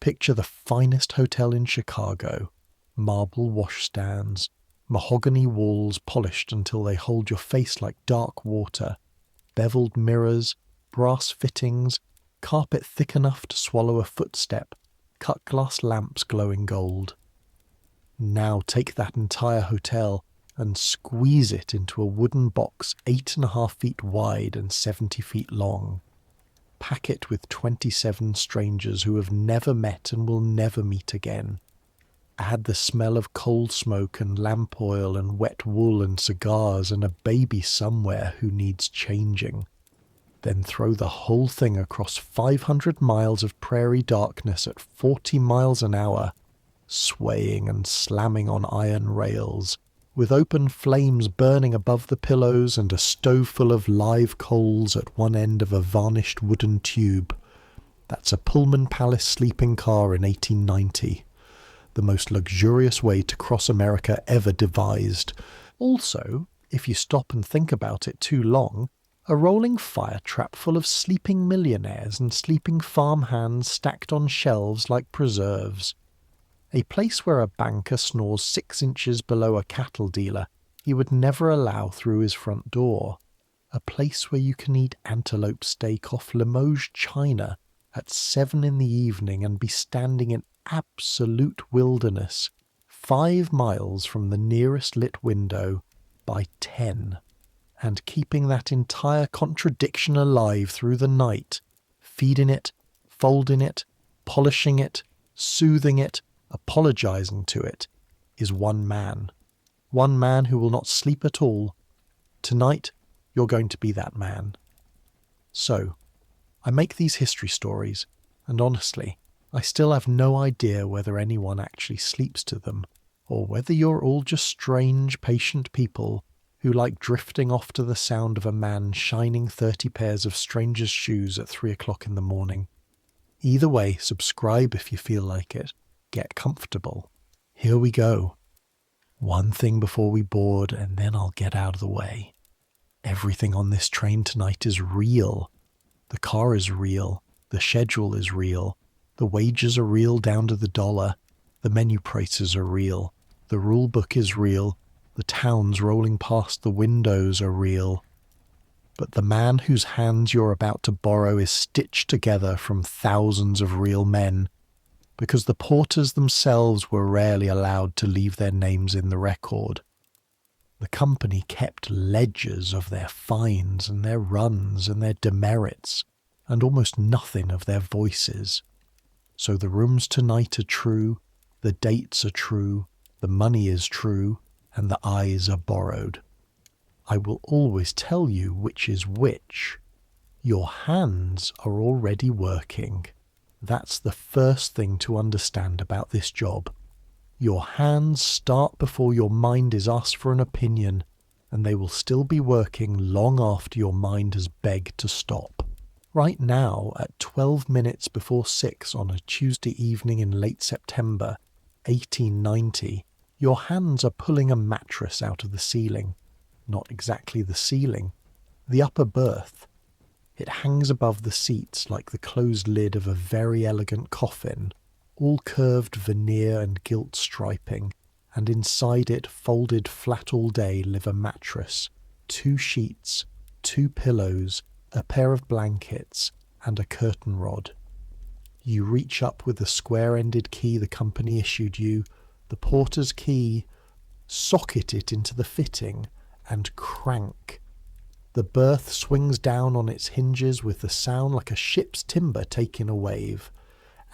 Picture the finest hotel in Chicago. Marble washstands, mahogany walls polished until they hold your face like dark water, beveled mirrors, brass fittings, carpet thick enough to swallow a footstep, cut glass lamps glowing gold. Now take that entire hotel and squeeze it into a wooden box 8.5 feet wide and 70 feet long. Pack it with 27 strangers who have never met and will never meet again. Add the smell of coal smoke and lamp oil and wet wool and cigars and a baby somewhere who needs changing. Then throw the whole thing across 500 miles of prairie darkness at 40 miles an hour, swaying and slamming on iron rails, with open flames burning above the pillows and a stove full of live coals at one end of a varnished wooden tube. That's a Pullman Palace sleeping car in 1890. The most luxurious way to cross America ever devised. Also, if you stop and think about it too long, a rolling fire trap full of sleeping millionaires and sleeping farmhands stacked on shelves like preserves. A place where a banker snores 6 inches below a cattle dealer he would never allow through his front door. A place where you can eat antelope steak off Limoges china at 7 in the evening and be standing in absolute wilderness, 5 miles from the nearest lit window by 10, and keeping that entire contradiction alive through the night, feeding it, folding it, polishing it, soothing it, apologizing to it, is one man. One man who will not sleep at all. Tonight, you're going to be that man. So, I make these history stories, and honestly, I still have no idea whether anyone actually sleeps to them, or whether you're all just strange, patient people who like drifting off to the sound of a man shining 30 pairs of strangers' shoes at 3 o'clock in the morning. Either way, subscribe if you feel like it. Get comfortable. Here we go. One thing before we board, and then I'll get out of the way. Everything on this train tonight is real. The car is real. The schedule is real. The wages are real down to the dollar. The menu prices are real. The rule book is real. The towns rolling past the windows are real. But the man whose hands you're about to borrow is stitched together from thousands of real men, because the porters themselves were rarely allowed to leave their names in the record. The company kept ledgers of their fines and their runs and their demerits, and almost nothing of their voices. So the rooms tonight are true, the dates are true, the money is true, and the eyes are borrowed. I will always tell you which is which. Your hands are already working. That's the first thing to understand about this job. Your hands start before your mind is asked for an opinion, and they will still be working long after your mind has begged to stop. Right now, at 12 minutes before 6 on a Tuesday evening in late September, 1890, your hands are pulling a mattress out of the ceiling. Not exactly the ceiling, the upper berth. It hangs above the seats like the closed lid of a very elegant coffin, all curved veneer and gilt striping, and inside it, folded flat all day, live a mattress, 2 sheets, 2 pillows, a pair of blankets, and a curtain rod. You reach up with the square-ended key the company issued you, the porter's key, socket it into the fitting, and crank. The berth swings down on its hinges with the sound like a ship's timber taking a wave,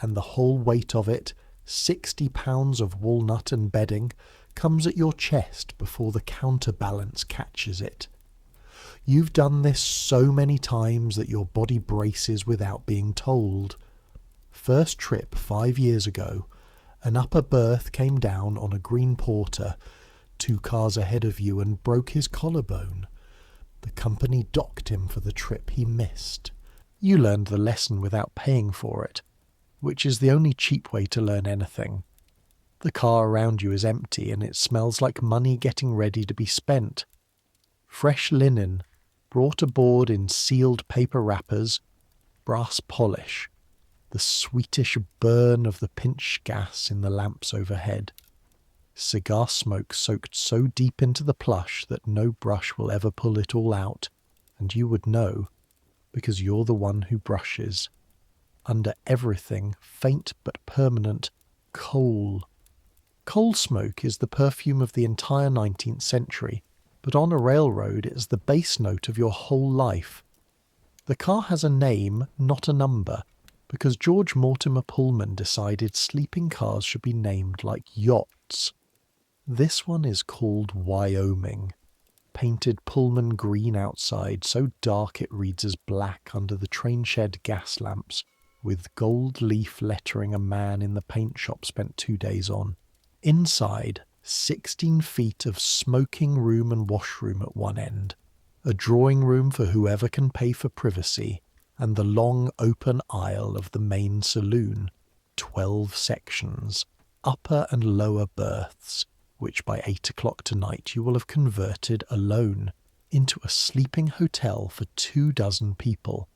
and the whole weight of it, 60 pounds of walnut and bedding, comes at your chest before the counterbalance catches it. You've done this so many times that your body braces without being told. First trip 5 years ago, an upper berth came down on a green porter, 2 cars ahead of you, and broke his collarbone. The company docked him for the trip he missed. You learned the lesson without paying for it, which is the only cheap way to learn anything. The car around you is empty and it smells like money getting ready to be spent. Fresh linen, brought aboard in sealed paper wrappers, brass polish. the sweetish burn of the pinch gas in the lamps overhead. Cigar smoke soaked so deep into the plush that no brush will ever pull it all out, and you would know, because you're the one who brushes. Under everything, faint but permanent, coal. Coal smoke is the perfume of the entire 19th century, but on a railroad it is the bass note of your whole life. The car has a name, not a number, because George Mortimer Pullman decided sleeping cars should be named like yachts. This one is called Wyoming, painted Pullman green outside so dark it reads as black under the train shed gas lamps, with gold leaf lettering a man in the paint shop spent 2 days on. Inside, 16 feet of smoking room and washroom at one end, a drawing room for whoever can pay for privacy, and the long open aisle of the main saloon, 12 sections, upper and lower berths, which by 8 o'clock tonight you will have converted alone into a sleeping hotel for 24 people,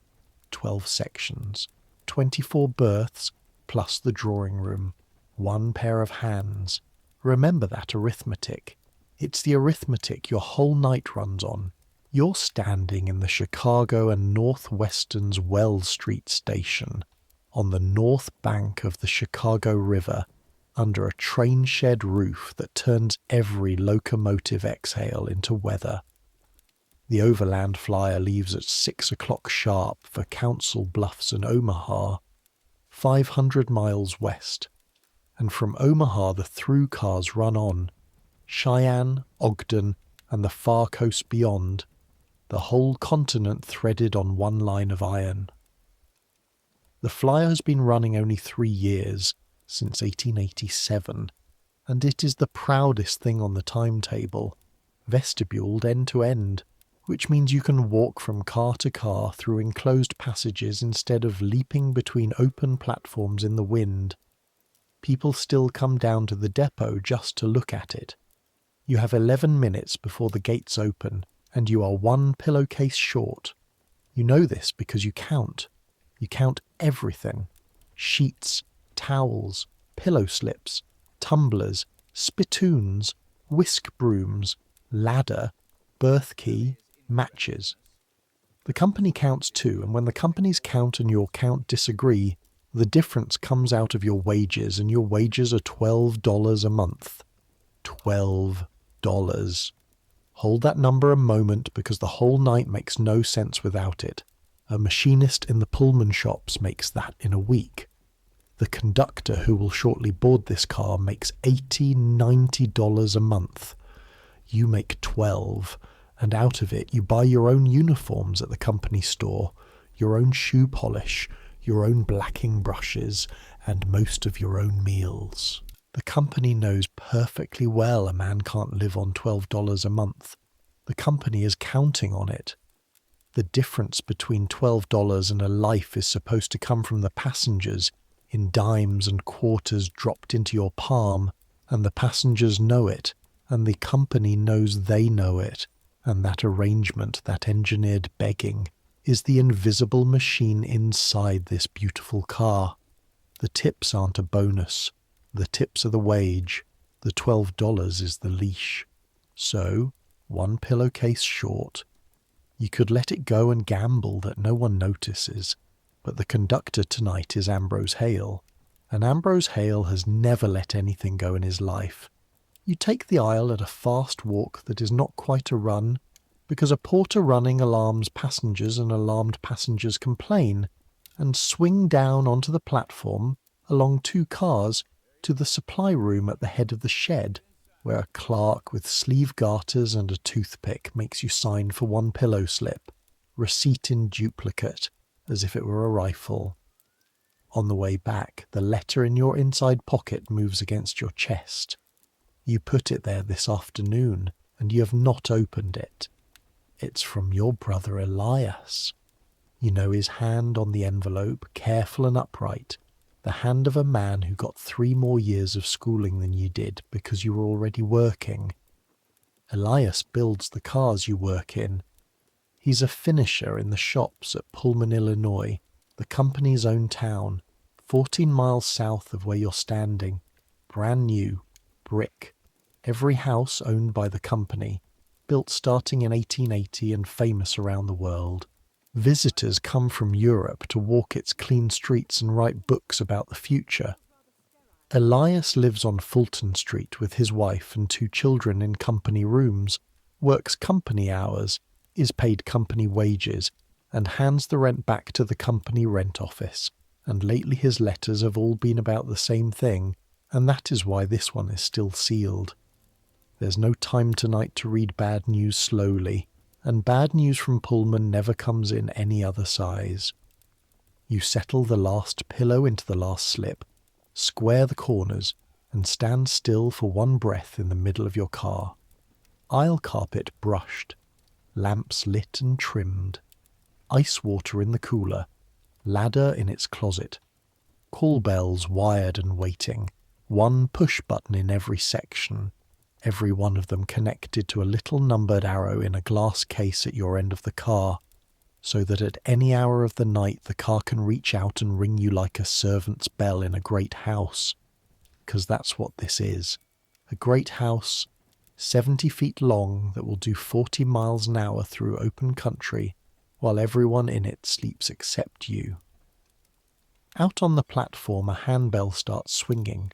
12 sections, 24 berths plus the drawing room, 1 pair of hands. Remember that arithmetic. It's the arithmetic your whole night runs on. You're standing in the Chicago and Northwestern's Wells Street station, on the north bank of the Chicago River, under a train shed roof that turns every locomotive exhale into weather. The overland flyer leaves at 6 o'clock sharp for Council Bluffs and Omaha, 500 miles west, and from Omaha the through cars run on, Cheyenne, Ogden, and the far coast beyond, the whole continent threaded on one line of iron. The flyer has been running only 3 years, since 1887, and it is the proudest thing on the timetable, vestibuled end to end, which means you can walk from car to car through enclosed passages instead of leaping between open platforms in the wind. People still come down to the depot just to look at it. You have 11 minutes before the gates open, and you are 1 pillowcase short. You know this because you count. You count everything. Sheets, towels, pillow slips, tumblers, spittoons, whisk brooms, ladder, berth key, matches. The company counts too, and when the company's count and your count disagree, the difference comes out of your wages, and your wages are $12 a month. $12. Hold that number a moment, because the whole night makes no sense without it. A machinist in the Pullman shops makes that in a week. The conductor who will shortly board this car makes $80, $90 a month. You make 12, and out of it you buy your own uniforms at the company store, your own shoe polish, your own blacking brushes, and most of your own meals. The company knows perfectly well a man can't live on $12 a month. The company is counting on it. The difference between $12 and a life is supposed to come from the passengers in dimes and quarters dropped into your palm, and the passengers know it, and the company knows they know it, and that arrangement, that engineered begging, is the invisible machine inside this beautiful car. The tips aren't a bonus. The tips are the wage. The $12 is the leash. So, 1 pillowcase short. You could let it go and gamble that no one notices, but the conductor tonight is Ambrose Hale, and Ambrose Hale has never let anything go in his life. You take the aisle at a fast walk that is not quite a run, because a porter running alarms passengers and alarmed passengers complain, and swing down onto the platform, along 2 cars, to the supply room at the head of the shed, where a clerk with sleeve garters and a toothpick makes you sign for 1 pillow slip, receipt in duplicate, as if it were a rifle. On the way back, the letter in your inside pocket moves against your chest. You put it there this afternoon, and you have not opened it. It's from your brother Elias. You know his hand on the envelope, careful and upright, the hand of a man who got 3 more years of schooling than you did because you were already working. Elias builds the cars you work in. He's a finisher in the shops at Pullman, Illinois, the company's own town, 14 miles south of where you're standing. Brand new, brick. Every house owned by the company, built starting in 1880 and famous around the world. Visitors come from Europe to walk its clean streets and write books about the future. Elias lives on Fulton Street with his wife and 2 children in company rooms, works company hours, is paid company wages, and hands the rent back to the company rent office. And lately his letters have all been about the same thing, and that is why this one is still sealed. There's no time tonight to read bad news slowly, and bad news from Pullman never comes in any other size. You settle the last pillow into the last slip, square the corners, and stand still for one breath in the middle of your car. Aisle carpet brushed, lamps lit and trimmed, ice water in the cooler, ladder in its closet, call bells wired and waiting, one push button in every section, every one of them connected to a little numbered arrow in a glass case at your end of the car, so that at any hour of the night the car can reach out and ring you like a servant's bell in a great house. Because that's what this is. A great house, 70 feet long, that will do 40 miles an hour through open country, while everyone in it sleeps except you. Out on the platform a handbell starts swinging.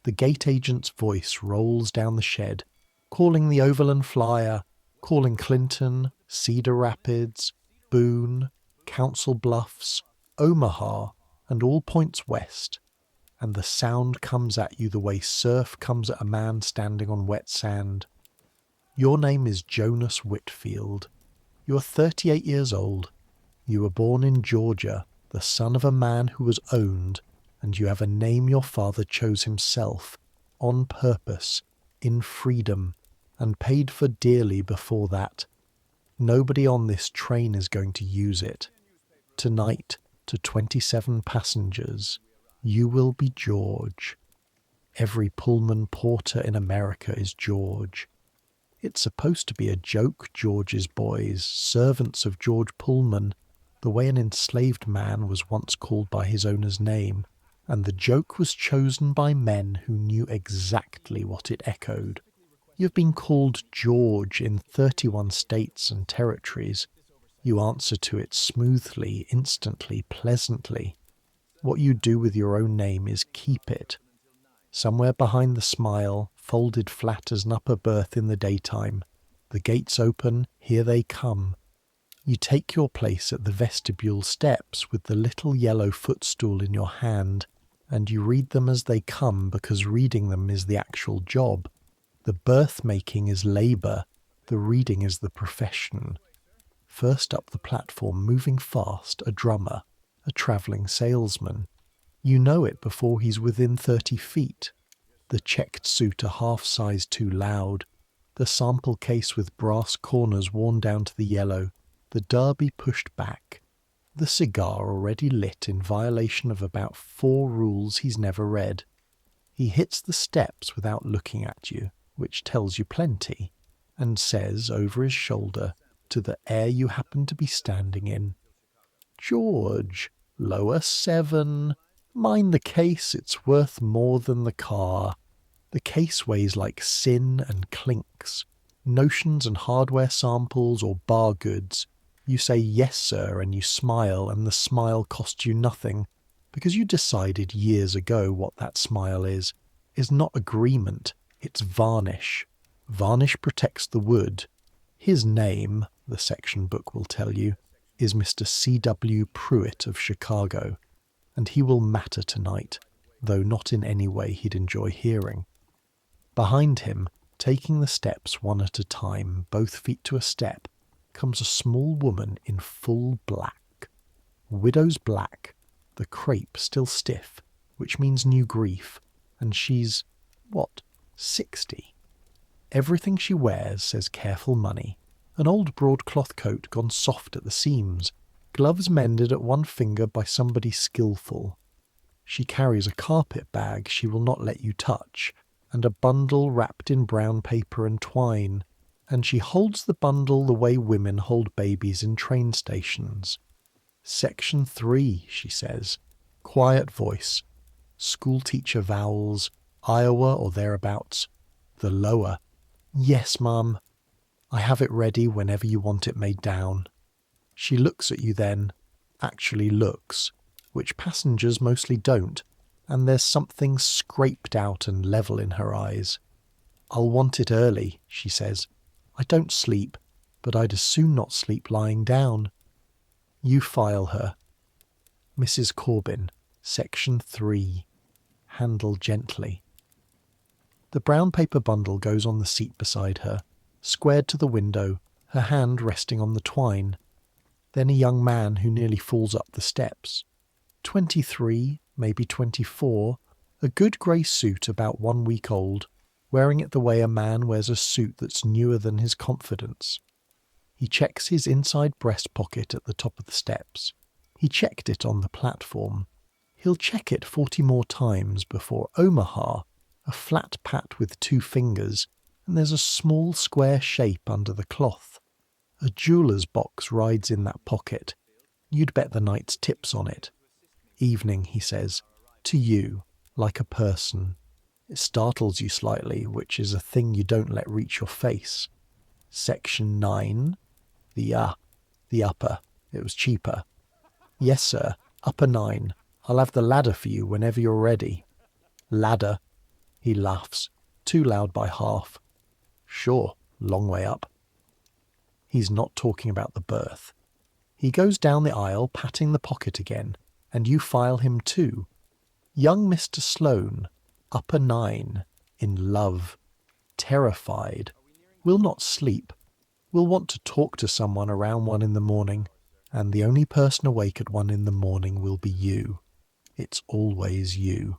The gate agent's voice rolls down the shed, calling the Overland Flyer, calling Clinton, Cedar Rapids, Boone, Council Bluffs, Omaha, and all points west, and the sound comes at you the way surf comes at a man standing on wet sand. Your name is Jonas Whitfield. You are 38 years old. You were born in Georgia, the son of a man who was owned, and you have a name your father chose himself, on purpose, in freedom, and paid for dearly before that. Nobody on this train is going to use it. Tonight, to 27 passengers, you will be George. Every Pullman porter in America is George. It's supposed to be a joke, George's boys, servants of George Pullman, the way an enslaved man was once called by his owner's name, and the joke was chosen by men who knew exactly what it echoed. You've been called George in 31 states and territories. You answer to it smoothly, instantly, pleasantly. What you do with your own name is keep it. Somewhere behind the smile, folded flat as an upper berth in the daytime, the gates open, here they come. You take your place at the vestibule steps with the little yellow footstool in your hand, and you read them as they come because reading them is the actual job. The berth-making is labour, the reading is the profession. First up the platform, moving fast, a drummer, a travelling salesman. You know it before he's within 30 feet. The checked suit a half size too loud, the sample case with brass corners worn down to the yellow, the derby pushed back, the cigar already lit in violation of about 4 rules he's never read. He hits the steps without looking at you, which tells you plenty, and says over his shoulder to the air you happen to be standing in, "George, lower 7. Mind the case, it's worth more than the car. The case weighs like sin and clinks, notions and hardware samples or bar goods. You say yes, sir, and you smile, and the smile costs you nothing, because you decided years ago what that smile is not agreement, it's varnish. Varnish protects the wood. His name, the section book will tell you, is Mr. C.W. Pruitt of Chicago, and he will matter tonight, though not in any way he'd enjoy hearing. Behind him, taking the steps one at a time, both feet to a step, comes a small woman in full black. Widow's black, the crepe still stiff, which means new grief, and she's, 60? Everything she wears says careful money. An old broadcloth coat gone soft at the seams, gloves mended at one finger by somebody skillful. She carries a carpet bag she will not let you touch, and a bundle wrapped in brown paper and twine, and she holds the bundle the way women hold babies in train stations. "Section 3, she says. Quiet voice. Schoolteacher vowels, Iowa or thereabouts. The lower. Yes, Mum. I have it ready whenever you want it made down. She looks at you then, actually looks, which passengers mostly don't, and there's something scraped out and level in her eyes. I'll want it early, she says. I don't sleep, but I'd as soon not sleep lying down. You file her. Mrs. Corbin, Section 3. Handle gently. The brown paper bundle goes on the seat beside her, squared to the window, her hand resting on the twine. Then a young man who nearly falls up the steps. 23, maybe 24, a good grey suit about 1 week old, wearing it the way a man wears a suit that's newer than his confidence. He checks his inside breast pocket at the top of the steps. He checked it on the platform. He'll check it 40 more times before Omaha, a flat pat with 2 fingers, and there's a small square shape under the cloth. A jeweller's box rides in that pocket. You'd bet the night's tips on it. Evening, he says, to you, like a person. It startles you slightly, which is a thing you don't let reach your face. Section 9. The upper. It was cheaper. Yes, sir, upper 9. I'll have the ladder for you whenever you're ready. Ladder. He laughs, too loud by half. Sure, long way up. He's not talking about the berth. He goes down the aisle, patting the pocket again, and you file him too. Young Mr. Sloane, upper 9, in love, terrified, will not sleep, will want to talk to someone around 1 in the morning, and the only person awake at 1 in the morning will be you. It's always you.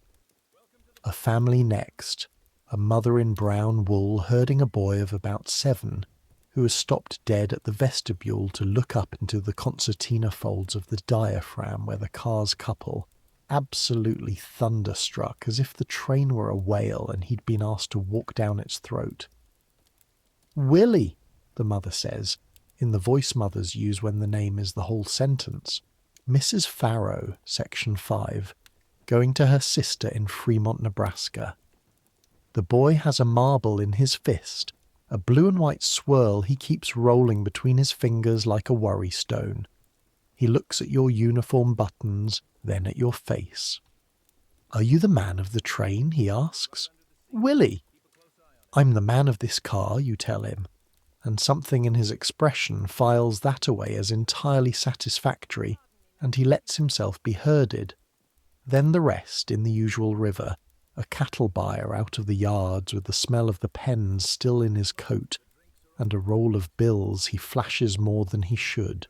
A family next, a mother in brown wool herding a boy of about 7, who has stopped dead at the vestibule to look up into the concertina folds of the diaphragm where the cars couple, absolutely thunderstruck, as if the train were a whale and he'd been asked to walk down its throat. Willie, the mother says, in the voice mothers use when the name is the whole sentence. Mrs. Farrow, Section 5, going to her sister in Fremont, Nebraska. The boy has a marble in his fist, a blue and white swirl he keeps rolling between his fingers like a worry stone. He looks at your uniform buttons, then at your face. Are you the man of the train? He asks. Willie. I'm the man of this car, you tell him, and something in his expression files that away as entirely satisfactory, and he lets himself be herded. Then the rest in the usual river, a cattle buyer out of the yards with the smell of the pens still in his coat, and a roll of bills he flashes more than he should.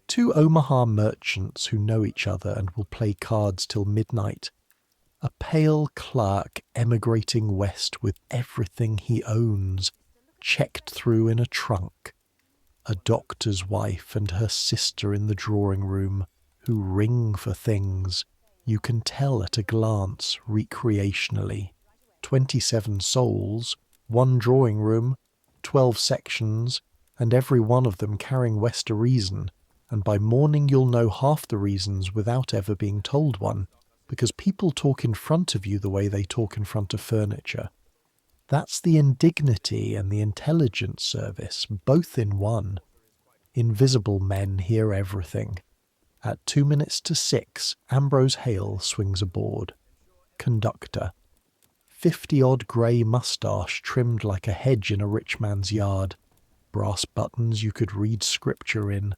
2 Omaha merchants who know each other and will play cards till midnight. A pale clerk emigrating west with everything he owns, checked through in a trunk. A doctor's wife and her sister in the drawing-room, who ring for things. You can tell at a glance, recreationally. 27 souls, 1 drawing-room, 12 sections, and every one of them carrying West a reason, and by morning you'll know half the reasons without ever being told one, because people talk in front of you the way they talk in front of furniture. That's the indignity and the intelligence service, both in one. Invisible men hear everything. At 2 minutes to 6, Ambrose Hale swings aboard. Conductor. 50-odd grey moustache trimmed like a hedge in a rich man's yard. Brass buttons you could read scripture in,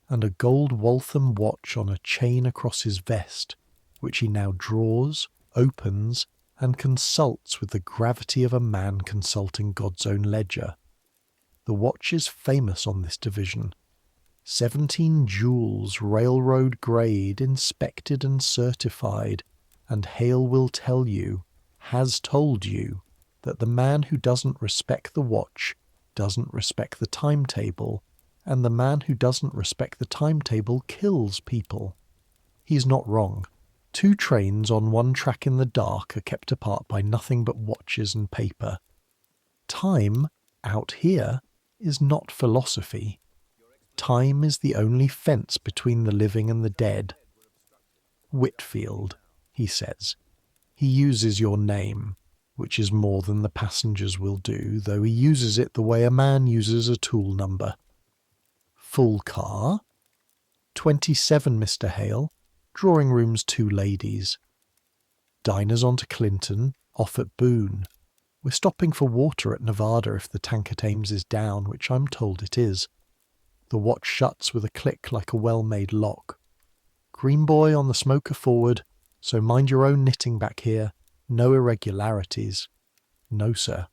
and a gold Waltham watch on a chain across his vest, which he now draws, opens, and consults with the gravity of a man consulting God's own ledger. The watch is famous on this division. 17 jewels, railroad grade, inspected and certified, and Hale will tell you, has told you, that the man who doesn't respect the watch doesn't respect the timetable, and the man who doesn't respect the timetable kills people. He's not wrong. 2 trains on 1 track in the dark are kept apart by nothing but watches and paper. Time, out here, is not philosophy. Time is the only fence between the living and the dead. Whitfield, he says. He uses your name, which is more than the passengers will do, though he uses it the way a man uses a tool number. Full car? 27, Mr. Hale. Drawing rooms 2 ladies. Diners on to Clinton, off at Boone. We're stopping for water at Nevada if the tank at Ames is down, which I'm told it is. The watch shuts with a click like a well-made lock. Green boy on the smoker forward, so mind your own knitting back here. No irregularities. No, sir.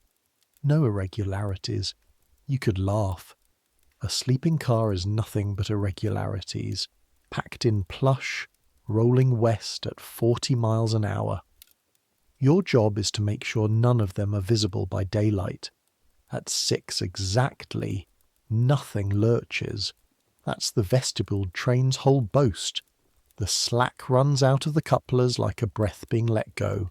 No irregularities. You could laugh. A sleeping car is nothing but irregularities, packed in plush, rolling west at 40 miles an hour. Your job is to make sure none of them are visible by daylight. At 6 exactly, nothing lurches. That's the vestibule train's whole boast. The slack runs out of the couplers like a breath being let go.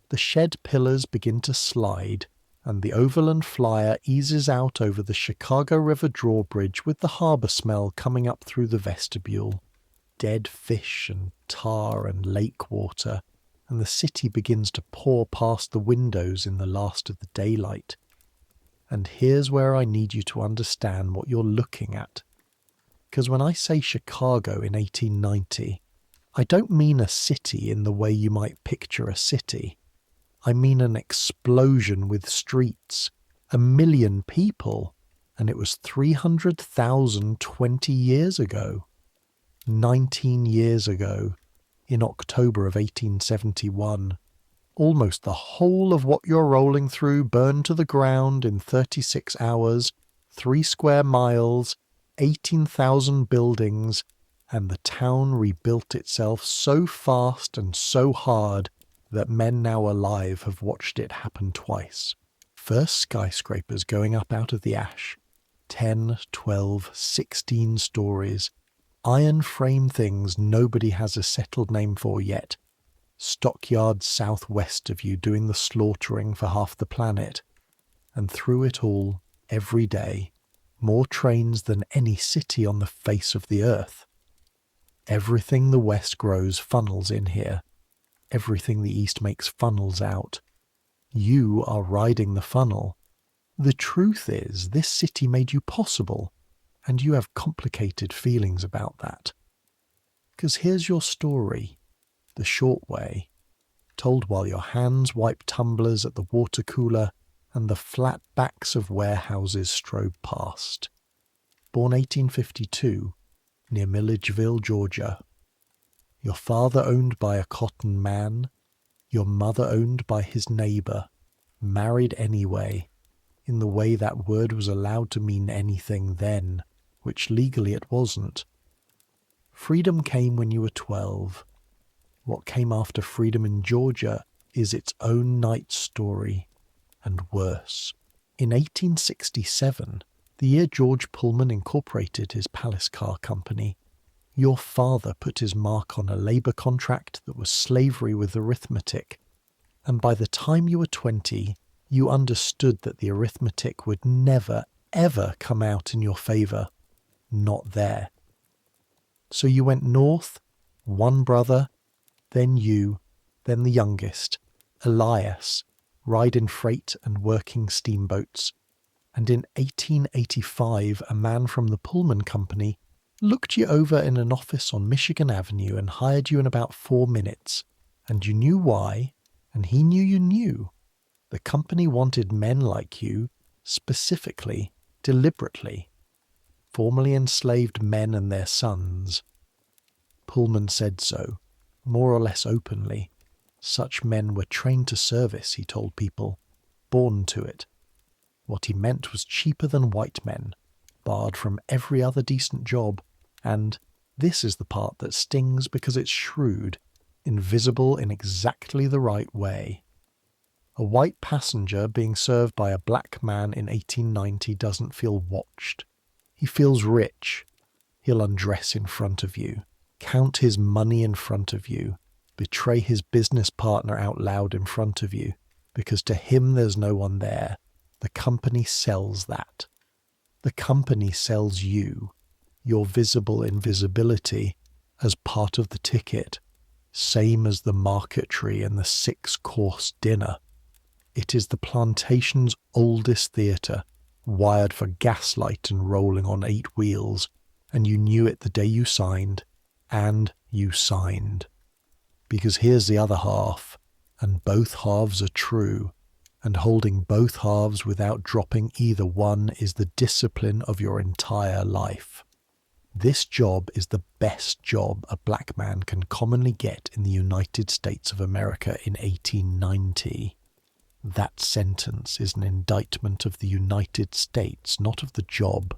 The shed pillars begin to slide, and the Overland Flyer eases out over the Chicago River drawbridge with the harbour smell coming up through the vestibule. Dead fish and tar and lake water, and the city begins to pour past the windows in the last of the daylight. And here's where I need you to understand what you're looking at. Because when I say Chicago in 1890, I don't mean a city in the way you might picture a city. I mean an explosion with streets, 1 million people, and it was 300,000 20 years ago. 19 years ago, in October of 1871. Almost the whole of what you're rolling through burned to the ground in 36 hours, 3 square miles, 18,000 buildings, and the town rebuilt itself so fast and so hard that men now alive have watched it happen twice. First skyscrapers going up out of the ash, 10, 12, 16 stories, iron frame things nobody has a settled name for yet, stockyards southwest of you doing the slaughtering for half the planet, and through it all, every day, more trains than any city on the face of the earth. Everything the West grows funnels in here. Everything the East makes funnels out. You are riding the funnel. The truth is, this city made you possible, and you have complicated feelings about that. 'Cause here's your story, the short way, told while your hands wipe tumblers at the water cooler and the flat backs of warehouses strode past. Born 1852, near Milledgeville, Georgia. Your father owned by a cotton man, your mother owned by his neighbour, married anyway, in the way that word was allowed to mean anything then, which legally it wasn't. Freedom came when you were 12. What came after freedom in Georgia is its own night story, and worse. In 1867, the year George Pullman incorporated his Palace Car Company, your father put his mark on a labour contract that was slavery with arithmetic, and by the time you were 20, you understood that the arithmetic would never, ever come out in your favour. Not there. So you went north, one brother, then you, then the youngest, Elias, ride in freight and working steamboats, and in 1885 a man from the Pullman Company looked you over in an office on Michigan Avenue and hired you in about 4 minutes, and you knew why, and he knew you knew. The company wanted men like you, specifically, deliberately. Formerly enslaved men and their sons. Pullman said so, more or less openly. Such men were trained to service, he told people, born to it. What he meant was cheaper than white men, barred from every other decent job, and this is the part that stings because it's shrewd, invisible in exactly the right way. A white passenger being served by a black man in 1890 doesn't feel watched. He feels rich. He'll undress in front of you, count his money in front of you, betray his business partner out loud in front of you, because to him there's no one there. The company sells that. The company sells you, your visible invisibility, as part of the ticket. same as the marquetry and the 6-course dinner. It is the plantation's oldest theatre, wired for gaslight and rolling on 8 wheels, and you knew it the day you signed, and you signed. Because here's the other half, and both halves are true, and holding both halves without dropping either one is the discipline of your entire life. This job is the best job a black man can commonly get in the United States of America in 1890. That sentence is an indictment of the United States, not of the job.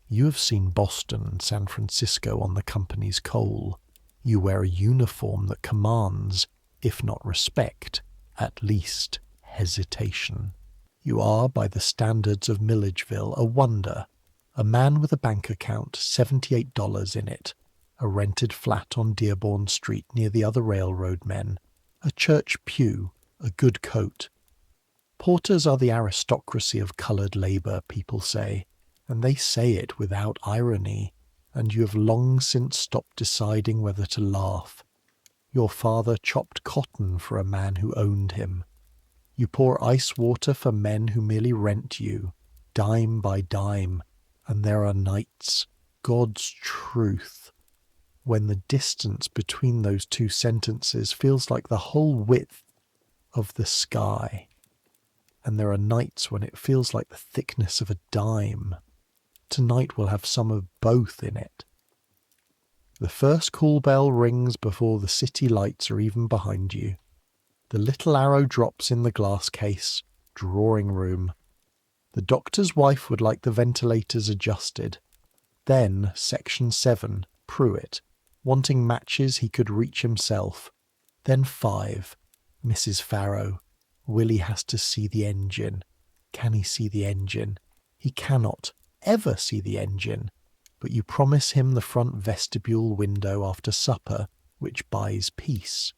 You have seen Boston and San Francisco on the company's coal. You wear a uniform that commands, if not respect, at least hesitation. You are, by the standards of Milledgeville, a wonder. A man with a bank account, $78 in it, a rented flat on Dearborn Street near the other railroad men, a church pew, a good coat. Porters are the aristocracy of coloured labour, people say, and they say it without irony, and you have long since stopped deciding whether to laugh. Your father chopped cotton for a man who owned him. You pour ice water for men who merely rent you, dime by dime, and there are nights, God's truth, when the distance between those two sentences feels like the whole width of the sky. And there are nights when it feels like the thickness of a dime. Tonight will have some of both in it. The first call bell rings before the city lights are even behind you. The little arrow drops in the glass case, drawing room. The doctor's wife would like the ventilators adjusted. Then, Section 7, Pruitt, wanting matches he could reach himself. Then 5, Mrs. Farrow. Willie has to see the engine. Can he see the engine? He cannot ever see the engine, but you promise him the front vestibule window after supper, which buys peace.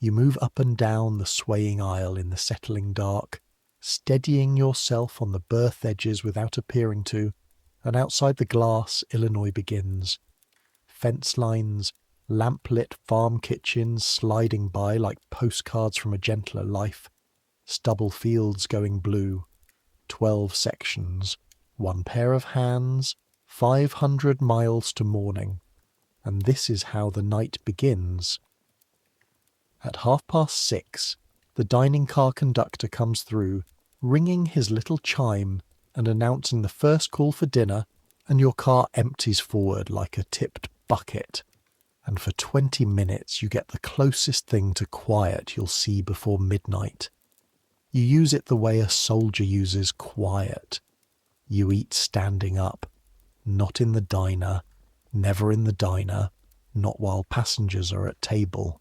You move up and down the swaying aisle in the settling dark, steadying yourself on the berth edges without appearing to, and outside the glass, Illinois begins. Fence lines, lamp-lit farm kitchens sliding by like postcards from a gentler life, stubble fields going blue, 12 sections, 1 pair of hands, 500 miles to morning, and this is how the night begins. At 6:30, the dining car conductor comes through, ringing his little chime and announcing the first call for dinner, and your car empties forward like a tipped bucket. And for 20 minutes you get the closest thing to quiet you'll see before midnight. You use it the way a soldier uses quiet. You eat standing up, not in the diner, never in the diner, not while passengers are at table.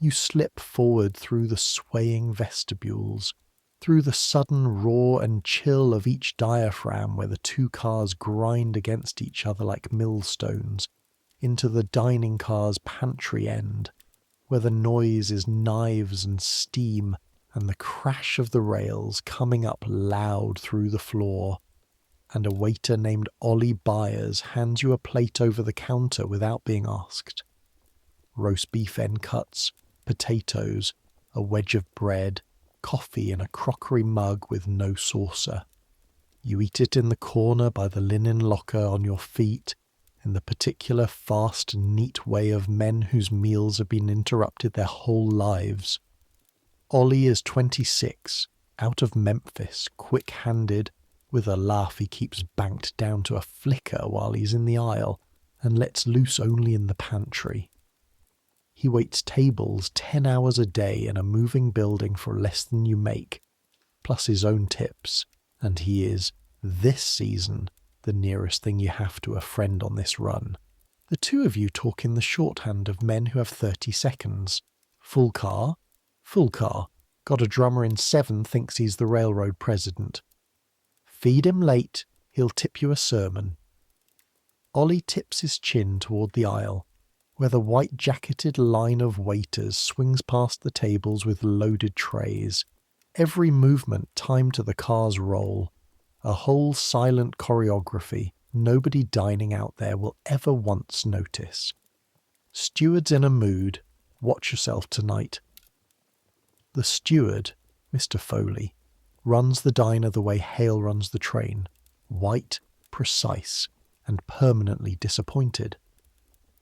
You slip forward through the swaying vestibules, through the sudden roar and chill of each diaphragm where the two cars grind against each other like millstones, into the dining car's pantry end, where the noise is knives and steam and the crash of the rails coming up loud through the floor, and a waiter named Ollie Byers hands you a plate over the counter without being asked. Roast beef end cuts, potatoes, a wedge of bread, coffee in a crockery mug with no saucer. You eat it in the corner by the linen locker on your feet, in the particular fast and neat way of men whose meals have been interrupted their whole lives. Ollie is 26, out of Memphis, quick-handed, with a laugh he keeps banked down to a flicker while he's in the aisle, and lets loose only in the pantry. He waits tables 10 hours a day in a moving building for less than you make, plus his own tips, and he is, this season, the nearest thing you have to a friend on this run. The two of you talk in the shorthand of men who have 30 seconds. Full car? Full car. Got a drummer in 7 thinks he's the railroad president. Feed him late, he'll tip you a sermon. Ollie tips his chin toward the aisle, where the white-jacketed line of waiters swings past the tables with loaded trays, every movement timed to the car's roll, a whole silent choreography nobody dining out there will ever once notice. Stewards in a mood, Watch yourself tonight. The steward, Mr. Foley, runs the diner the way Hale runs the train, white, precise, and permanently disappointed.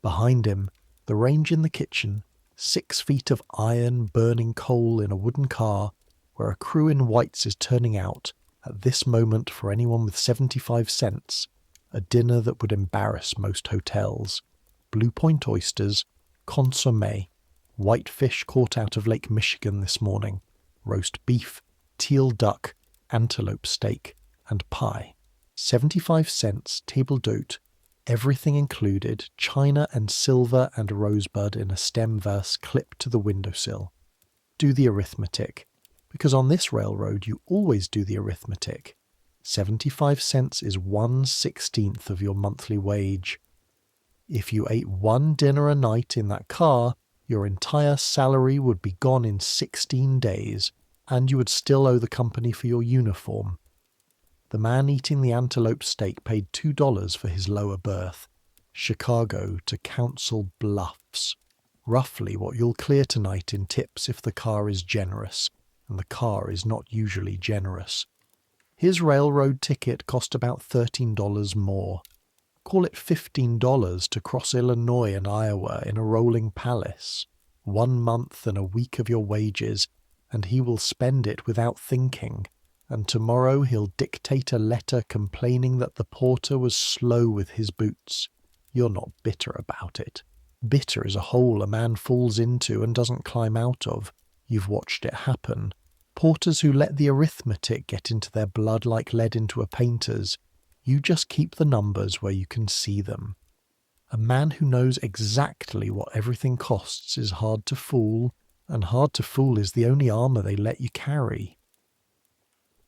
Behind him, the range in the kitchen, 6 feet of iron burning coal in a wooden car, where a crew in whites is turning out, at this moment for anyone with 75 cents, a dinner that would embarrass most hotels. Blue Point oysters, consommé, white fish caught out of Lake Michigan this morning, roast beef, teal duck, antelope steak, and pie. 75 cents, table d'hôte, everything included, china and silver and rosebud in a stem vase clipped to the windowsill. Do the arithmetic, because on this railroad you always do the arithmetic. 75 cents is 1/16 of your monthly wage. If you ate one dinner a night in that car, your entire salary would be gone in 16 days, and you would still owe the company for your uniform. The man eating the antelope steak paid $2 for his lower berth. Chicago to Council Bluffs. Roughly what you'll clear tonight in tips if the car is generous, and the car is not usually generous. His railroad ticket cost about $13 more. Call it $15 to cross Illinois and Iowa in a rolling palace. 1 month and a week of your wages, and he will spend it without thinking. And tomorrow he'll dictate a letter complaining that the porter was slow with his boots. You're not bitter about it. Bitter is a hole a man falls into and doesn't climb out of. You've watched it happen. Porters who let the arithmetic get into their blood like lead into a painter's. You just keep the numbers where you can see them. A man who knows exactly what everything costs is hard to fool, and hard to fool is the only armour they let you carry.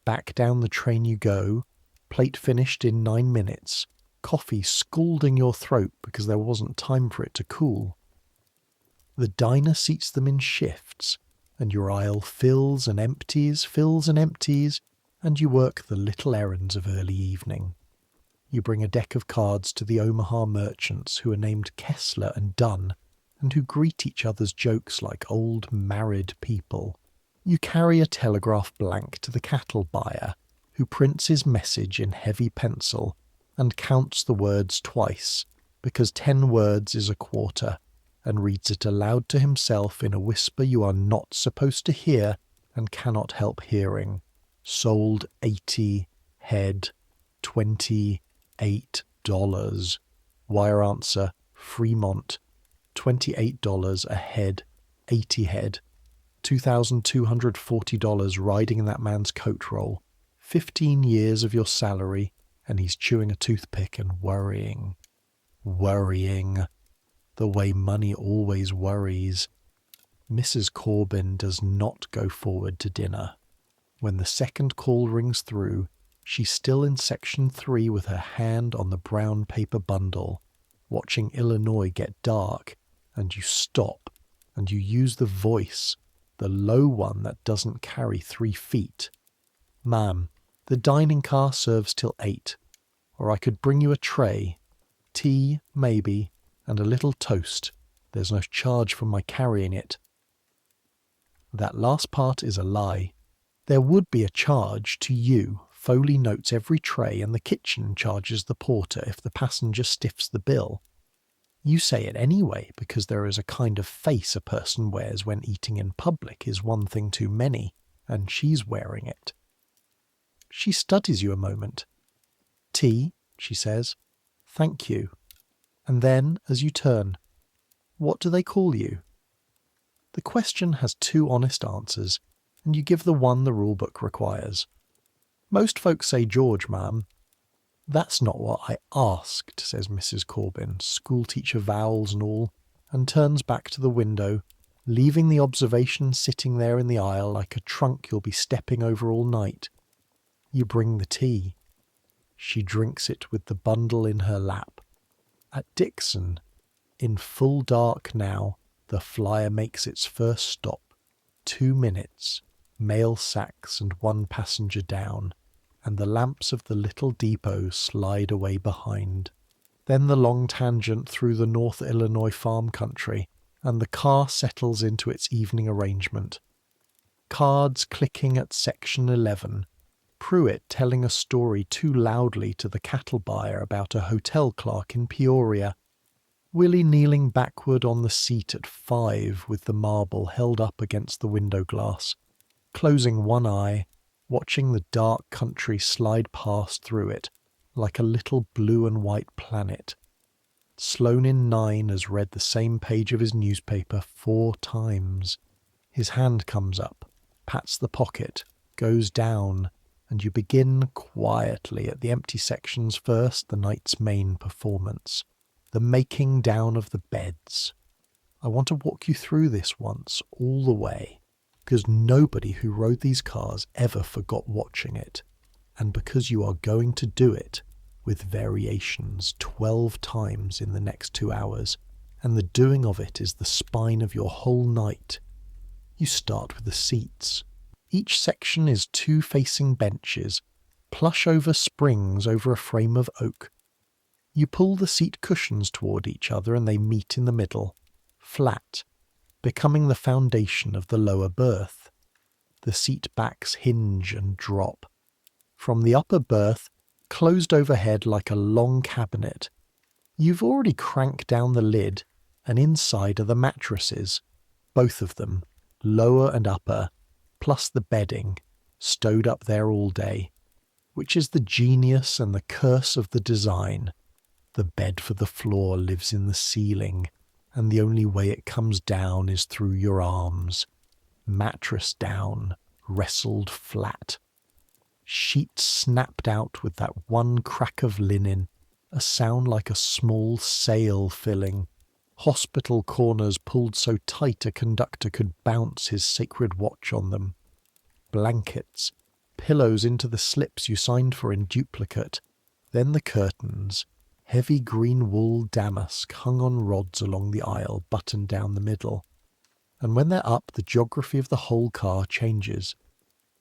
Back down the train you go, plate finished in 9 minutes, coffee scalding your throat because there wasn't time for it to cool. The diner seats them in shifts, and your aisle fills and empties, and you work the little errands of early evening. You bring a deck of cards to the Omaha merchants who are named Kessler and Dunn, and who greet each other's jokes like old married people. You carry a telegraph blank to the cattle buyer, who prints his message in heavy pencil and counts the words twice, because 10 words is a quarter, and reads it aloud to himself in a whisper you are not supposed to hear and cannot help hearing. Sold 80 head, $28. Wire answer, Fremont, $28 a head, 80 head. $2,240 riding in that man's coat roll. 15 years of your salary, and he's chewing a toothpick and worrying. Worrying. The way money always worries. Mrs. Corbin does not go forward to dinner. When the second call rings through, she's still in section 3 with her hand on the brown paper bundle, watching Illinois get dark, and you stop, and you use the voice, the low one that doesn't carry 3 feet. Ma'am, the dining car serves till 8, or I could bring you a tray, tea, maybe, and a little toast. There's no charge for my carrying it. That last part is a lie. There would be a charge to you. Foley notes every tray, and the kitchen charges the porter if the passenger stiffs the bill. You say it anyway, because there is a kind of face a person wears when eating in public is one thing too many, and she's wearing it. She studies you a moment. Tea, she says. Thank you. And then, as you turn, what do they call you? The question has 2 honest answers, and you give the one the rule book requires. Most folks say George, ma'am. That's not what I asked, says Mrs. Corbin, schoolteacher vowels and all, and turns back to the window, leaving the observation sitting there in the aisle like a trunk you'll be stepping over all night. You bring the tea. She drinks it with the bundle in her lap. At Dixon, in full dark now, the flyer makes its first stop. 2 minutes, mail sacks and 1 passenger down, and the lamps of the little depot slide away behind. Then the long tangent through the North Illinois farm country, and the car settles into its evening arrangement. Cards clicking at section 11, Pruitt telling a story too loudly to the cattle buyer about a hotel clerk in Peoria, Willie kneeling backward on the seat at 5 with the marble held up against the window glass, closing one eye, watching the dark country slide past through it like a little blue and white planet. Sloane in 9 has read the same page of his newspaper 4 times. His hand comes up, pats the pocket, goes down, and you begin quietly at the empty sections first, the night's main performance, the making down of the beds. I want to walk you through this once, all the way, because nobody who rode these cars ever forgot watching it, and because you are going to do it with variations 12 times in the next 2 hours, and the doing of it is the spine of your whole night. You start with the seats. Each section is 2 facing benches, plush over springs over a frame of oak. You pull the seat cushions toward each other and they meet in the middle, flat, becoming the foundation of the lower berth. The seat backs hinge and drop. From the upper berth, closed overhead like a long cabinet, you've already cranked down the lid, and inside are the mattresses, both of them, lower and upper, plus the bedding, stowed up there all day, which is the genius and the curse of the design. The bed for the floor lives in the ceiling, and the only way it comes down is through your arms. Mattress down, wrestled flat. Sheets snapped out with that one crack of linen, a sound like a small sail filling. Hospital corners pulled so tight a conductor could bounce his sacred watch on them. Blankets, pillows into the slips you signed for in duplicate, then the curtains, heavy green wool damask hung on rods along the aisle, buttoned down the middle. And when they're up, the geography of the whole car changes.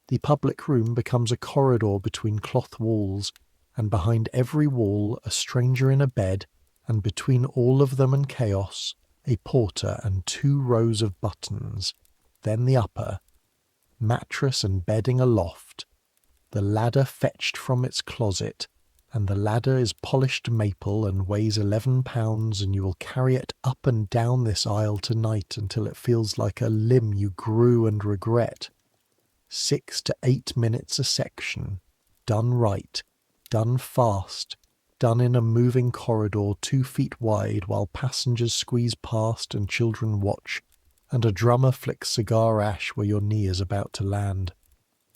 The public room becomes a corridor between cloth walls, and behind every wall a stranger in a bed, and between all of them and chaos, a porter and 2 rows of buttons. Then the upper, mattress and bedding aloft, the ladder fetched from its closet, and the ladder is polished maple and weighs 11 pounds, and you will carry it up and down this aisle tonight until it feels like a limb you grew and regret. 6 to 8 minutes a section, done right, done fast, done in a moving corridor 2 feet wide while passengers squeeze past and children watch, and a drummer flicks cigar ash where your knee is about to land.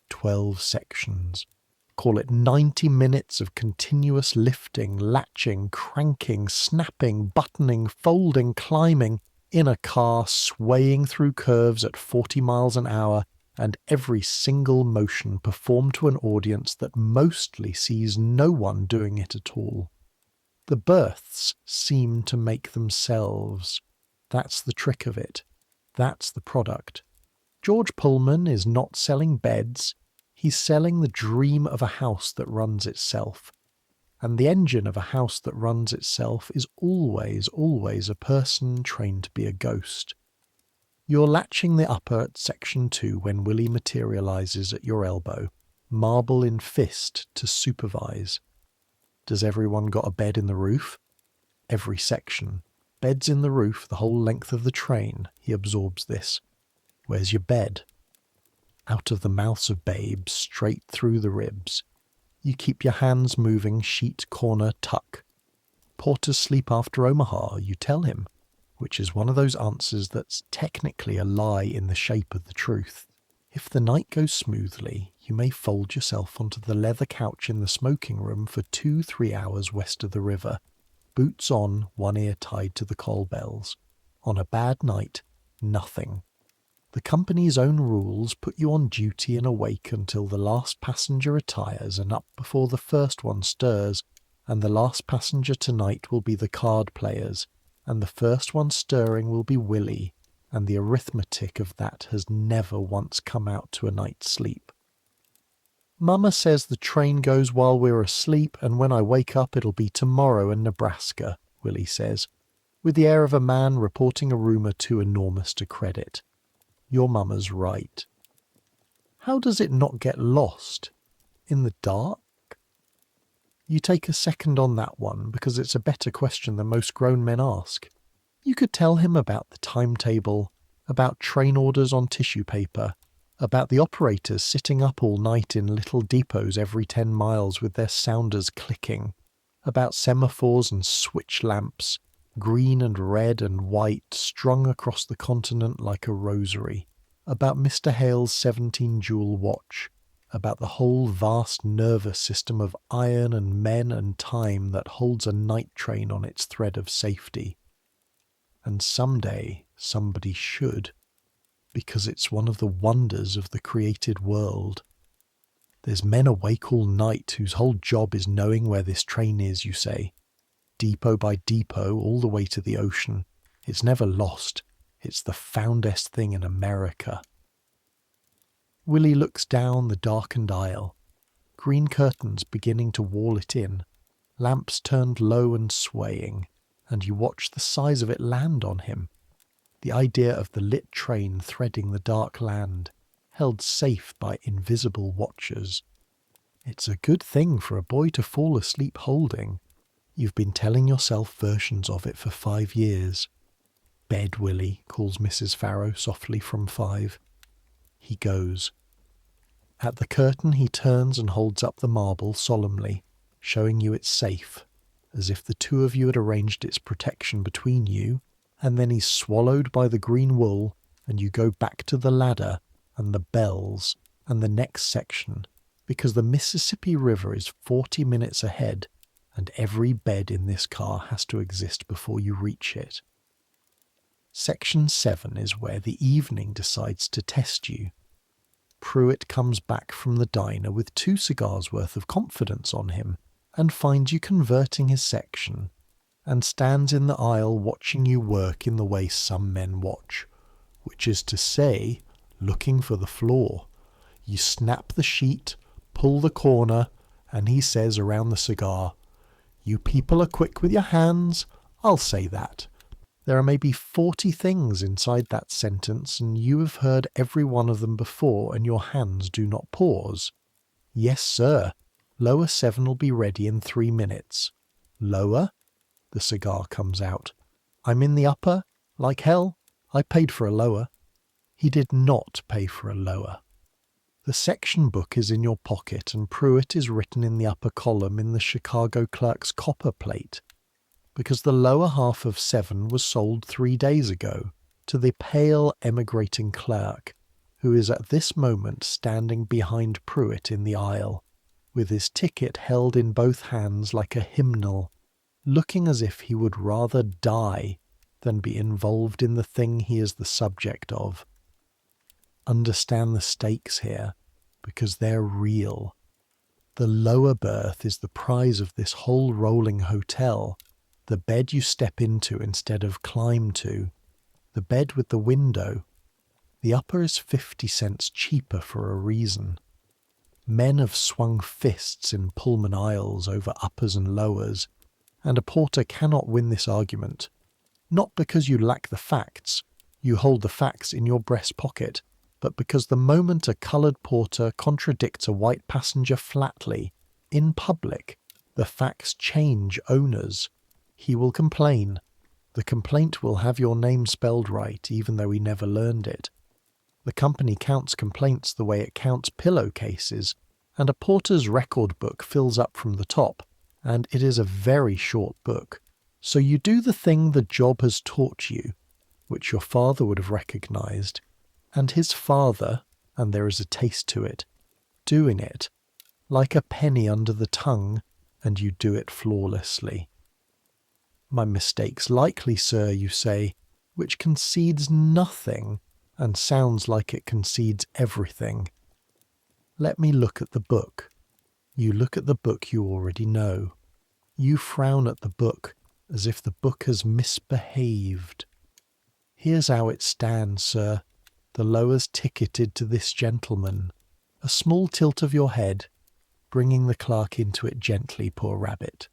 12 sections. Call it 90 minutes of continuous lifting, latching, cranking, snapping, buttoning, folding, climbing, in a car swaying through curves at 40 miles an hour, and every single motion performed to an audience that mostly sees no one doing it at all. The berths seem to make themselves. That's the trick of it. That's the product. George Pullman is not selling beds. He's selling the dream of a house that runs itself. And the engine of a house that runs itself is always, always a person trained to be a ghost. You're latching the upper at section 2 when Willie materializes at your elbow, marble in fist to supervise. Does everyone got a bed in the roof? Every section. Beds in the roof the whole length of the train. He absorbs this. Where's your bed? Out of the mouths of babes, straight through the ribs. You keep your hands moving, sheet, corner, tuck. Porters sleep after Omaha, you tell him, which is one of those answers that's technically a lie in the shape of the truth. If the night goes smoothly, you may fold yourself onto the leather couch in the smoking room for 2-3 hours west of the river, boots on, one ear tied to the coal bells. On a bad night, nothing. The company's own rules put you on duty and awake until the last passenger retires and up before the first one stirs, and the last passenger tonight will be the card players, and the first one stirring will be Willie, and the arithmetic of that has never once come out to a night's sleep. Mama says the train goes while we're asleep, and when I wake up it'll be tomorrow in Nebraska, Willie says. with the air of a man reporting a rumour too enormous to credit. Your mamma's right. How does it not get lost? In the dark? You take a second on that one because it's a better question than most grown men ask. You could tell him about the timetable, about train orders on tissue paper, about the operators sitting up all night in little depots every 10 miles with their sounders clicking, about semaphores and switch lamps, green and red and white strung across the continent like a rosary, about Mr. Hale's 17-jewel watch, about the whole vast nervous system of iron and men and time that holds a night train on its thread of safety. And someday somebody should, because it's one of the wonders of the created world. There's men awake all night whose whole job is knowing where this train is, you say. Depot by depot, all the way to the ocean. It's never lost. It's the foundest thing in America. Willie looks down the darkened aisle. Green curtains beginning to wall it in. Lamps turned low and swaying. And you watch the size of it land on him. The idea of the lit train threading the dark land, held safe by invisible watchers. It's a good thing for a boy to fall asleep holding. You've been telling yourself versions of it for 5 years. Bed, Willie, calls Mrs. Farrow softly from 5. He goes. At the curtain he turns and holds up the marble solemnly, showing you it's safe, as if the two of you had arranged its protection between you, and then he's swallowed by the green wool, and you go back to the ladder and the bells and the next section, because the Mississippi River is 40 minutes ahead, and every bed in this car has to exist before you reach it. Section 7 is where the evening decides to test you. Pruitt comes back from the diner with 2 cigars worth of confidence on him, and finds you converting his section, and stands in the aisle watching you work in the way some men watch, which is to say, looking for the flaw. You snap the sheet, pull the corner, and he says around the cigar, "You people are quick with your hands, I'll say that. There are maybe 40 things inside that sentence, and you have heard every one of them before, and your hands do not pause. Yes, sir. Lower 7 will be ready in 3 minutes. Lower?" The cigar comes out. "I'm in the upper? Like hell? I paid for a lower." He did not pay for a lower. The section book is in your pocket, and Pruitt is written in the upper column in the Chicago clerk's copper plate, because the lower half of 7 was sold 3 days ago to the pale emigrating clerk, who is at this moment standing behind Pruitt in the aisle, with his ticket held in both hands like a hymnal, looking as if he would rather die than be involved in the thing he is the subject of. Understand the stakes here, because they're real. The lower berth is the prize of this whole rolling hotel, the bed you step into instead of climb to, the bed with the window. The upper is 50 cents cheaper for a reason. Men have swung fists in Pullman aisles over uppers and lowers, and a porter cannot win this argument, not because you lack the facts, you hold the facts in your breast pocket, but because the moment a coloured porter contradicts a white passenger flatly, in public, the facts change owners. He will complain. The complaint will have your name spelled right, even though he never learned it. The company counts complaints the way it counts pillowcases, and a porter's record book fills up from the top, and it is a very short book. So you do the thing the job has taught you, which your father would have recognised, and his father, and there is a taste to it, doing it, like a penny under the tongue, and you do it flawlessly. "My mistake's likely, sir," you say, which concedes nothing, and sounds like it concedes everything. "Let me look at the book." You look at the book you already know. You frown at the book, as if the book has misbehaved. "Here's how it stands, sir. The lower's ticketed to this gentleman." A small tilt of your head, bringing the clerk into it gently, poor rabbit.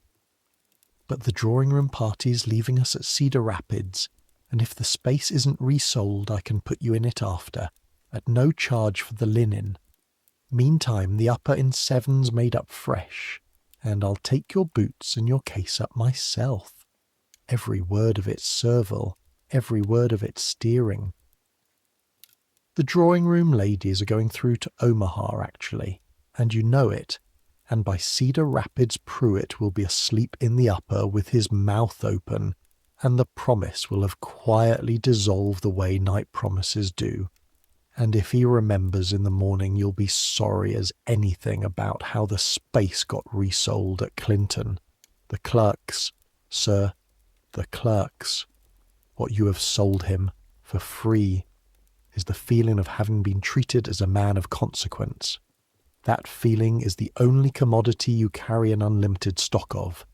But the drawing room party's leaving us at Cedar Rapids, and if the space isn't resold, I can put you in it after, at no charge for the linen. Meantime, the upper in 7's made up fresh, and I'll take your boots and your case up myself. Every word of it's servile, every word of it's steering. The drawing room ladies are going through to Omaha, actually, and you know it, and by Cedar Rapids Pruitt will be asleep in the upper with his mouth open, and the promise will have quietly dissolved the way night promises do. And if he remembers in the morning, you'll be sorry as anything about how the space got resold at Clinton. The clerks, sir, the clerks. What you have sold him for free is the feeling of having been treated as a man of consequence. That feeling is the only commodity you carry an unlimited stock of.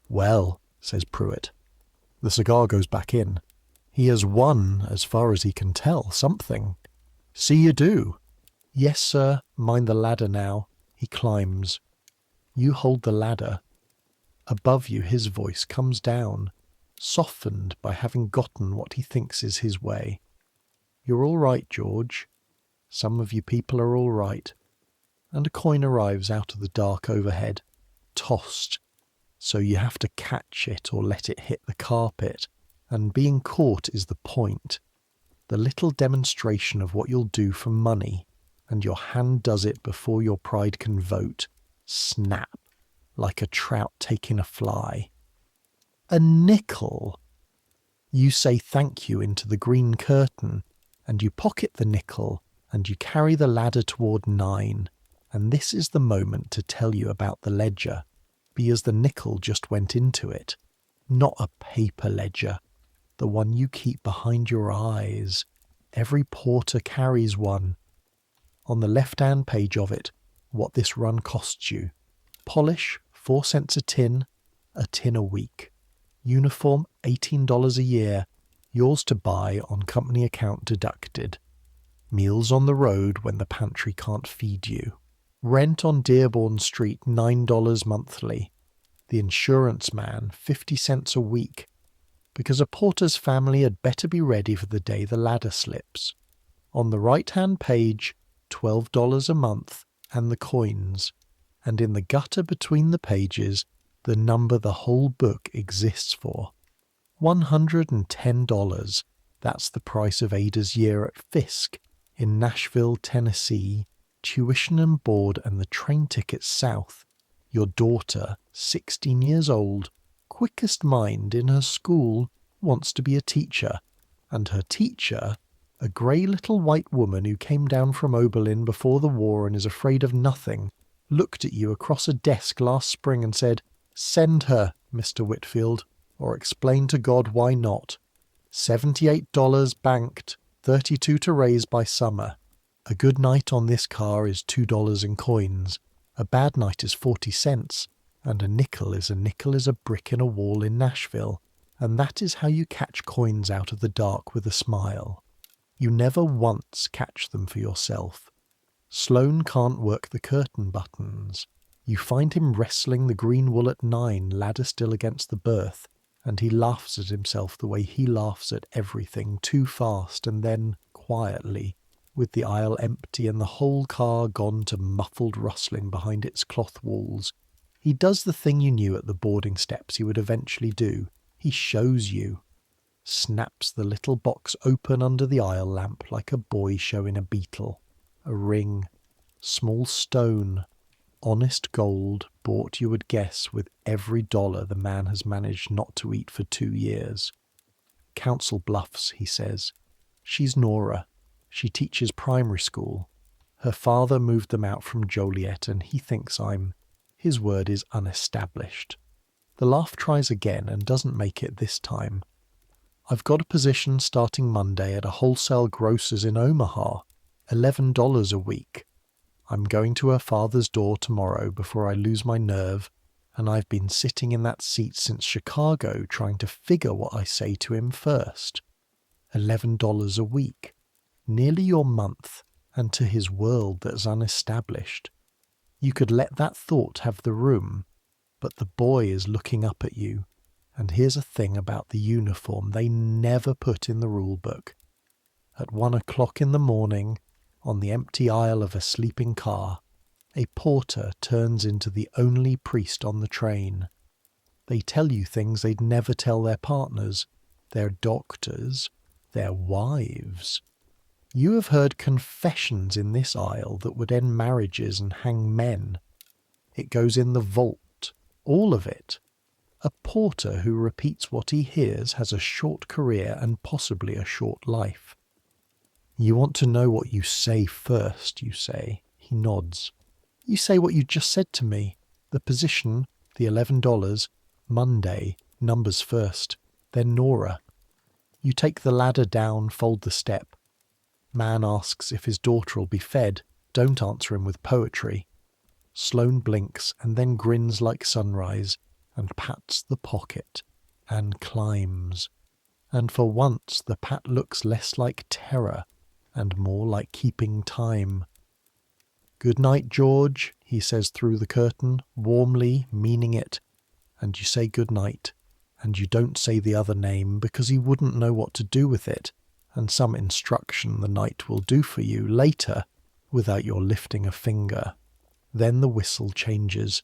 Well, says Pruitt. The cigar goes back in. He has won, as far as he can tell, something. See you do. Yes, sir, mind the ladder now. He climbs. You hold the ladder. Above you his voice comes down, softened by having gotten what he thinks is his way. You're all right, George. Some of you people are all right. And a coin arrives out of the dark overhead, tossed, so you have to catch it or let it hit the carpet, and being caught is the point. The little demonstration of what you'll do for money, and your hand does it before your pride can vote. Snap, like a trout taking a fly. A nickel! You say thank you into the green curtain, and you pocket the nickel, and you carry the ladder toward 9, and this is the moment to tell you about the ledger, because the nickel just went into it. Not a paper ledger, the one you keep behind your eyes. Every porter carries one. On the left-hand page of it, what this run costs you. Polish, 4 cents a tin a week. Uniform, $18 a year, yours to buy on company account deducted. Meals on the road when the pantry can't feed you. Rent on Dearborn Street, $9 monthly. The insurance man, 50 cents a week, because a porter's family had better be ready for the day the ladder slips. On the right-hand page, $12 a month, and the coins, and in the gutter between the pages, the number the whole book exists for. $110. That's the price of Ada's year at Fisk, in Nashville, Tennessee, tuition and board and the train ticket south. Your daughter, 16 years old, quickest mind in her school, wants to be a teacher, and her teacher, a grey little white woman who came down from Oberlin before the war and is afraid of nothing, looked at you across a desk last spring and said, "Send her, Mr. Whitfield, or explain to God why not. $78 banked, 32 to raise by summer. A good night on this car is $2 in coins. A bad night is 40 cents. And a nickel is a brick in a wall in Nashville. And that is how you catch coins out of the dark with a smile. You never once catch them for yourself. Sloane can't work the curtain buttons. You find him wrestling the green wool at 9, ladder still against the berth, and he laughs at himself the way he laughs at everything too fast, and then, quietly, with the aisle empty and the whole car gone to muffled rustling behind its cloth walls, he does the thing you knew at the boarding steps he would eventually do. He shows you. Snaps the little box open under the aisle lamp like a boy showing a beetle. A ring. Small stone. Honest gold, bought you would guess with every dollar the man has managed not to eat for 2 years. Council Bluffs, he says. She's Nora. She teaches primary school. Her father moved them out from Joliet, and he thinks his word is unestablished. The laugh tries again and doesn't make it this time. I've got a position starting Monday at a wholesale grocer's in Omaha, $11 a week. I'm going to her father's door tomorrow before I lose my nerve, and I've been sitting in that seat since Chicago trying to figure what I say to him first. $11 a week. Nearly your month, and to his world that's unestablished. You could let that thought have the room, but the boy is looking up at you, And here's a thing about the uniform they never put in the rule book. At 1 o'clock in the morning, on the empty aisle of a sleeping car, a porter turns into the only priest on the train. They tell you things they'd never tell their partners, their doctors, their wives. You have heard confessions in this aisle that would end marriages and hang men. It goes in the vault, all of it. A porter who repeats what he hears has a short career and possibly a short life. You want to know what you say first, you say. He nods. You say what you just said to me. The position, the $11, Monday, numbers first, then Nora. You take the ladder down, fold the step. Man asks if his daughter'll be fed. Don't answer him with poetry. Sloane blinks and then grins like sunrise and pats the pocket and climbs. And for once the pat looks less like terror and more like keeping time. "Good night, George," he says through the curtain, warmly, meaning it. And you say good night, and you don't say the other name because he wouldn't know what to do with it, and some instruction the night will do for you later without your lifting a finger. Then the whistle changes.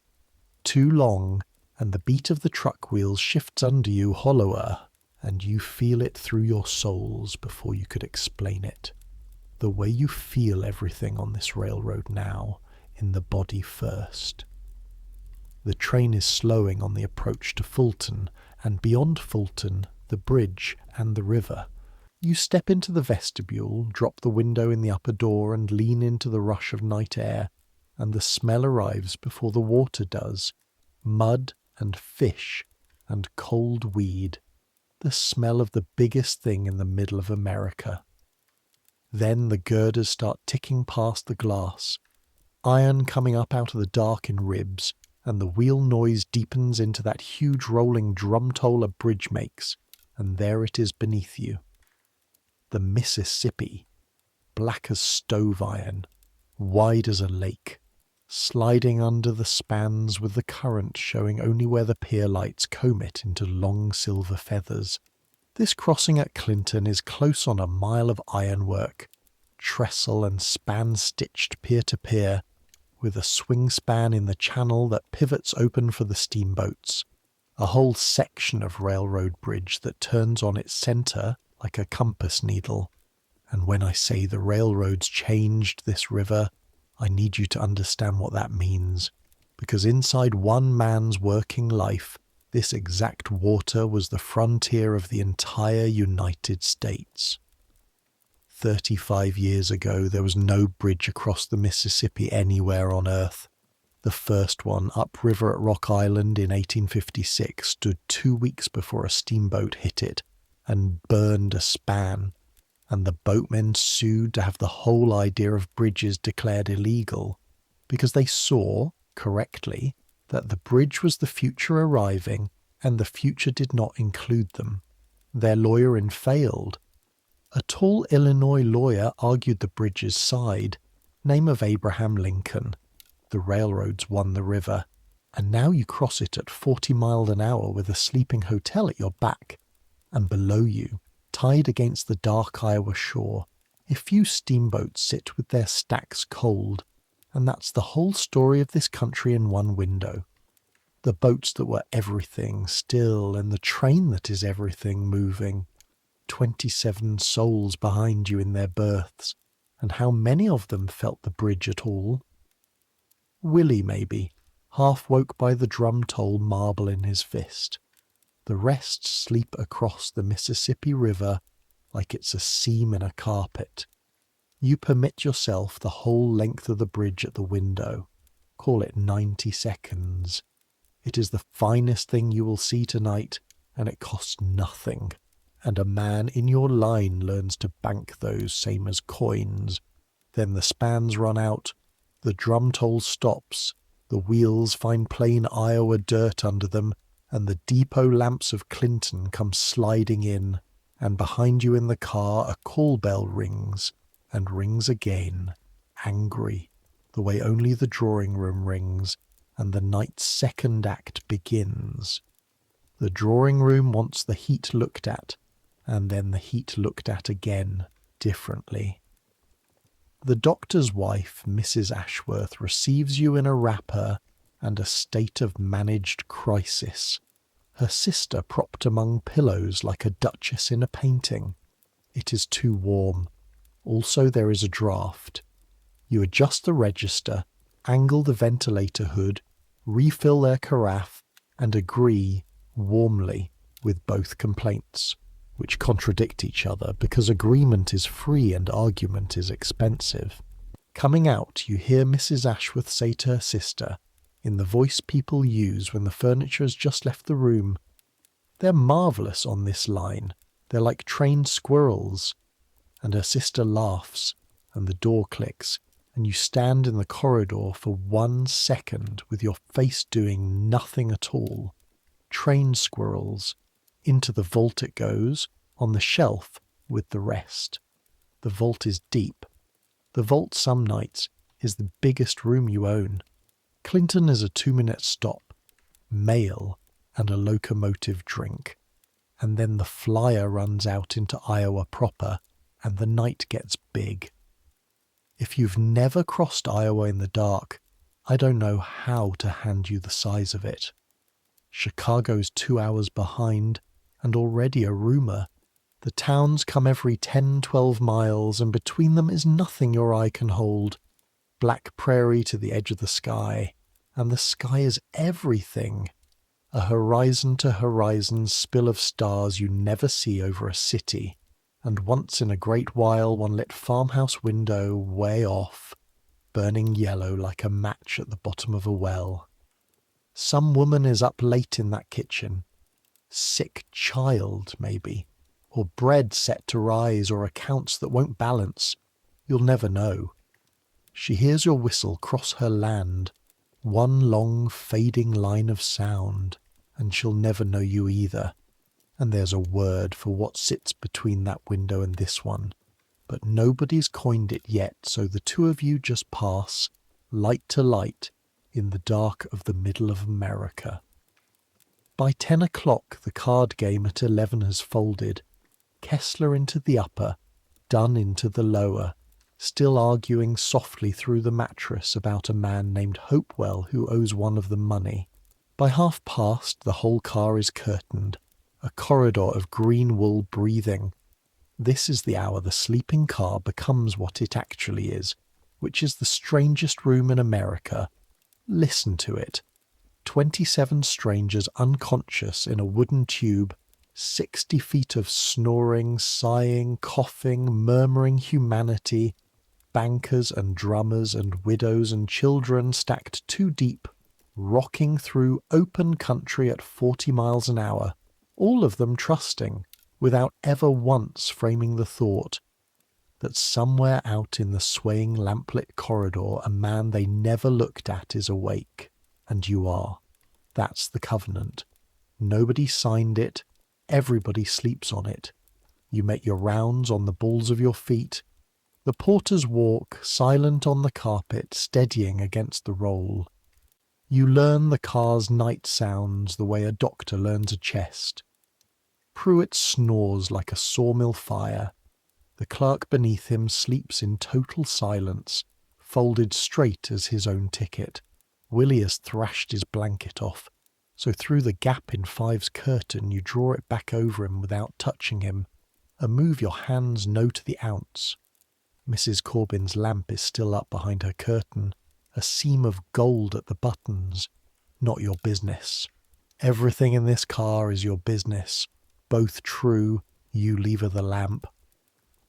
Too long, and the beat of the truck wheels shifts under you hollower, and you feel it through your soles before you could explain it. The way you feel everything on this railroad now, in the body first. The train is slowing on the approach to Fulton, and beyond Fulton, the bridge and the river. You step into the vestibule, drop the window in the upper door, and lean into the rush of night air, and the smell arrives before the water does. Mud and fish and cold weed. The smell of the biggest thing in the middle of America. Then the girders start ticking past the glass, iron coming up out of the dark in ribs, and the wheel noise deepens into that huge rolling drum toll a bridge makes, and there it is beneath you. The Mississippi, black as stove iron, wide as a lake, sliding under the spans with the current showing only where the pier lights comb it into long silver feathers. This crossing at Clinton is close on a mile of ironwork, trestle and span stitched pier to pier, with a swing span in the channel that pivots open for the steamboats, a whole section of railroad bridge that turns on its centre like a compass needle. And when I say the railroads changed this river, I need you to understand what that means, because inside one man's working life, this exact water was the frontier of the entire United States. 35 years ago, there was no bridge across the Mississippi anywhere on Earth. The first one, upriver at Rock Island in 1856, stood 2 weeks before a steamboat hit it and burned a span, and the boatmen sued to have the whole idea of bridges declared illegal, because they saw, correctly, that the bridge was the future arriving, and the future did not include them. Their lawyer failed. A tall Illinois lawyer argued the bridge's side, name of Abraham Lincoln. The railroads won the river, and now you cross it at 40 miles an hour with a sleeping hotel at your back, and below you, tied against the dark Iowa shore, a few steamboats sit with their stacks cold, and that's the whole story of this country in one window. The boats that were everything still, and the train that is everything moving. 27 souls behind you in their berths, and how many of them felt the bridge at all? Willie, maybe, half woke by the drum toll marble in his fist. The rest sleep across the Mississippi River like it's a seam in a carpet. You permit yourself the whole length of the bridge at the window. Call it 90 seconds. It is the finest thing you will see tonight, and it costs nothing. And a man in your line learns to bank those same as coins. Then the spans run out, the drum toll stops, the wheels find plain Iowa dirt under them, and the depot lamps of Clinton come sliding in, and behind you in the car a call bell rings, and rings again, angry, the way only the drawing room rings, and the night's second act begins. The drawing room wants the heat looked at, and then the heat looked at again, differently. The doctor's wife, Mrs. Ashworth, receives you in a wrapper and a state of managed crisis. Her sister propped among pillows like a duchess in a painting. It is too warm. Also there is a draught. You adjust the register, angle the ventilator hood, refill their carafe, and agree, warmly, with both complaints, which contradict each other because agreement is free and argument is expensive. Coming out, you hear Mrs. Ashworth say to her sister, in the voice people use when the furniture has just left the room, "They're marvellous on this line. They're like trained squirrels." And her sister laughs, and the door clicks, and you stand in the corridor for 1 second with your face doing nothing at all. Trained squirrels. Into the vault it goes, on the shelf with the rest. The vault is deep. The vault some nights is the biggest room you own. Clinton is a 2-minute stop, mail, and a locomotive drink. And then the flyer runs out into Iowa proper, and the night gets big. If you've never crossed Iowa in the dark, I don't know how to hand you the size of it. Chicago's 2 hours behind, and already a rumour. The towns come every 10-12 miles, and between them is nothing your eye can hold. Black prairie to the edge of the sky, and the sky is everything. A horizon-to-horizon spill of stars you never see over a city, and once in a great while one lit farmhouse window way off, burning yellow like a match at the bottom of a well. Some woman is up late in that kitchen. Sick child, maybe, or bread set to rise, or accounts that won't balance. You'll never know. She hears your whistle cross her land, one long fading line of sound, and she'll never know you either. And there's a word for what sits between that window and this one, but nobody's coined it yet, so the two of you just pass, light to light, in the dark of the middle of America. By 10 o'clock the card game at 11 has folded, Kessler into the upper, Dunn into the lower, still arguing softly through the mattress about a man named Hopewell who owes one of them money. By 1:30 the whole car is curtained, a corridor of green wool breathing. This is the hour the sleeping car becomes what it actually is, which is the strangest room in America. Listen to it. 27 strangers unconscious in a wooden tube, 60 feet of snoring, sighing, coughing, murmuring humanity, bankers and drummers and widows and children stacked 2 deep, rocking through open country at 40 miles an hour, all of them trusting, without ever once framing the thought, that somewhere out in the swaying lamplit corridor a man they never looked at is awake, and you are. That's the covenant. Nobody signed it, everybody sleeps on it. You make your rounds on the balls of your feet. The porters walk, silent on the carpet, steadying against the roll. You learn the car's night sounds the way a doctor learns a chest. Pruitt snores like a sawmill fire. The clerk beneath him sleeps in total silence, folded straight as his own ticket. Willie has thrashed his blanket off, so through the gap in Five's curtain you draw it back over him without touching him, a move your hands know to the ounce. Mrs. Corbin's lamp is still up behind her curtain, a seam of gold at the buttons. Not your business. Everything in this car is your business. Both true, you lever the lamp.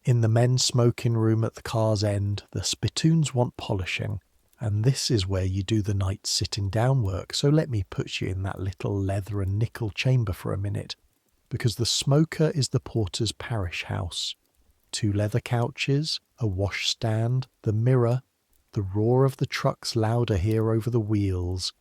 In the men's smoking room at the car's end, the spittoons want polishing, and this is where you do the night's sitting down work, so let me put you in that little leather and nickel chamber for a minute, because the smoker is the porter's parish house. 2 leather couches, a washstand, the mirror, the roar of the trucks louder here over the wheels.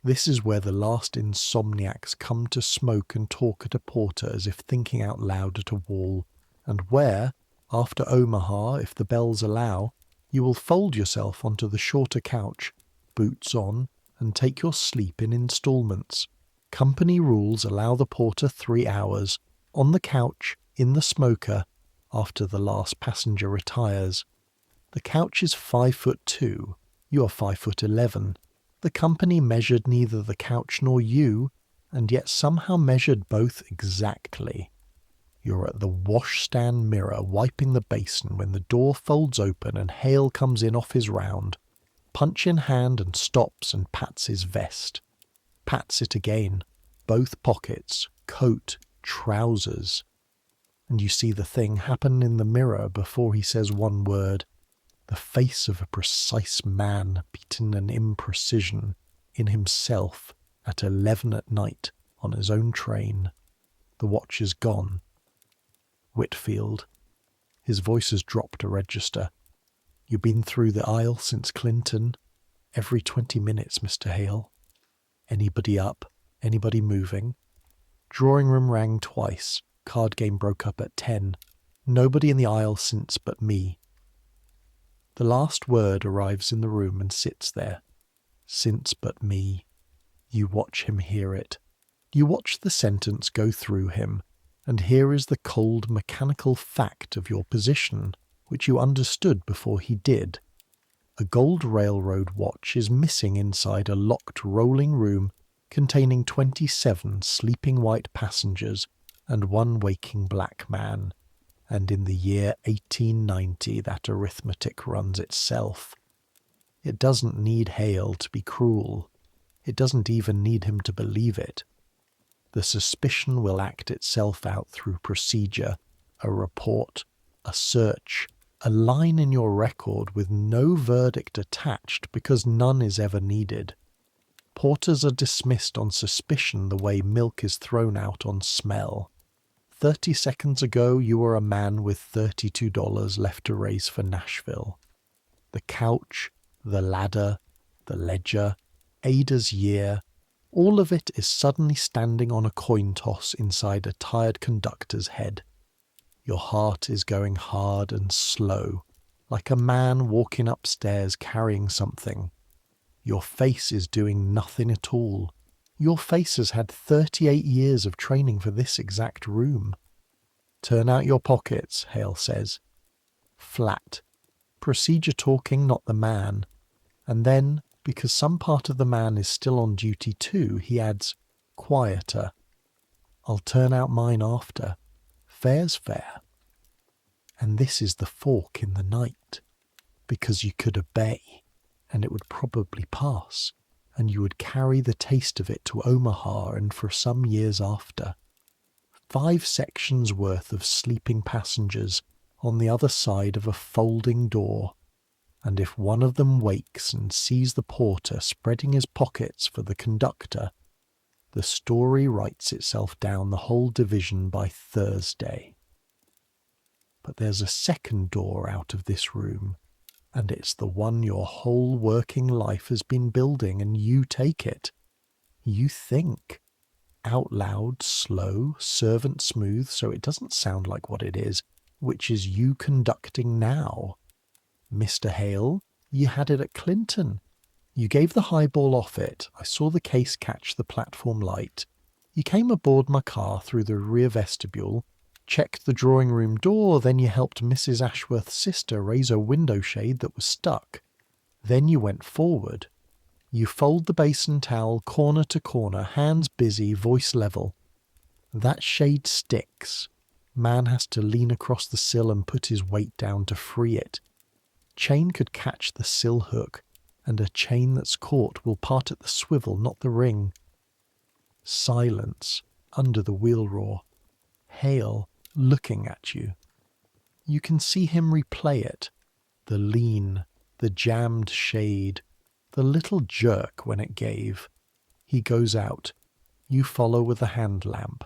This is where the last insomniacs come to smoke and talk at a porter as if thinking out loud at a wall, and where, after Omaha, if the bells allow, you will fold yourself onto the shorter couch, boots on, and take your sleep in instalments. Company rules allow the porter 3 hours, on the couch, in the smoker, after the last passenger retires. The couch is 5'2", you are 5'11". The company measured neither the couch nor you, and yet somehow measured both exactly. You're at the washstand mirror wiping the basin when the door folds open and Hale comes in off his round, punch in hand, and stops and pats his vest. Pats it again, both pockets, coat, trousers. And you see the thing happen in the mirror before he says one word. The face of a precise man beaten an imprecision in himself at 11 at night on his own train. The watch is gone. Whitfield. His voice has dropped a register. You been through the aisle since Clinton? Every 20 minutes, Mr. Hale. Anybody up? Anybody moving? Drawing room rang twice. Card game broke up at 10. Nobody in the aisle since but me. The last word arrives in the room and sits there. Since but me. You watch him hear it. You watch the sentence go through him, and here is the cold mechanical fact of your position, which you understood before he did. A gold railroad watch is missing inside a locked rolling room containing 27 sleeping white passengers and 1 waking black man. And in the year 1890 that arithmetic runs itself. It doesn't need Hale to be cruel. It doesn't even need him to believe it. The suspicion will act itself out through procedure, a report, a search, a line in your record with no verdict attached because none is ever needed. Porters are dismissed on suspicion the way milk is thrown out on smell. 30 seconds ago you were a man with $32 left to raise for Nashville. The couch, the ladder, the ledger, Ada's year, all of it is suddenly standing on a coin toss inside a tired conductor's head. Your heart is going hard and slow, like a man walking upstairs carrying something. Your face is doing nothing at all. Your face has had 38 years of training for this exact room. Turn out your pockets, Hale says. Flat. Procedure talking, not the man. And then, because some part of the man is still on duty too, he adds, quieter. I'll turn out mine after. Fair's fair. And this is the fork in the night. Because you could obey, and it would probably pass, and you would carry the taste of it to Omaha and for some years after. 5 sections worth of sleeping passengers on the other side of a folding door, and if one of them wakes and sees the porter spreading his pockets for the conductor, the story writes itself down the whole division by Thursday. But there's a second door out of this room, and it's the one your whole working life has been building, and you take it. You think. Out loud, slow, servant smooth, so it doesn't sound like what it is, which is you conducting now. Mr. Hale, you had it at Clinton. You gave the highball off it. I saw the case catch the platform light. You came aboard my car through the rear vestibule, checked the drawing room door, then you helped Mrs. Ashworth's sister raise a window shade that was stuck. Then you went forward. You fold the basin towel corner to corner, hands busy, voice level. That shade sticks. Man has to lean across the sill and put his weight down to free it. Chain could catch the sill hook, and a chain that's caught will part at the swivel, not the ring. Silence under the wheel roar. Hale looking at you. You can see him replay it. The lean, the jammed shade, the little jerk when it gave. He goes out. You follow with a hand lamp.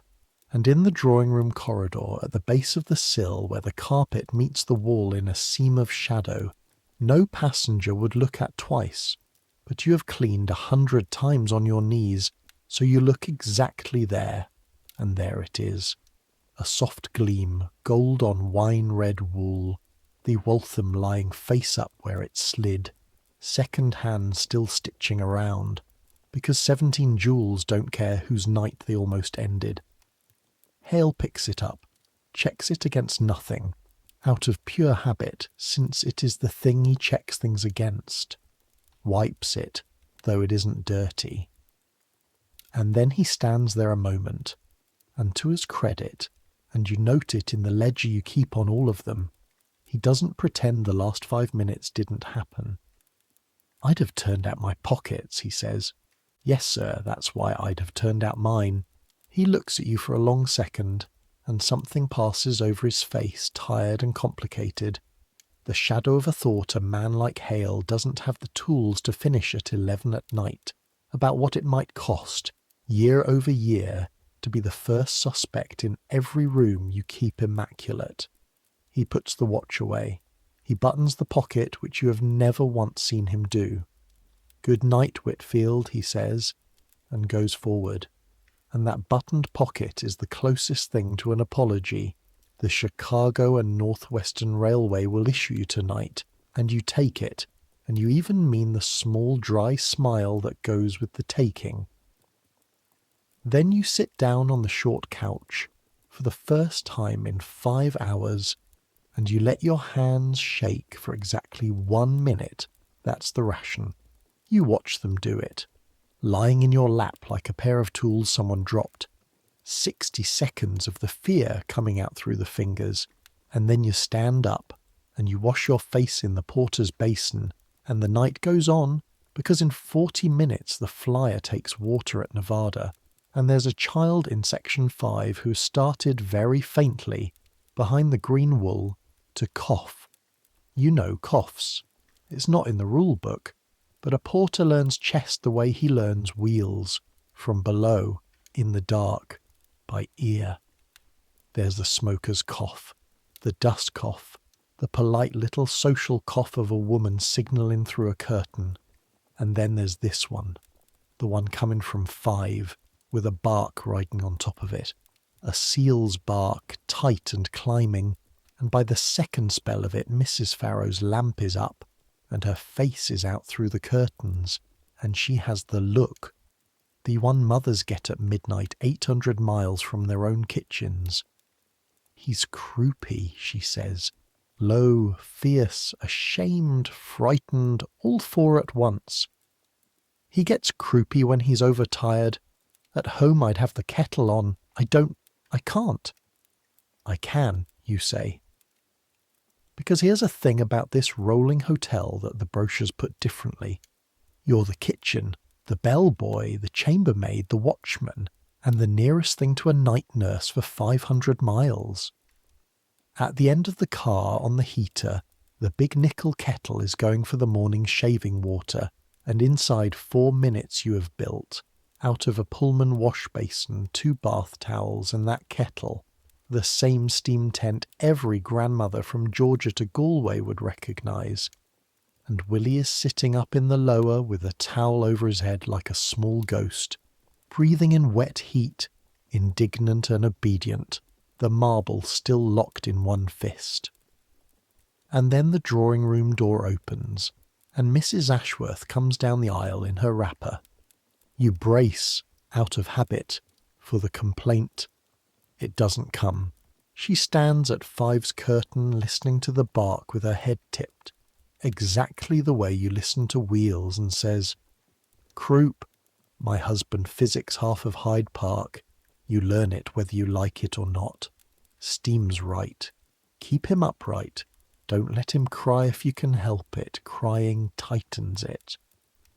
And in the drawing-room corridor, at the base of the sill where the carpet meets the wall in a seam of shadow, no passenger would look at twice. But you have cleaned 100 times on your knees, so you look exactly there. And there it is. A soft gleam, gold on wine-red wool, the Waltham lying face up where it slid, second hand still stitching around, because 17 jewels don't care whose night they almost ended. Hale picks it up, checks it against nothing, out of pure habit, since it is the thing he checks things against. Wipes it, though it isn't dirty. And then he stands there a moment, and to his credit, and you note it in the ledger you keep on all of them, he doesn't pretend the last 5 minutes didn't happen. "I'd have turned out my pockets," he says. "Yes, sir, that's why I'd have turned out mine." He looks at you for a long second, and something passes over his face, tired and complicated. The shadow of a thought a man like Hale doesn't have the tools to finish at 11 at night, about what it might cost, year over year, to be the first suspect in every room you keep immaculate. He puts the watch away. He buttons the pocket which you have never once seen him do. "Good night, Whitfield," he says, and goes forward. And that buttoned pocket is the closest thing to an apology the Chicago and Northwestern Railway will issue you tonight, and you take it, and you even mean the small dry smile that goes with the taking. Then you sit down on the short couch, for the first time in 5 hours, and you let your hands shake for exactly 1 minute. That's the ration. You watch them do it, lying in your lap like a pair of tools someone dropped. 60 seconds of the fear coming out through the fingers, and then you stand up, and you wash your face in the porter's basin, and the night goes on, because in 40 minutes the flyer takes water at Nevada, and there's a child in Section 5 who started very faintly, behind the green wool, to cough. You know coughs. It's not in the rule book, but a porter learns chest the way he learns wheels, from below, in the dark, by ear. There's the smoker's cough, the dust cough, the polite little social cough of a woman signalling through a curtain. And then there's this one, the one coming from 5, with a bark riding on top of it. A seal's bark, tight and climbing, and by the second spell of it Mrs. Farrow's lamp is up, and her face is out through the curtains, and she has the look, the one mothers get at midnight 800 miles from their own kitchens. "He's croupy," she says, low, fierce, ashamed, frightened, all 4 at once. "He gets croupy when he's overtired. At home I'd have the kettle on. I can't." "I can," you say. Because here's a thing about this rolling hotel that the brochures put differently. You're the kitchen, the bellboy, the chambermaid, the watchman, and the nearest thing to a night nurse for 500 miles. At the end of the car on the heater, the big nickel kettle is going for the morning shaving water, and inside 4 minutes you have built, out of a Pullman wash basin, 2 bath towels, and that kettle, the same steam tent every grandmother from Georgia to Galway would recognize. And Willie is sitting up in the lower with a towel over his head like a small ghost, breathing in wet heat, indignant and obedient, the marble still locked in one fist. And then the drawing-room door opens, and Mrs. Ashworth comes down the aisle in her wrapper. You brace, out of habit, for the complaint. It doesn't come. She stands at 5's curtain listening to the bark with her head tipped, exactly the way you listen to wheels, and says, "Croup, my husband physics half of Hyde Park. You learn it whether you like it or not. Steam's right. Keep him upright. Don't let him cry if you can help it. Crying tightens it."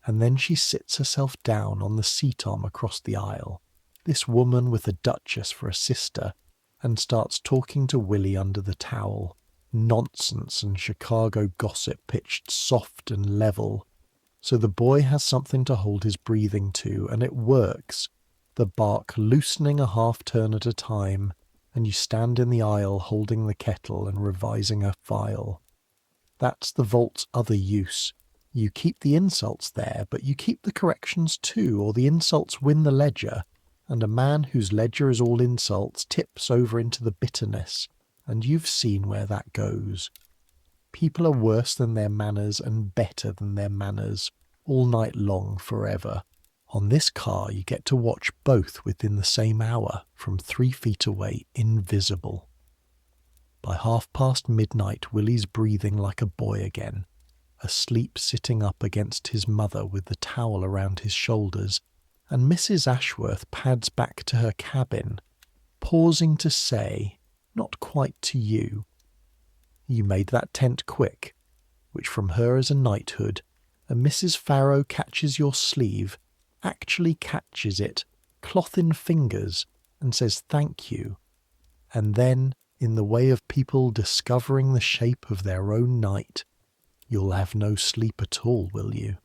And then she sits herself down on the seat arm across the aisle, this woman with a duchess for a sister, and starts talking to Willie under the towel. Nonsense and Chicago gossip pitched soft and level. So the boy has something to hold his breathing to, and it works, the bark loosening a half turn at a time, and you stand in the aisle holding the kettle and revising a file. That's the vault's other use. You keep the insults there, but you keep the corrections too, or the insults win the ledger, and a man whose ledger is all insults tips over into the bitterness, and you've seen where that goes. People are worse than their manners and better than their manners, all night long forever. On this car, you get to watch both within the same hour, from 3 feet away, invisible. By midnight, Willie's breathing like a boy again, asleep sitting up against his mother with the towel around his shoulders, and Mrs. Ashworth pads back to her cabin, pausing to say, not quite to you, "You made that tent quick," which from her is a knighthood, and Mrs. Farrow catches your sleeve, actually catches it, cloth in fingers, and says thank you. And then, in the way of people discovering the shape of their own night, "You'll have no sleep at all, will you?"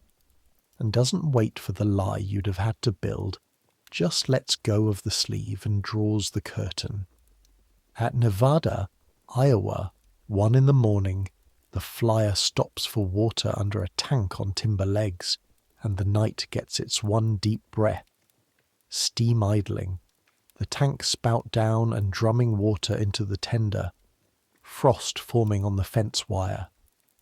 And doesn't wait for the lie you'd have had to build, just lets go of the sleeve and draws the curtain. At Nevada, Iowa, 1 in the morning, the flyer stops for water under a tank on timber legs, and the night gets its one deep breath. Steam idling, the tank spout down and drumming water into the tender, frost forming on the fence wire.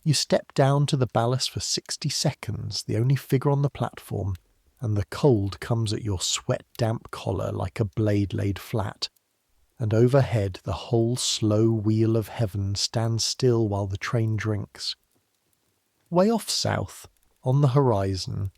You step down to the ballast for 60 seconds, the only figure on the platform, and the cold comes at your sweat-damp collar like a blade laid flat, and overhead the whole slow wheel of heaven stands still while the train drinks. Way off south, on the horizon,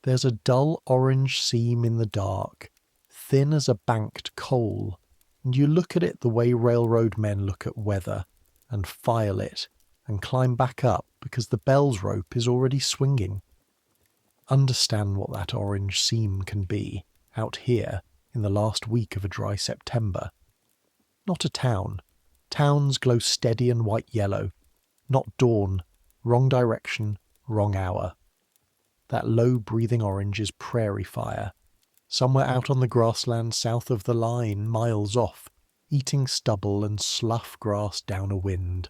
there's a dull orange seam in the dark, thin as a banked coal, and you look at it the way railroad men look at weather, and file it, and climb back up because the bell's rope is already swinging. Understand what that orange seam can be, out here, in the last week of a dry September. Not a town. Towns glow steady and white-yellow. Not dawn. Wrong direction, wrong hour. That low-breathing orange is prairie fire. Somewhere out on the grassland south of the line, miles off, eating stubble and slough grass down a wind.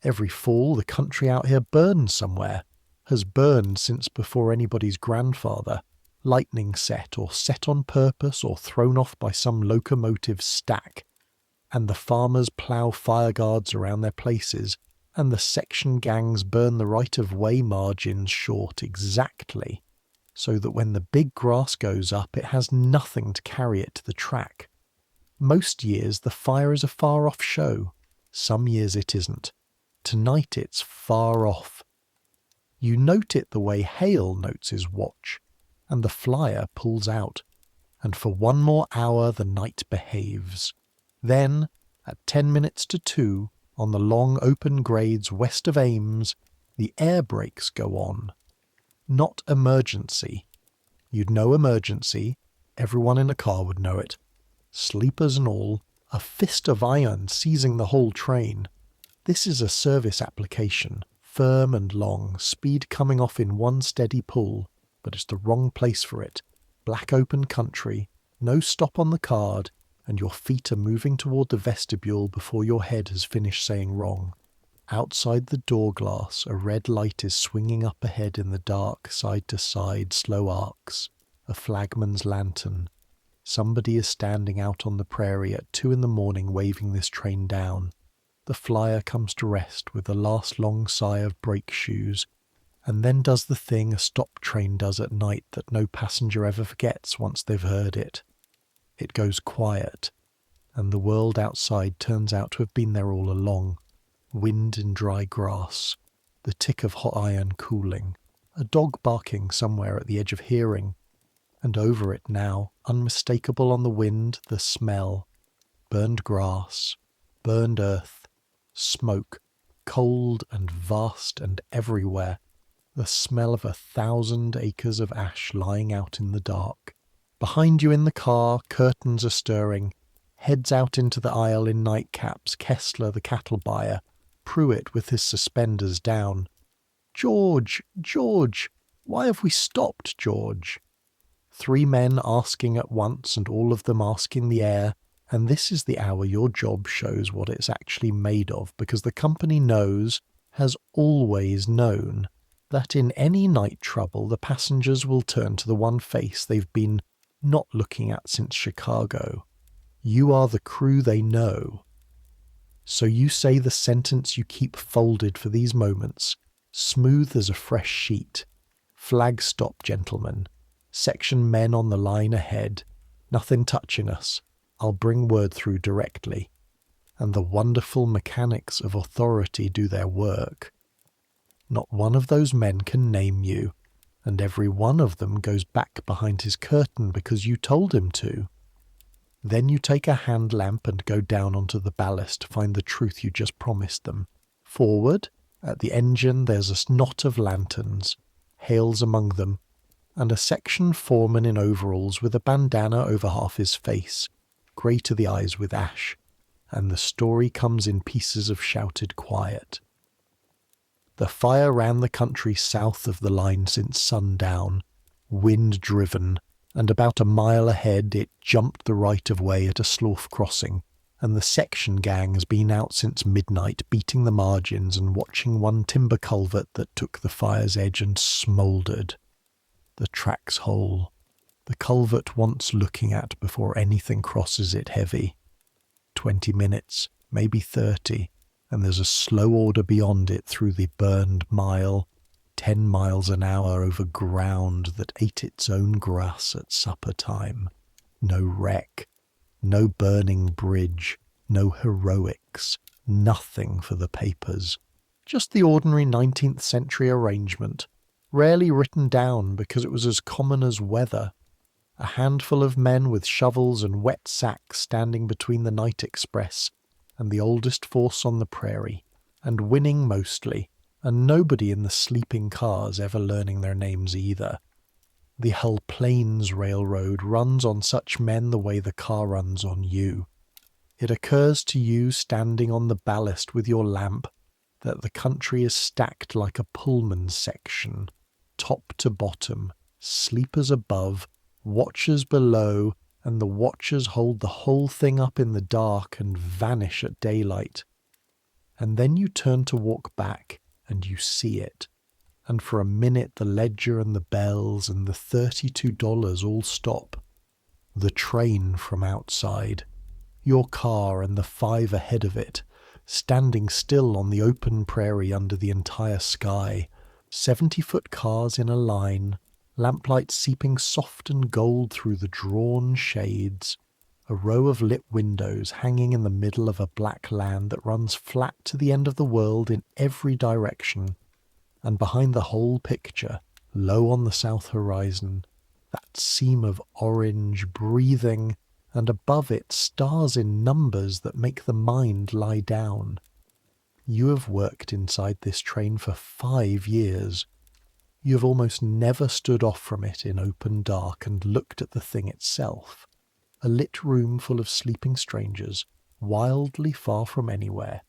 Every fall, the country out here burns somewhere. Has burned since before anybody's grandfather. Lightning set, or set on purpose, or thrown off by some locomotive stack. And the farmers plough fireguards around their places, and the section gangs burn the right-of-way margins short exactly, so that when the big grass goes up it has nothing to carry it to the track. Most years the fire is a far-off show. Some years it isn't. Tonight it's far off. You note it the way Hale notes his watch, and the flyer pulls out, and for 1 more hour the night behaves. Then, at 10 minutes to 2, on the long open grades west of Ames, the air brakes go on. Not emergency. You'd know emergency. Everyone in a car would know it. Sleepers and all, a fist of iron seizing the whole train. This is a service application, firm and long, speed coming off in one steady pull, but it's the wrong place for it. Black open country, no stop on the card, and your feet are moving toward the vestibule before your head has finished saying wrong. Outside the door glass, a red light is swinging up ahead in the dark, side-to-side, slow arcs. A flagman's lantern. Somebody is standing out on the prairie at 2 in the morning waving this train down. The flyer comes to rest with a last long sigh of brake shoes, and then does the thing a stop train does at night that no passenger ever forgets once they've heard it. It goes quiet, and the world outside turns out to have been there all along. Wind in dry grass, the tick of hot iron cooling, a dog barking somewhere at the edge of hearing, and over it now, unmistakable on the wind, the smell. Burned grass, burned earth, smoke, cold and vast and everywhere, the smell of 1,000 acres of ash lying out in the dark. Behind you in the car, curtains are stirring. Heads out into the aisle in nightcaps, Kessler the cattle buyer, Pruitt with his suspenders down. "George, George, why have we stopped, George?" 3 men asking at once, and all of them asking the air, and this is the hour your job shows what it's actually made of, because the company knows, has always known, that in any night trouble the passengers will turn to the one face they've been not looking at since Chicago. You are the crew they know. So you say the sentence you keep folded for these moments, smooth as a fresh sheet. "Flag stop, gentlemen. Section men on the line ahead. Nothing touching us. I'll bring word through directly. And the wonderful mechanics of authority do their work. Not one of those men can name you, and every one of them goes back behind his curtain because you told him to. Then you take a hand lamp and go down onto the ballast to find the truth you just promised them. Forward, at the engine, there's a knot of lanterns, Hale's among them, and a section foreman in overalls with a bandana over half his face, grey to the eyes with ash, and the story comes in pieces of shouted quiet. The fire ran the country south of the line since sundown, wind-driven, and about a mile ahead it jumped the right-of-way at a slough crossing, and the section gang has been out since midnight beating the margins and watching one timber culvert that took the fire's edge and smouldered. The track's whole. The culvert wants looking at before anything crosses it heavy. 20 minutes, maybe 30, and there's a slow order beyond it through the burned mile, 10 miles an hour over ground that ate its own grass at supper time. No wreck, no burning bridge, no heroics, nothing for the papers. Just the ordinary 19th century arrangement, rarely written down because it was as common as weather. A handful of men with shovels and wet sacks standing between the night express and the oldest force on the prairie, and winning mostly, and nobody in the sleeping cars ever learning their names either. The Hull Plains Railroad runs on such men the way the car runs on you. It occurs to you standing on the ballast with your lamp that the country is stacked like a Pullman section, top to bottom, sleepers above, watchers below, and the watchers hold the whole thing up in the dark and vanish at daylight. And then you turn to walk back, and you see it. And for a minute the ledger and the bells and the $32 all stop. The train from outside. Your car and the 5 ahead of it, standing still on the open prairie under the entire sky. 70-foot cars in a line, lamplight seeping soft and gold through the drawn shades, a row of lit windows hanging in the middle of a black land that runs flat to the end of the world in every direction, and behind the whole picture, low on the south horizon, that seam of orange breathing, and above it stars in numbers that make the mind lie down. You have worked inside this train for 5 years. You have almost never stood off from it in open dark and looked at the thing itself. A lit room full of sleeping strangers, wildly far from anywhere.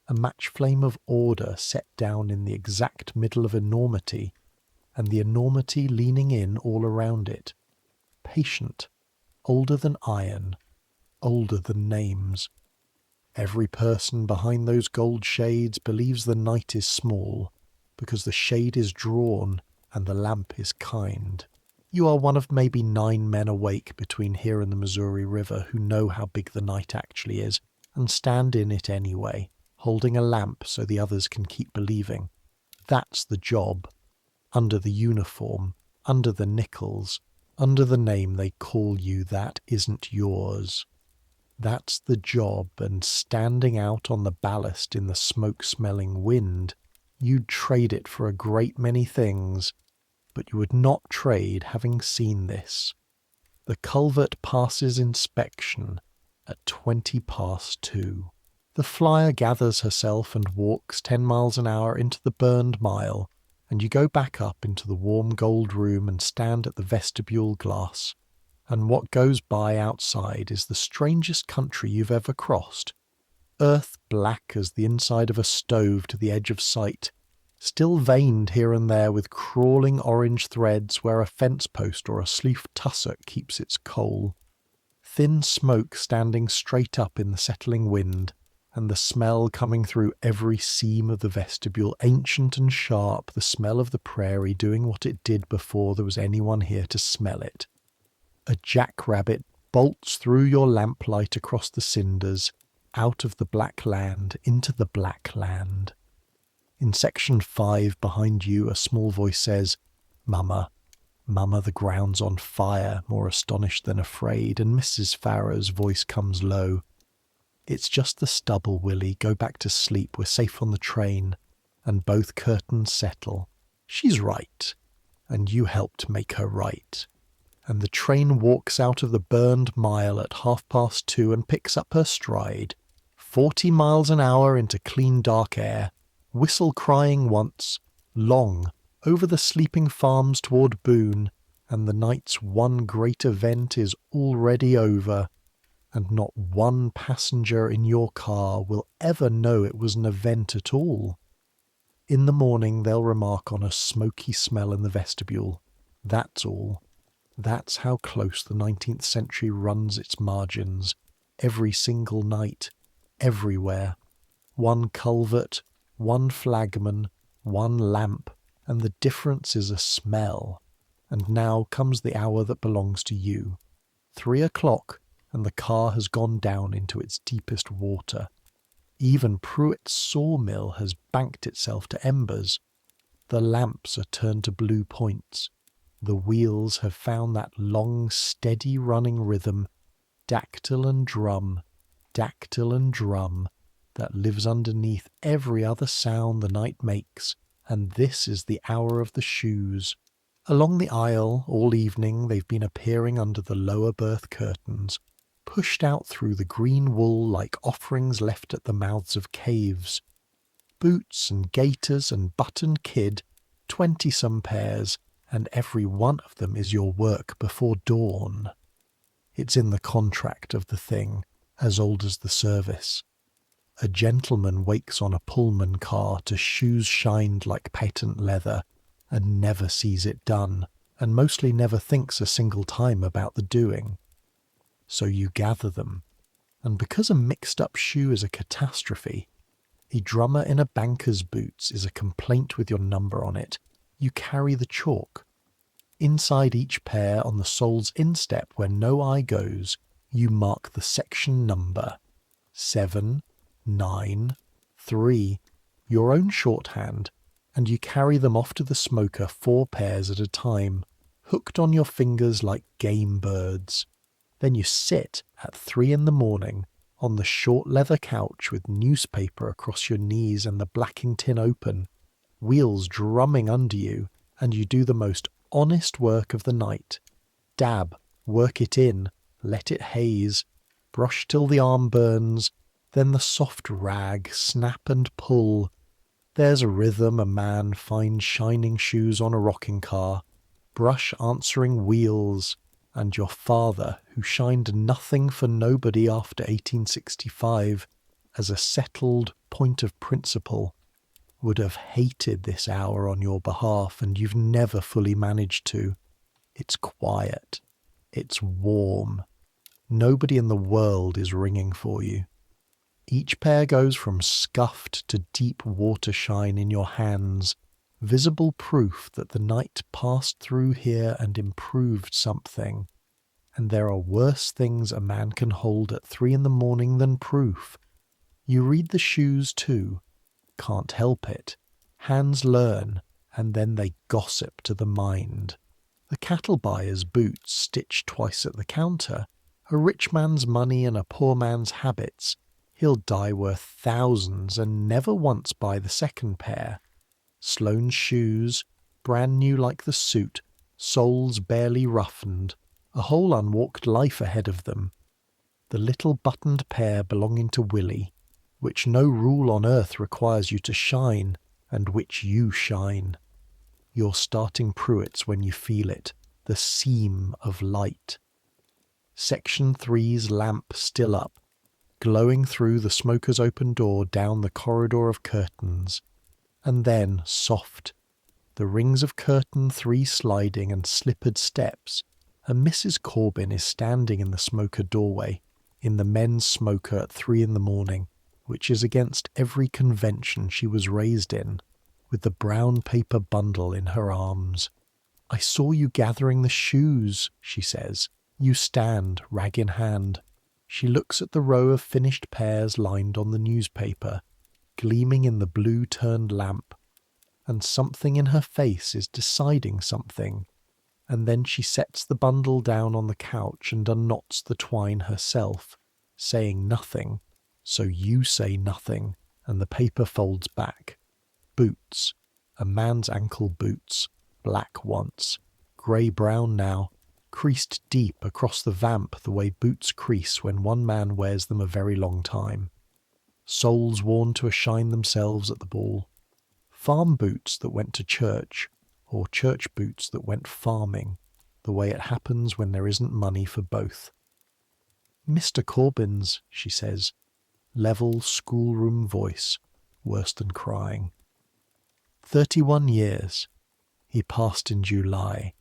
A match flame of order set down in the exact middle of enormity, and the enormity leaning in all around it. Patient, older than iron, older than names. Every person behind those gold shades believes the night is small, because the shade is drawn and the lamp is kind. You are one of maybe 9 men awake between here and the Missouri River who know how big the night actually is, and stand in it anyway, holding a lamp so the others can keep believing. That's the job. Under the uniform, under the nickels, under the name they call you that isn't yours. That's the job, and standing out on the ballast in the smoke-smelling wind, you'd trade it for a great many things, but you would not trade having seen this. The culvert passes inspection at 2:20. The flyer gathers herself and walks 10 miles an hour into the burned mile, and you go back up into the warm gold room and stand at the vestibule glass. And what goes by outside is the strangest country you've ever crossed. Earth black as the inside of a stove to the edge of sight, still veined here and there with crawling orange threads where a fence post or a sleeve tussock keeps its coal. Thin smoke standing straight up in the settling wind, and the smell coming through every seam of the vestibule, ancient and sharp, the smell of the prairie doing what it did before there was anyone here to smell it. A jackrabbit bolts through your lamplight across the cinders, out of the black land, into the black land. In section 5 behind you, a small voice says, "Mama, "Mama, the ground's on fire," more astonished than afraid, and Mrs. Farrow's voice comes low. "It's just the stubble, Willie. Go back to sleep. We're safe on the train." And both curtains settle. She's right. And you helped make her right. And the train walks out of the burned mile at 2:30 and picks up her stride. 40 miles an hour into clean dark air, whistle crying once, long, over the sleeping farms toward Boone, and the night's one great event is already over, and not one passenger in your car will ever know it was an event at all. In the morning they'll remark on a smoky smell in the vestibule. That's all. That's how close the 19th century runs its margins, every single night, everywhere. One culvert, one flagman, one lamp, and the difference is a smell. And now comes the hour that belongs to you. 3 o'clock, and the car has gone down into its deepest water. Even Pruitt's sawmill has banked itself to embers. The lamps are turned to blue points. The wheels have found that long, steady running rhythm, dactyl and drum, that lives underneath every other sound the night makes, and this is the hour of the shoes. Along the aisle, all evening, they've been appearing under the lower berth curtains, pushed out through the green wool like offerings left at the mouths of caves. Boots and gaiters and buttoned kid, 20-some pairs, and every one of them is your work before dawn. It's in the contract of the thing, as old as the service. A gentleman wakes on a Pullman car to shoes shined like patent leather, and never sees it done, and mostly never thinks a single time about the doing. So you gather them, and because a mixed-up shoe is a catastrophe, a drummer in a banker's boots is a complaint with your number on it, you carry the chalk. Inside each pair, on the sole's instep where no eye goes, you mark the section number. 7, 9, 3, your own shorthand, and you carry them off to the smoker 4 pairs at a time, hooked on your fingers like game birds. Then you sit at 3 in the morning on the short leather couch with newspaper across your knees and the blacking tin open, wheels drumming under you, and you do the most honest work of the night. Dab, work it in, let it haze, brush till the arm burns, then the soft rag, snap and pull. There's a rhythm a man finds shining shoes on a rocking car, brush answering wheels, and your father, who shined nothing for nobody after 1865 as a settled point of principle, would have hated this hour on your behalf, and you've never fully managed to. It's quiet. It's warm. Nobody in the world is ringing for you. Each pair goes from scuffed to deep water shine in your hands, visible proof that the night passed through here and improved something. And there are worse things a man can hold at 3 in the morning than proof. You read the shoes too. Can't help it. Hands learn, and then they gossip to the mind. The cattle buyer's boots stitched twice at the counter, a rich man's money and a poor man's habits. He'll die worth thousands and never once buy the second pair. Sloane's shoes, brand new like the suit, soles barely roughened, a whole unwalked life ahead of them. The little buttoned pair belonging to Willie, which no rule on earth requires you to shine, and which you shine. You're starting Pruitt's when you feel it, the seam of light. Section 3's lamp still up, glowing through the smoker's open door down the corridor of curtains. And then, soft, the rings of curtain 3 sliding and slippered steps, and Mrs. Corbin is standing in the smoker doorway, in the men's smoker at 3 in the morning, which is against every convention she was raised in, with the brown paper bundle in her arms. "I saw you gathering the shoes," she says. You stand, rag in hand. She looks at the row of finished pairs lined on the newspaper, gleaming in the blue-turned lamp, and something in her face is deciding something, and then she sets the bundle down on the couch and unknots the twine herself, saying nothing, so you say nothing, and the paper folds back. Boots. A man's ankle boots. Black once. Grey-brown now. Creased deep across the vamp the way boots crease when one man wears them a very long time. Soles worn to a shine themselves at the ball. Farm boots that went to church, or church boots that went farming, the way it happens when there isn't money for both. Mr. Corbin's, she says, level schoolroom voice, worse than crying. 31 years. He passed in July.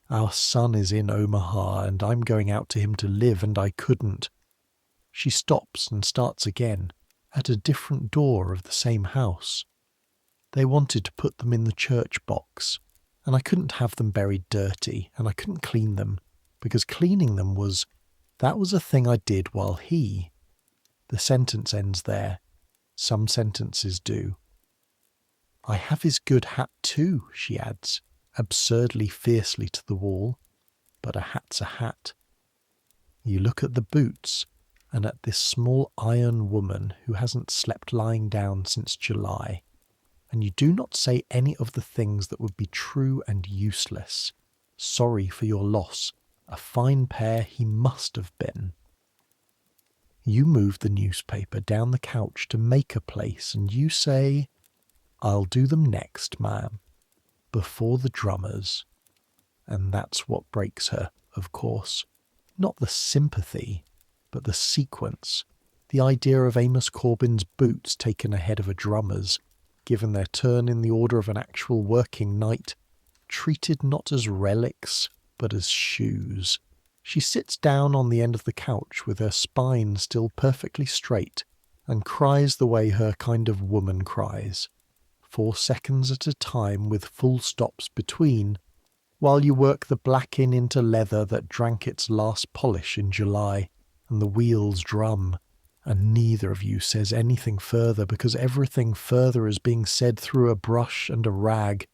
Our son is in Omaha, and I'm going out to him to live, and I couldn't. She stops and starts again, at a different door of the same house. They wanted to put them in the church box, and I couldn't have them buried dirty, and I couldn't clean them, because cleaning them that was a thing I did while he... The sentence ends there. Some sentences do. I have his good hat too, she adds, absurdly fiercely to the wall, but a hat's a hat. You look at the boots, and at this small iron woman who hasn't slept lying down since July, and you do not say any of the things that would be true and useless. Sorry for your loss. A fine pair he must have been. You move the newspaper down the couch to make a place, and you say, I'll do them next, ma'am, before the drummers. And that's what breaks her, of course. Not the sympathy, but the sequence. The idea of Amos Corbin's boots taken ahead of a drummer's, given their turn in the order of an actual working night, treated not as relics, but as shoes. She sits down on the end of the couch with her spine still perfectly straight, and cries the way her kind of woman cries, 4 seconds at a time with full stops between, while you work the blacking into leather that drank its last polish in July, and the wheels drum, and neither of you says anything further because everything further is being said through a brush and a rag,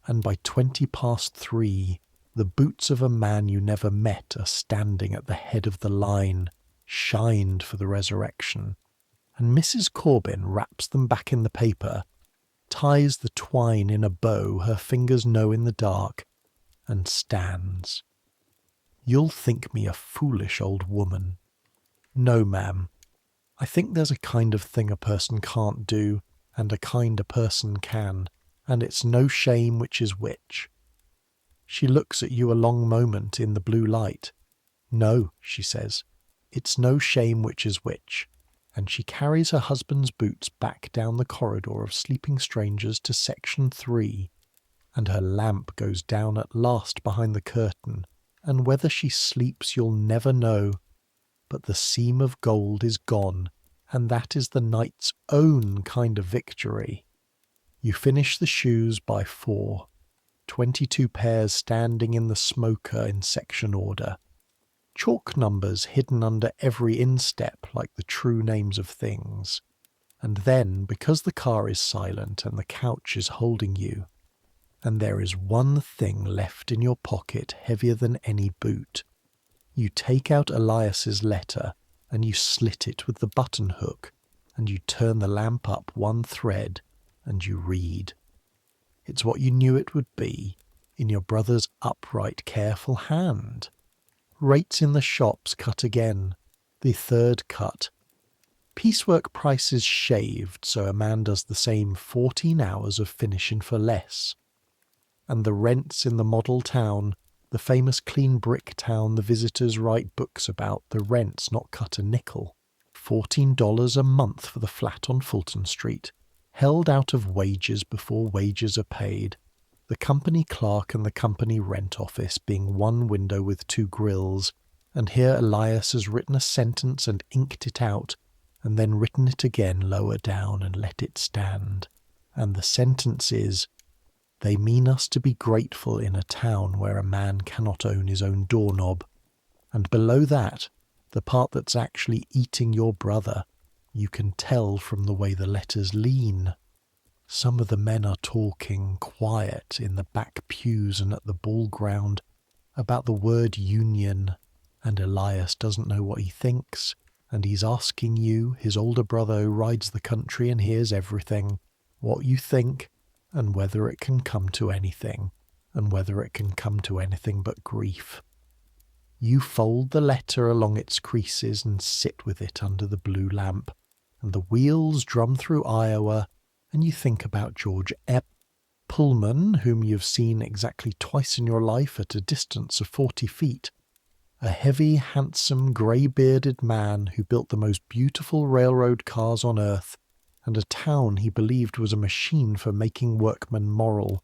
and by 3:20, the boots of a man you never met are standing at the head of the line, shined for the resurrection, and Mrs. Corbin wraps them back in the paper, ties the twine in a bow her fingers know in the dark, and stands. You'll think me a foolish old woman. No, ma'am. I think there's a kind of thing a person can't do, and a kind a person can, and it's no shame which is which. She looks at you a long moment in the blue light. No, she says, it's no shame which is which, and she carries her husband's boots back down the corridor of sleeping strangers to section 3, and her lamp goes down at last behind the curtain, and whether she sleeps you'll never know, but the seam of gold is gone, and that is the night's own kind of victory. You finish the shoes by 4, 22 pairs standing in the smoker in section order. Chalk numbers hidden under every instep like the true names of things. And then, because the car is silent and the couch is holding you, and there is one thing left in your pocket heavier than any boot, you take out Elias's letter and you slit it with the button hook, and you turn the lamp up 1 thread, and you read. It's what you knew it would be, in your brother's upright, careful hand. Rates in the shops cut again, the 3rd cut. Piecework prices shaved, so a man does the same 14 hours of finishing for less. And the rents in the model town, the famous clean brick town the visitors write books about, the rents not cut a nickel. $14 a month for the flat on Fulton Street, held out of wages before wages are paid. The company clerk and the company rent office being one window with 2 grills, and here Elias has written a sentence and inked it out, and then written it again lower down and let it stand. And the sentence is, they mean us to be grateful in a town where a man cannot own his own doorknob. And below that, the part that's actually eating your brother, you can tell from the way the letters lean. Some of the men are talking quiet in the back pews and at the ball ground, about the word union, and Elias doesn't know what he thinks, and he's asking you, his older brother who rides the country and hears everything, what you think, and whether it can come to anything, and whether it can come to anything but grief. You fold the letter along its creases and sit with it under the blue lamp, and the wheels drum through Iowa, and you think about George Pullman, whom you've seen exactly twice in your life at a distance of 40 feet, a heavy, handsome, grey-bearded man who built the most beautiful railroad cars on earth, and a town he believed was a machine for making workmen moral,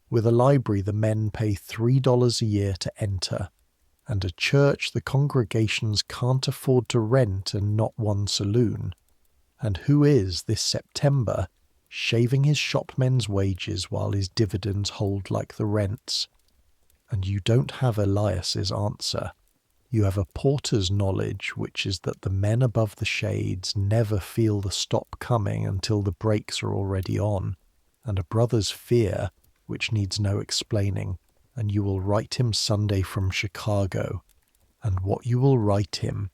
with a library the men pay $3 a year to enter, and a church the congregations can't afford to rent and not one saloon, and who is, this September, shaving his shopmen's wages while his dividends hold like the rents. And you don't have Elias's answer. You have a porter's knowledge, which is that the men above the shades never feel the stop coming until the brakes are already on, and a brother's fear, which needs no explaining, and you will write him Sunday from Chicago, and what you will write him,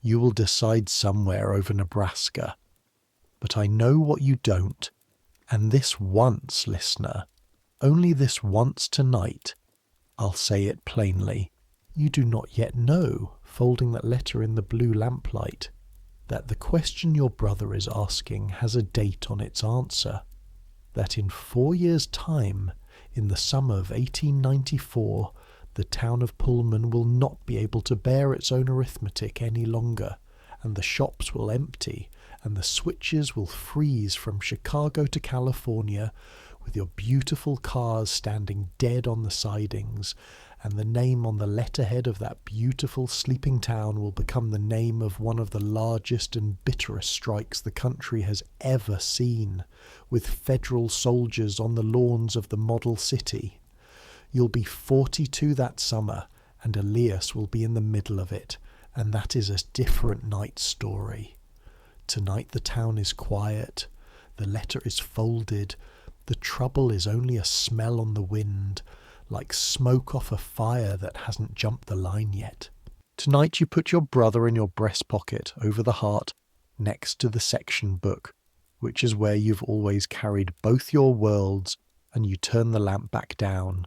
you will decide somewhere over Nebraska. But I know what you don't, and this once, listener, only this once tonight, I'll say it plainly, you do not yet know, folding that letter in the blue lamplight, that the question your brother is asking has a date on its answer, that in 4 years' time, in the summer of 1894, the town of Pullman will not be able to bear its own arithmetic any longer, and the shops will empty, and the switches will freeze from Chicago to California, with your beautiful cars standing dead on the sidings, and the name on the letterhead of that beautiful sleeping town will become the name of one of the largest and bitterest strikes the country has ever seen, with federal soldiers on the lawns of the model city. You'll be 42 that summer, and Elias will be in the middle of it, and that is a different night's story. Tonight the town is quiet, the letter is folded, the trouble is only a smell on the wind, like smoke off a fire that hasn't jumped the line yet. Tonight you put your brother in your breast pocket over the heart, next to the section book, which is where you've always carried both your worlds, and you turn the lamp back down.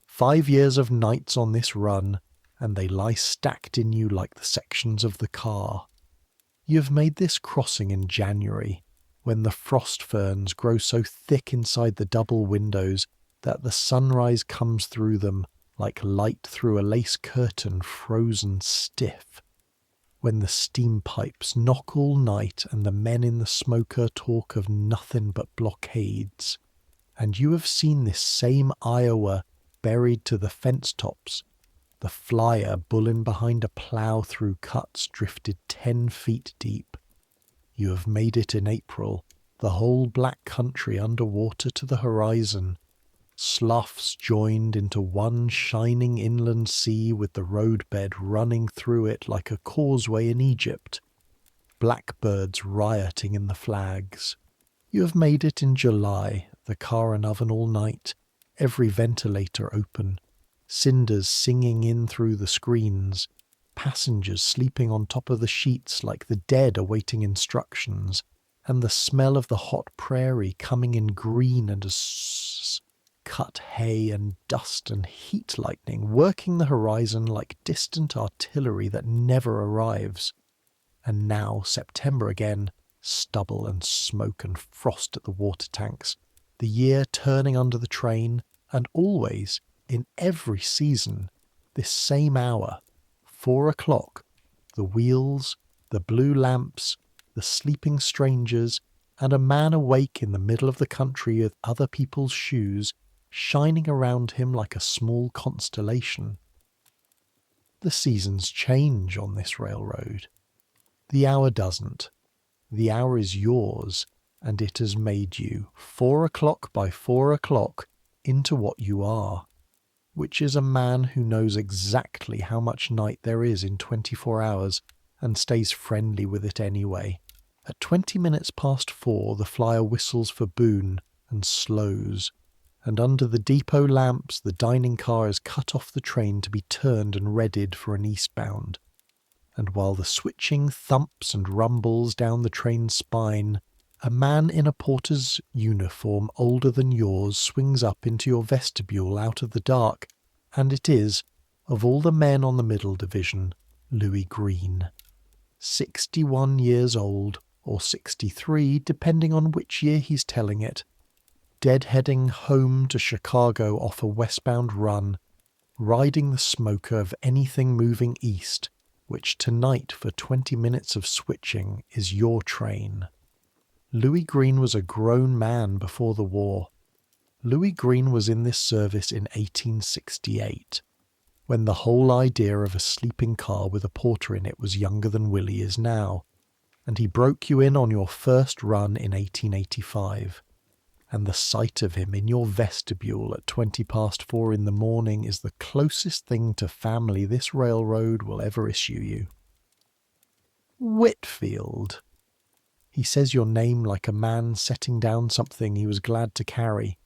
5 years of nights on this run, and they lie stacked in you like the sections of the car. You have made this crossing in January, when the frost ferns grow so thick inside the double windows that the sunrise comes through them like light through a lace curtain frozen stiff, when the steam pipes knock all night and the men in the smoker talk of nothing but blockades, and you have seen this same Iowa buried to the fence tops, the flyer bulling behind a plough through cuts drifted 10 feet deep. You have made it in April, the whole black country under water to the horizon, sloughs joined into one shining inland sea with the roadbed running through it like a causeway in Egypt, blackbirds rioting in the flags. You have made it in July, the car and oven all night, every ventilator open, cinders singing in through the screens, passengers sleeping on top of the sheets like the dead awaiting instructions, and the smell of the hot prairie coming in green and cut hay and dust and heat lightning working the horizon like distant artillery that never arrives. And now September again, stubble and smoke and frost at the water tanks, the year turning under the train, and always, in every season, this same hour, 4 o'clock, the wheels, the blue lamps, the sleeping strangers, and a man awake in the middle of the country with other people's shoes shining around him like a small constellation. The seasons change on this railroad. The hour doesn't. The hour is yours, and it has made you, 4 o'clock by 4 o'clock, into what you are, which is a man who knows exactly how much night there is in 24 hours and stays friendly with it anyway. At 20 minutes past 4, the flyer whistles for Boone and slows, and under the depot lamps the dining car is cut off the train to be turned and readied for an eastbound. And while the switching thumps and rumbles down the train's spine, a man in a porter's uniform older than yours swings up into your vestibule out of the dark, and it is, of all the men on the middle division, Louis Green. 61 years old, or 63, depending on which year he's telling it, deadheading home to Chicago off a westbound run, riding the smoker of anything moving east, which tonight for 20 minutes of switching is your train. Louis Green was a grown man before the war. Louis Green was in this service in 1868, when the whole idea of a sleeping car with a porter in it was younger than Willie is now, and he broke you in on your first run in 1885. And the sight of him in your vestibule at 4:20 in the morning is the closest thing to family this railroad will ever issue you. Whitfield. He says your name like a man setting down something he was glad to carry.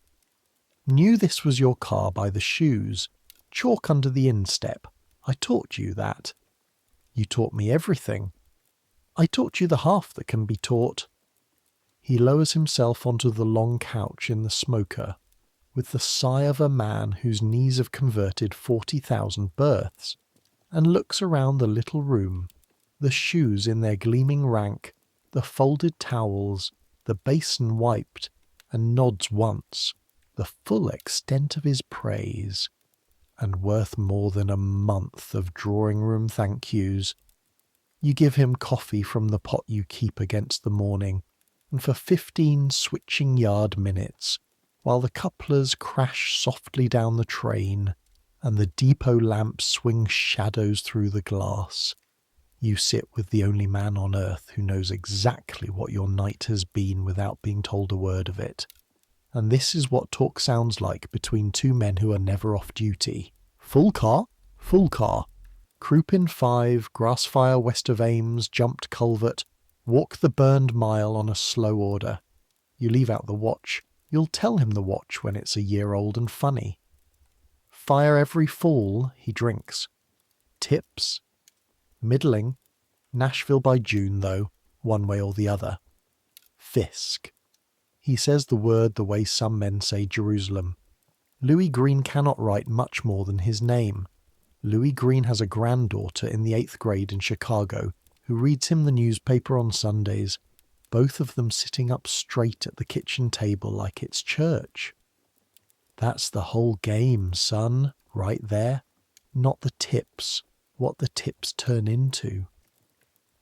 Knew this was your car by the shoes, chalk under the instep. I taught you that. You taught me everything. I taught you the half that can be taught. He lowers himself onto the long couch in the smoker, with the sigh of a man whose knees have converted 40,000 berths, and looks around the little room, the shoes in their gleaming rank, the folded towels, the basin wiped, and nods once, the full extent of his praise, and worth more than a month of drawing-room thank-yous. You give him coffee from the pot you keep against the morning, and for 15 switching-yard minutes, while the couplers crash softly down the train, and the depot lamps swing shadows through the glass, you sit with the only man on earth who knows exactly what your night has been without being told a word of it. And this is what talk sounds like between two men who are never off duty. Full car? Full car. Croup in 5, grass fire west of Ames, jumped culvert, walk the burned mile on a slow order. You leave out the watch. You'll tell him the watch when it's a year old and funny. Fire every fall, he drinks. Tips? Middling. Nashville by June, though, one way or the other. Fisk. He says the word the way some men say Jerusalem. Louis Green cannot write much more than his name. Louis Green has a granddaughter in the 8th grade in Chicago who reads him the newspaper on Sundays, both of them sitting up straight at the kitchen table like it's church. That's the whole game, son, right there. Not the tips, what the tips turn into.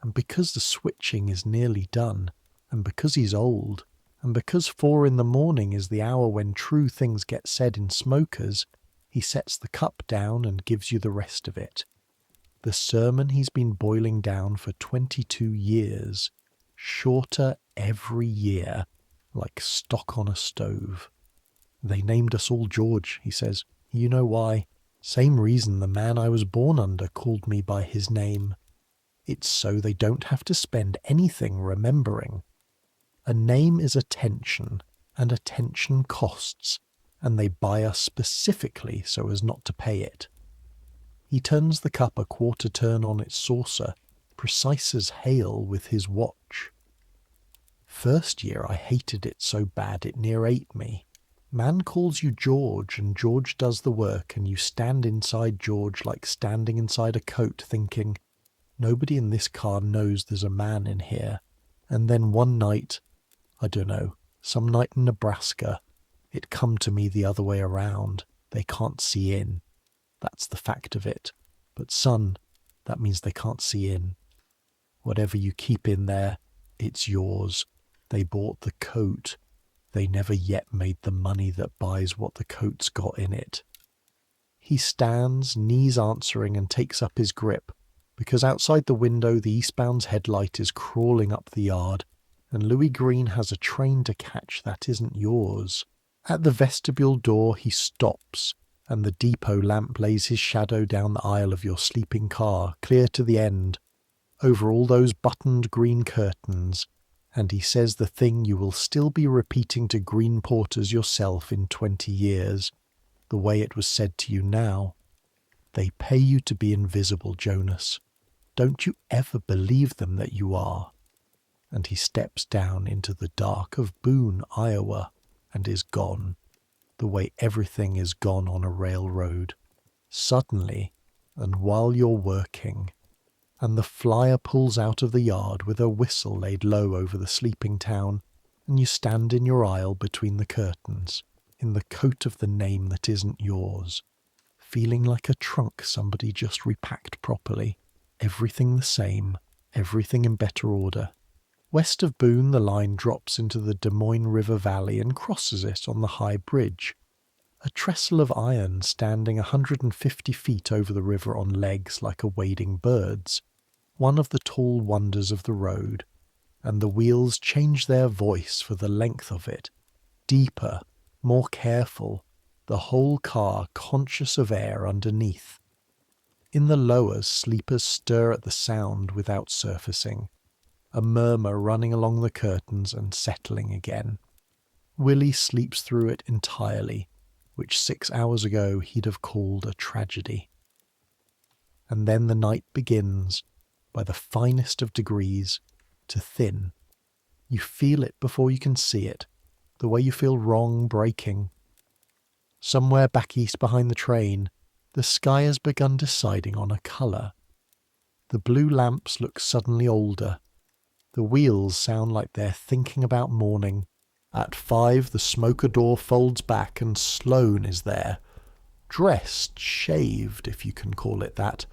And because the switching is nearly done, and because he's old, and because 4 in the morning is the hour when true things get said in smokers, he sets the cup down and gives you the rest of it. The sermon he's been boiling down for 22 years, shorter every year, like stock on a stove. They named us all George, he says. You know why? Same reason the man I was born under called me by his name. It's so they don't have to spend anything remembering. A name is attention, and attention costs, and they buy us specifically so as not to pay it. He turns the cup a quarter turn on its saucer, precise as hail with his watch. First year I hated it so bad it near ate me. Man calls you George, and George does the work, and you stand inside George like standing inside a coat thinking, nobody in this car knows there's a man in here. And then one night, I don't know, some night in Nebraska, it come to me the other way around. They can't see in. That's the fact of it. But son, that means they can't see in. Whatever you keep in there, it's yours. They bought the coat. They never yet made the money that buys what the coat's got in it. He stands, knees answering, and takes up his grip, because outside the window the eastbound's headlight is crawling up the yard, and Louis Green has a train to catch that isn't yours. At the vestibule door he stops, and the depot lamp lays his shadow down the aisle of your sleeping car, clear to the end, over all those buttoned green curtains, And he says the thing you will still be repeating to green porters yourself in 20 years, the way it was said to you now. They pay you to be invisible, Jonas. Don't you ever believe them that you are. And he steps down into the dark of Boone, Iowa, and is gone, the way everything is gone on a railroad. Suddenly, and while you're working, and the flyer pulls out of the yard with a whistle laid low over the sleeping town, and you stand in your aisle between the curtains, in the coat of the name that isn't yours, feeling like a trunk somebody just repacked properly, everything the same, everything in better order. West of Boone, the line drops into the Des Moines River Valley and crosses it on the high bridge. A trestle of iron standing 150 feet over the river on legs like a wading bird's, one of the tall wonders of the road, and the wheels change their voice for the length of it, deeper, more careful, the whole car conscious of air underneath. In the lowers, sleepers stir at the sound without surfacing, a murmur running along the curtains and settling again. Willie sleeps through it entirely, which 6 hours ago he'd have called a tragedy. And then the night begins, by the finest of degrees, to thin. You feel it before you can see it, the way you feel wrong breaking. Somewhere back east behind the train, the sky has begun deciding on a colour. The blue lamps look suddenly older. The wheels sound like they're thinking about morning. At 5, the smoker door folds back and Sloane is there. Dressed, shaved, if you can call it that.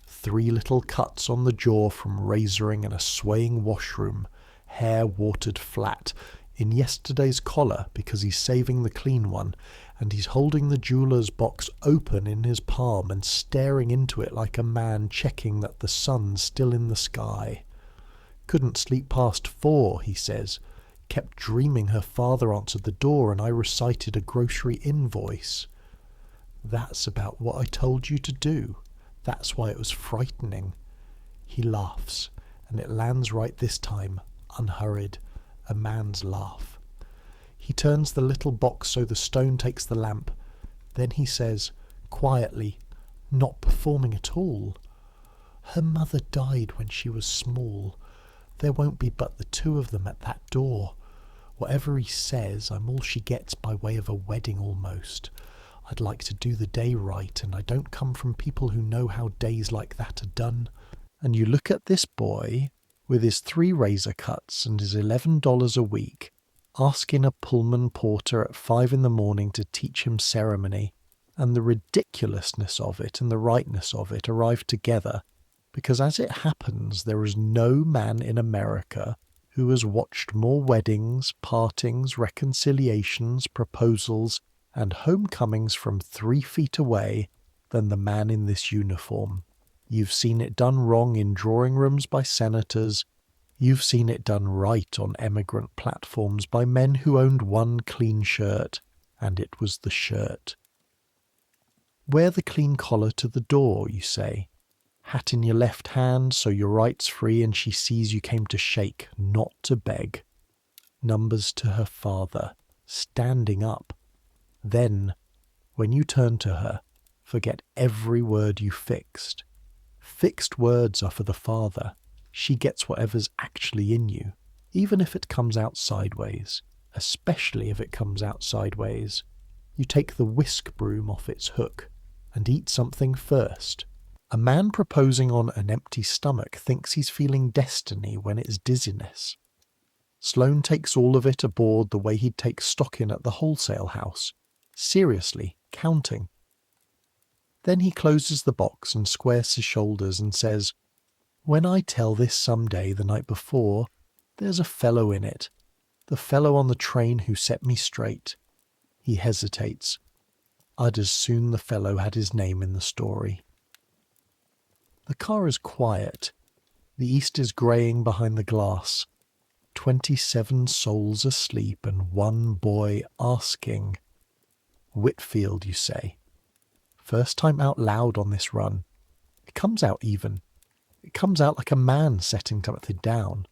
3 little cuts on the jaw from razoring in a swaying washroom, hair watered flat, in yesterday's collar because he's saving the clean one, and he's holding the jeweller's box open in his palm and staring into it like a man checking that the sun's still in the sky. Couldn't sleep past 4, he says. Kept dreaming her father answered the door and I recited a grocery invoice. That's about what I told you to do. That's why it was frightening. He laughs, and it lands right this time, unhurried, a man's laugh. He turns the little box so the stone takes the lamp. Then he says, quietly, not performing at all, her mother died when she was small. There won't be but the 2 of them at that door. Whatever he says, I'm all she gets by way of a wedding almost. I'd like to do the day right, and I don't come from people who know how days like that are done. And you look at this boy, with his 3 razor cuts and his $11 a week, asking a Pullman porter at 5 in the morning to teach him ceremony, and the ridiculousness of it and the rightness of it arrive together, because as it happens there is no man in America who has watched more weddings, partings, reconciliations, proposals, and homecomings from 3 feet away than the man in this uniform. You've seen it done wrong in drawing rooms by senators. You've seen it done right on emigrant platforms by men who owned one clean shirt, and it was the shirt. Wear the clean collar to the door, you say. Hat in your left hand so your right's free and she sees you came to shake, not to beg. Numbers to her father, standing up. Then, when you turn to her, forget every word you fixed. Fixed words are for the father. She gets whatever's actually in you, even if it comes out sideways, especially if it comes out sideways. You take the whisk broom off its hook and eat something first. A man proposing on an empty stomach thinks he's feeling destiny when it's dizziness. Sloane takes all of it aboard the way he'd take stock in at the wholesale house, seriously, counting. Then he closes the box and squares his shoulders and says, when I tell this some day the night before, there's a fellow in it, the fellow on the train who set me straight. He hesitates. I'd as soon the fellow had his name in the story. The car is quiet. The east is greying behind the glass. 27 souls asleep and 1 boy asking. Whitfield, you say. First time out loud on this run. It comes out even. It comes out like a man setting something down.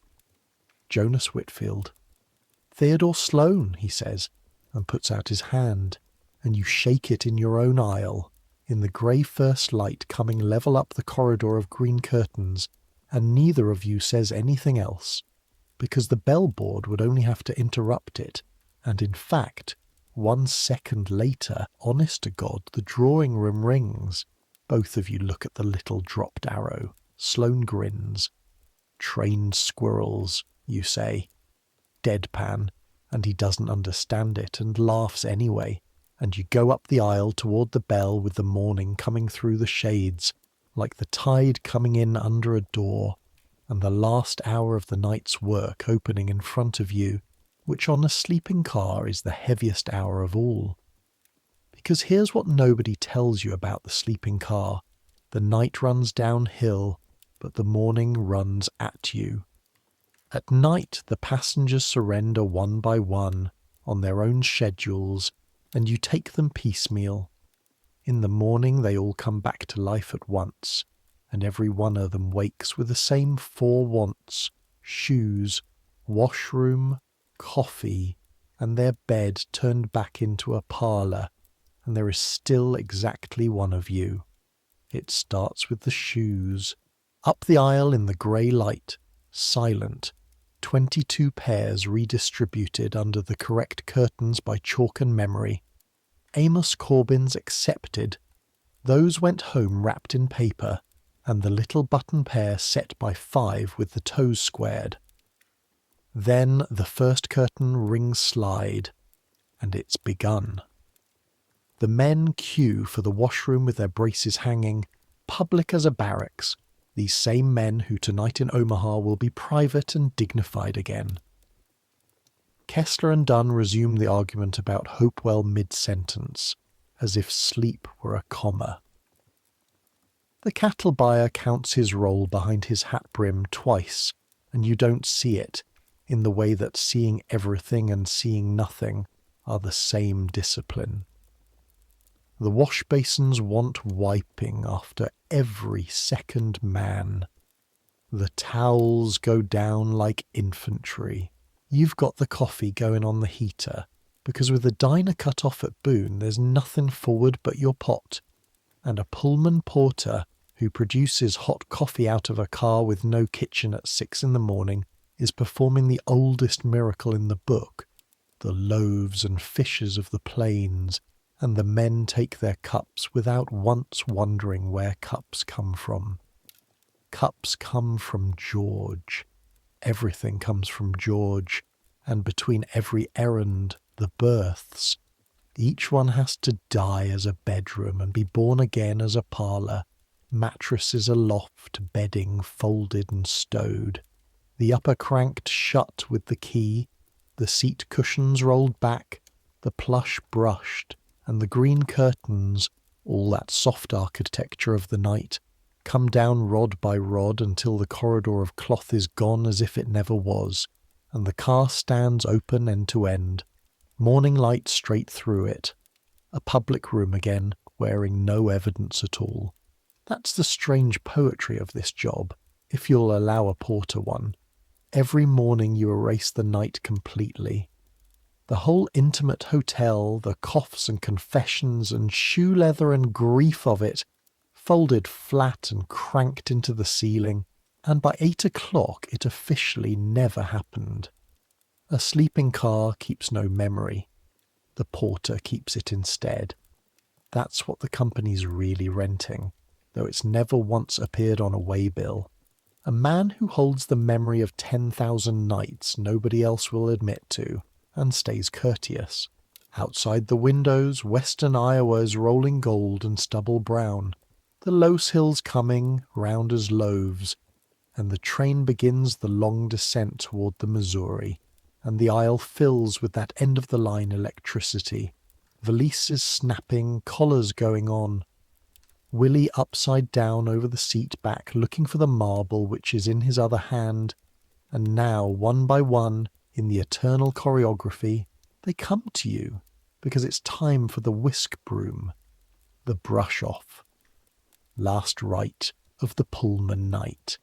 Jonas Whitfield. Theodore Sloane, he says, and puts out his hand, and you shake it in your own aisle, in the grey first light coming level up the corridor of green curtains, and neither of you says anything else, because the bellboard would only have to interrupt it, and in fact, 1 second later, honest to God, the drawing-room rings. Both of you look at the little dropped arrow. Sloane grins. "Trained squirrels," you say. Deadpan, and he doesn't understand it and laughs anyway, and you go up the aisle toward the bell with the morning coming through the shades, like the tide coming in under a door, and the last hour of the night's work opening in front of you, which on a sleeping car is the heaviest hour of all. Because here's what nobody tells you about the sleeping car. The night runs downhill, but the morning runs at you. At night, the passengers surrender one by one, on their own schedules, and you take them piecemeal. In the morning they all come back to life at once, and every one of them wakes with the same 4 wants: shoes, washroom, coffee, and their bed turned back into a parlour, and there is still exactly one of you. It starts with the shoes. Up the aisle in the grey light, silent, 22 pairs redistributed under the correct curtains by chalk and memory. Amos Corbin's accepted. Those went home wrapped in paper, and the little button pair set by 5 with the toes squared. Then the first curtain rings slide, and it's begun. The men queue for the washroom with their braces hanging, public as a barracks, these same men who tonight in Omaha will be private and dignified again. Kessler and Dunn resume the argument about Hopewell mid-sentence, as if sleep were a comma. The cattle buyer counts his roll behind his hat brim twice, and you don't see it, in the way that seeing everything and seeing nothing are the same discipline. The wash basins want wiping after every second man. The towels go down like infantry. You've got the coffee going on the heater, because with the diner cut off at Boone there's nothing forward but your pot, and a Pullman porter who produces hot coffee out of a car with no kitchen at 6 in the morning is performing the oldest miracle in the book. The loaves and fishes of the plains, and the men take their cups without once wondering where cups come from. Cups come from George. Everything comes from George, and between every errand, the berths. Each one has to die as a bedroom and be born again as a parlour. Mattresses aloft, bedding folded and stowed. The upper cranked shut with the key, the seat cushions rolled back, the plush brushed, and the green curtains, all that soft architecture of the night, come down rod by rod until the corridor of cloth is gone as if it never was, and the car stands open end to end, morning light straight through it. A public room again, wearing no evidence at all. That's the strange poetry of this job, if you'll allow a porter one. Every morning you erase the night completely. The whole intimate hotel, the coughs and confessions and shoe leather and grief of it, folded flat and cranked into the ceiling, and by 8 o'clock it officially never happened. A sleeping car keeps no memory. The porter keeps it instead. That's what the company's really renting, though it's never once appeared on a waybill. A man who holds the memory of 10,000 nights nobody else will admit to, and stays courteous. Outside the windows, western Iowa is rolling gold and stubble brown, the Los Hills coming, round as loaves, and the train begins the long descent toward the Missouri, and the aisle fills with that end-of-the-line electricity, valises snapping, collars going on. Willie upside down over the seat back looking for the marble which is in his other hand, and now, one by one, in the eternal choreography, they come to you, because it's time for the whisk broom, the brush-off. Last rite of the Pullman night.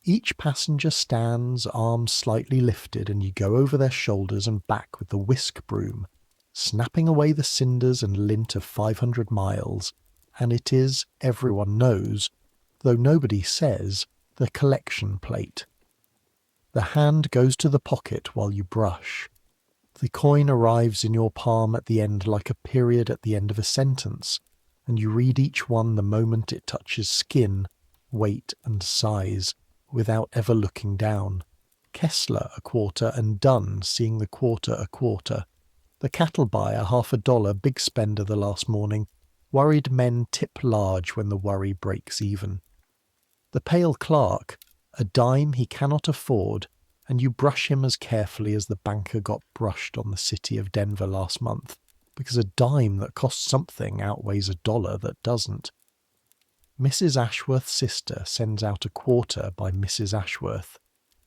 Each passenger stands, arms slightly lifted, and you go over their shoulders and back with the whisk broom, snapping away the cinders and lint of 500 miles, and it is, everyone knows, though nobody says, the collection plate. The hand goes to the pocket while you brush. The coin arrives in your palm at the end like a period at the end of a sentence, and you read each one the moment it touches skin, weight and size, without ever looking down. Kessler a quarter and Dunn seeing the quarter a quarter. The cattle buyer $50, big spender the last morning. Worried men tip large when the worry breaks even. The pale clerk, a dime he cannot afford, and you brush him as carefully as the banker got brushed on the city of Denver last month, because a dime that costs something outweighs a dollar that doesn't. Mrs. Ashworth's sister sends out a quarter by Mrs. Ashworth,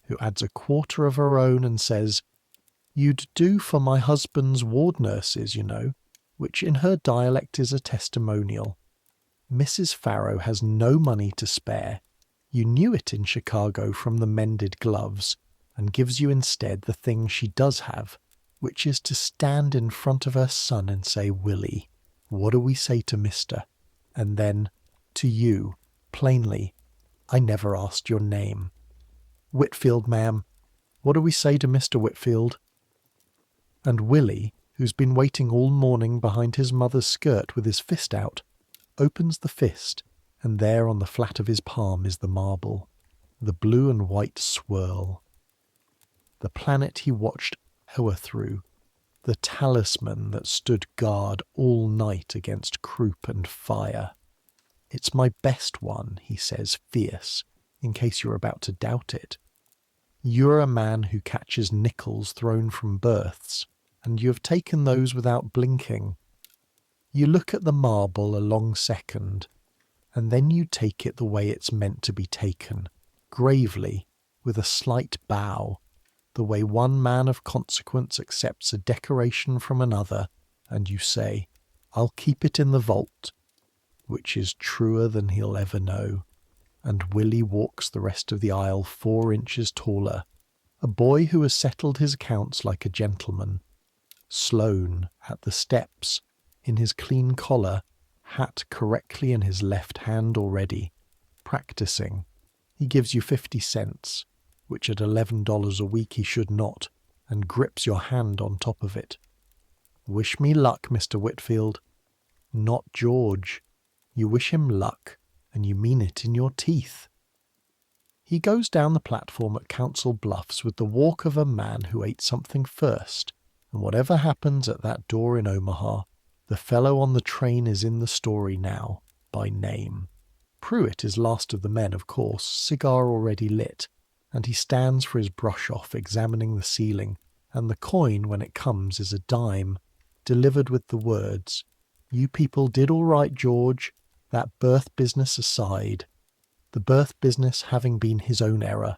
who adds a quarter of her own and says, "You'd do for my husband's ward nurses, you know," which in her dialect is a testimonial. Mrs. Farrow has no money to spare. You knew it in Chicago from the mended gloves, and gives you instead the thing she does have, which is to stand in front of her son and say, "Willie, what do we say to Mr.?" And then, to you, plainly, "I never asked your name." "Whitfield, ma'am. What do we say to Mr. Whitfield?" And Willie, who's been waiting all morning behind his mother's skirt with his fist out, opens the fist, and there on the flat of his palm is the marble, the blue and white swirl. The planet he watched hour through, the talisman that stood guard all night against croup and fire. "It's my best one," he says, fierce, in case you're about to doubt it. You're a man who catches nickels thrown from berths, and you have taken those without blinking. You look at the marble a long second, and then you take it the way it's meant to be taken, gravely, with a slight bow, the way one man of consequence accepts a decoration from another, and you say, "I'll keep it in the vault," which is truer than he'll ever know. And Willie walks the rest of the aisle 4 inches taller, a boy who has settled his accounts like a gentleman. Sloane, at the steps, in his clean collar, hat correctly in his left hand already, practising. He gives you 50 cents, which at $11 a week he should not, and grips your hand on top of it. "Wish me luck, Mr. Whitfield." Not George. You wish him luck, and you mean it in your teeth. He goes down the platform at Council Bluffs with the walk of a man who ate something first, and whatever happens at that door in Omaha, the fellow on the train is in the story now, by name. Pruitt is last of the men, of course, cigar already lit, and he stands for his brush-off examining the ceiling, and the coin, when it comes, is a dime, delivered with the words, "You people did all right, George, that birth business aside," the birth business having been his own error,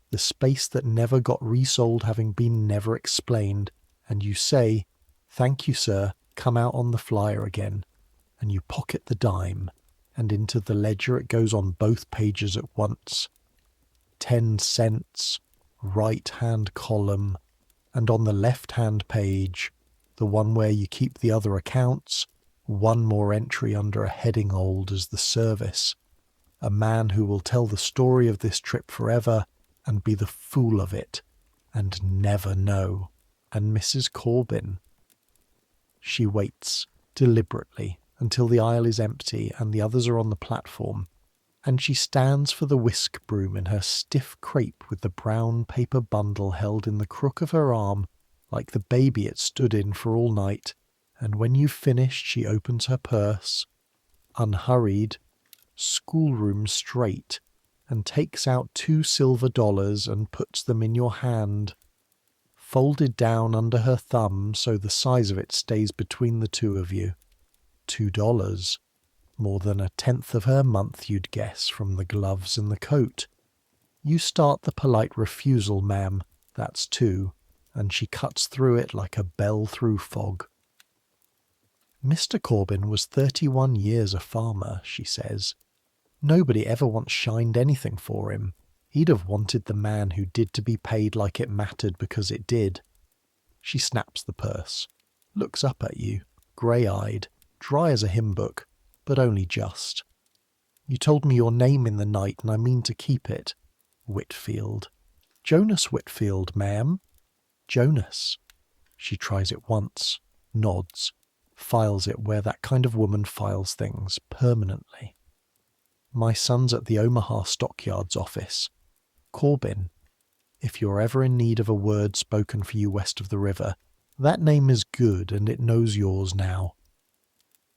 the space that never got resold having been never explained, and you say, "Thank you, sir, come out on the flyer again," and you pocket the dime, and into the ledger it goes on both pages at once. 10 cents, right-hand column, and on the left-hand page, the one where you keep the other accounts, one more entry under a heading old as the service. A man who will tell the story of this trip forever and be the fool of it, and never know. And Mrs. Corbin. She waits, deliberately, until the aisle is empty and the others are on the platform, and she stands for the whisk broom in her stiff crepe with the brown paper bundle held in the crook of her arm like the baby it stood in for all night, and when you've finished she opens her purse, unhurried, schoolroom straight, and takes out $2 silver and puts them in your hand, folded down under her thumb so the size of it stays between the two of you. $2, more than 1/10 of her month, you'd guess, from the gloves and the coat. You start the polite refusal, ma'am, that's 2, and she cuts through it like a bell through fog. Mr. Corbin was 31 years a farmer, she says. Nobody ever once shined anything for him. He'd have wanted the man who did to be paid like it mattered because it did. She snaps the purse, looks up at you, grey-eyed, dry as a hymn book, but only just. You told me your name in the night and I mean to keep it. Whitfield. Jonas Whitfield, ma'am. Jonas. She tries it once, nods, files it where that kind of woman files things, permanently. My son's at the Omaha Stockyards office. Corbin. If you're ever in need of a word spoken for you west of the river, that name is good and it knows yours now.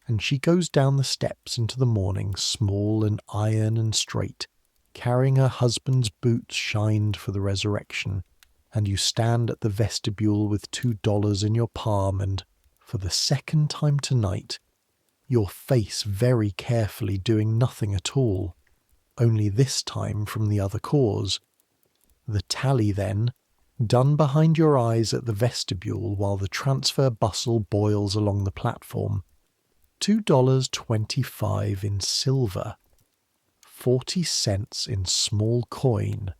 And she goes down the steps into the morning, small and iron and straight, carrying her husband's boots shined for the resurrection, and you stand at the vestibule with $2 in your palm and, for the second time tonight, your face very carefully doing nothing at all, only this time from the other cause. The tally then, done behind your eyes at the vestibule while the transfer bustle boils along the platform. $2.25 in silver, 40 cents in small coin,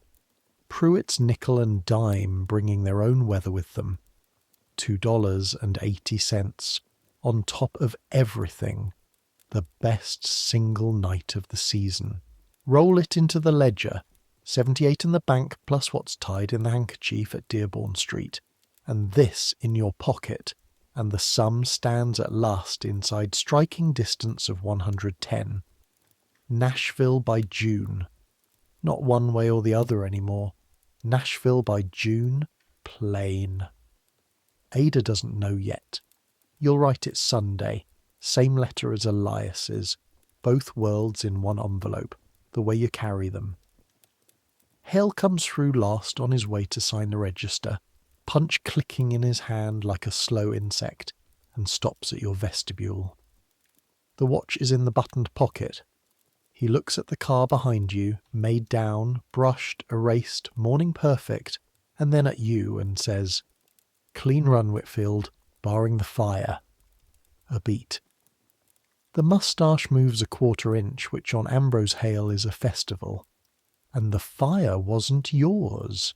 Pruitt's nickel and dime bringing their own weather with them, $2.80 on top of everything, the best single night of the season. Roll it into the ledger, 78 in the bank plus what's tied in the handkerchief at Dearborn Street, and this in your pocket, and the sum stands at last inside striking distance of 110. Nashville by June. Not one way or the other anymore. Nashville by June, plain. Ada doesn't know yet. You'll write it Sunday, same letter as Elias's, both worlds in one envelope, the way you carry them. Hale comes through last on his way to sign the register, punch clicking in his hand like a slow insect, and stops at your vestibule. The watch is in the buttoned pocket. He looks at the car behind you, made down, brushed, erased, morning perfect, and then at you and says, "Clean run, Whitfield, barring the fire." A beat. The moustache moves a quarter inch, which on Ambrose Hale is a festival. And the fire wasn't yours.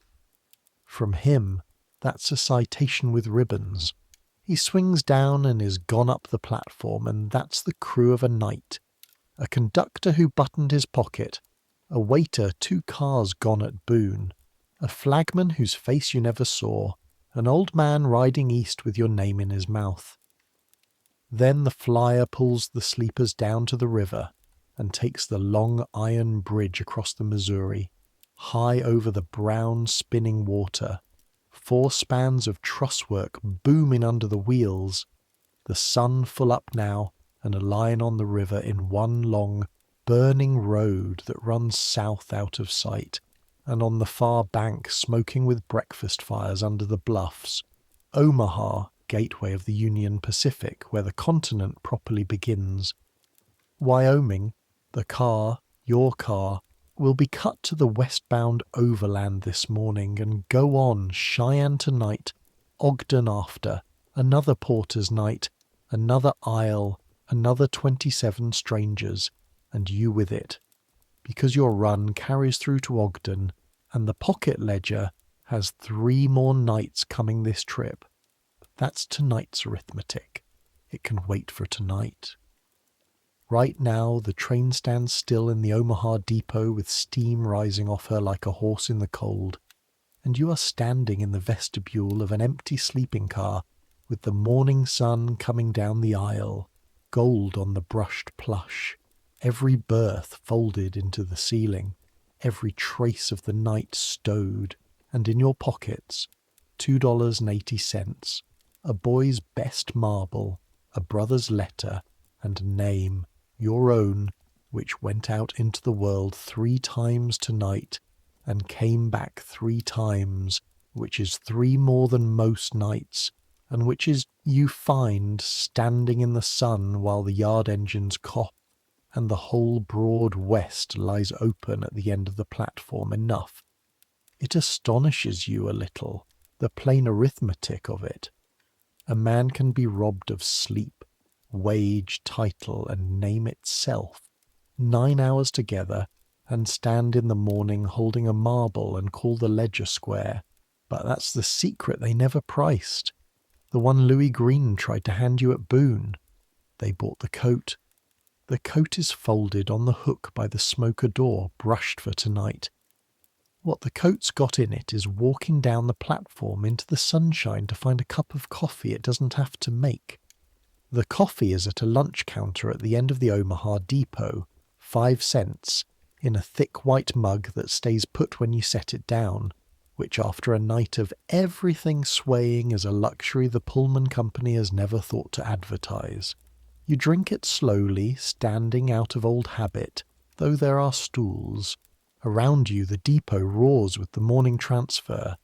From him, that's a citation with ribbons. He swings down and is gone up the platform, and that's the crew of a night. A conductor who buttoned his pocket, a waiter 2 cars gone at Boone, a flagman whose face you never saw, an old man riding east with your name in his mouth. Then the flyer pulls the sleepers down to the river and takes the long iron bridge across the Missouri, high over the brown spinning water, 4 spans of trusswork booming under the wheels, the sun full up now and a line on the river in one long, burning road that runs south out of sight, and on the far bank smoking with breakfast fires under the bluffs, Omaha, gateway of the Union Pacific, where the continent properly begins. Wyoming, the car, your car, will be cut to the westbound overland this morning and go on Cheyenne tonight, Ogden after, another Porter's night, another Isle, another 27 strangers, and you with it, because your run carries through to Ogden, and the pocket ledger has 3 more nights coming this trip. That's tonight's arithmetic. It can wait for tonight. Right now, the train stands still in the Omaha depot with steam rising off her like a horse in the cold, and you are standing in the vestibule of an empty sleeping car with the morning sun coming down the aisle, gold on the brushed plush, every berth folded into the ceiling, every trace of the night stowed, and in your pockets, $2.80, a boy's best marble, a brother's letter, and a name, your own, which went out into the world 3 times tonight, and came back 3 times, which is 3 more than most nights, and which is you find standing in the sun while the yard engines cough, and the whole broad west lies open at the end of the platform enough. It astonishes you a little, the plain arithmetic of it. A man can be robbed of sleep, wage, title, and name itself, 9 hours together, and stand in the morning holding a marble and call the ledger square. But that's the secret they never priced. The one Louis Green tried to hand you at Boone. They bought the coat. The coat is folded on the hook by the smoker door, brushed for tonight. What the coat's got in it is walking down the platform into the sunshine to find a cup of coffee it doesn't have to make. The coffee is at a lunch counter at the end of the Omaha depot, 5 cents, in a thick white mug that stays put when you set it down, which after a night of everything swaying is a luxury the Pullman Company has never thought to advertise. You drink it slowly, standing out of old habit, though there are stools. Around you the depot roars with the morning transfer,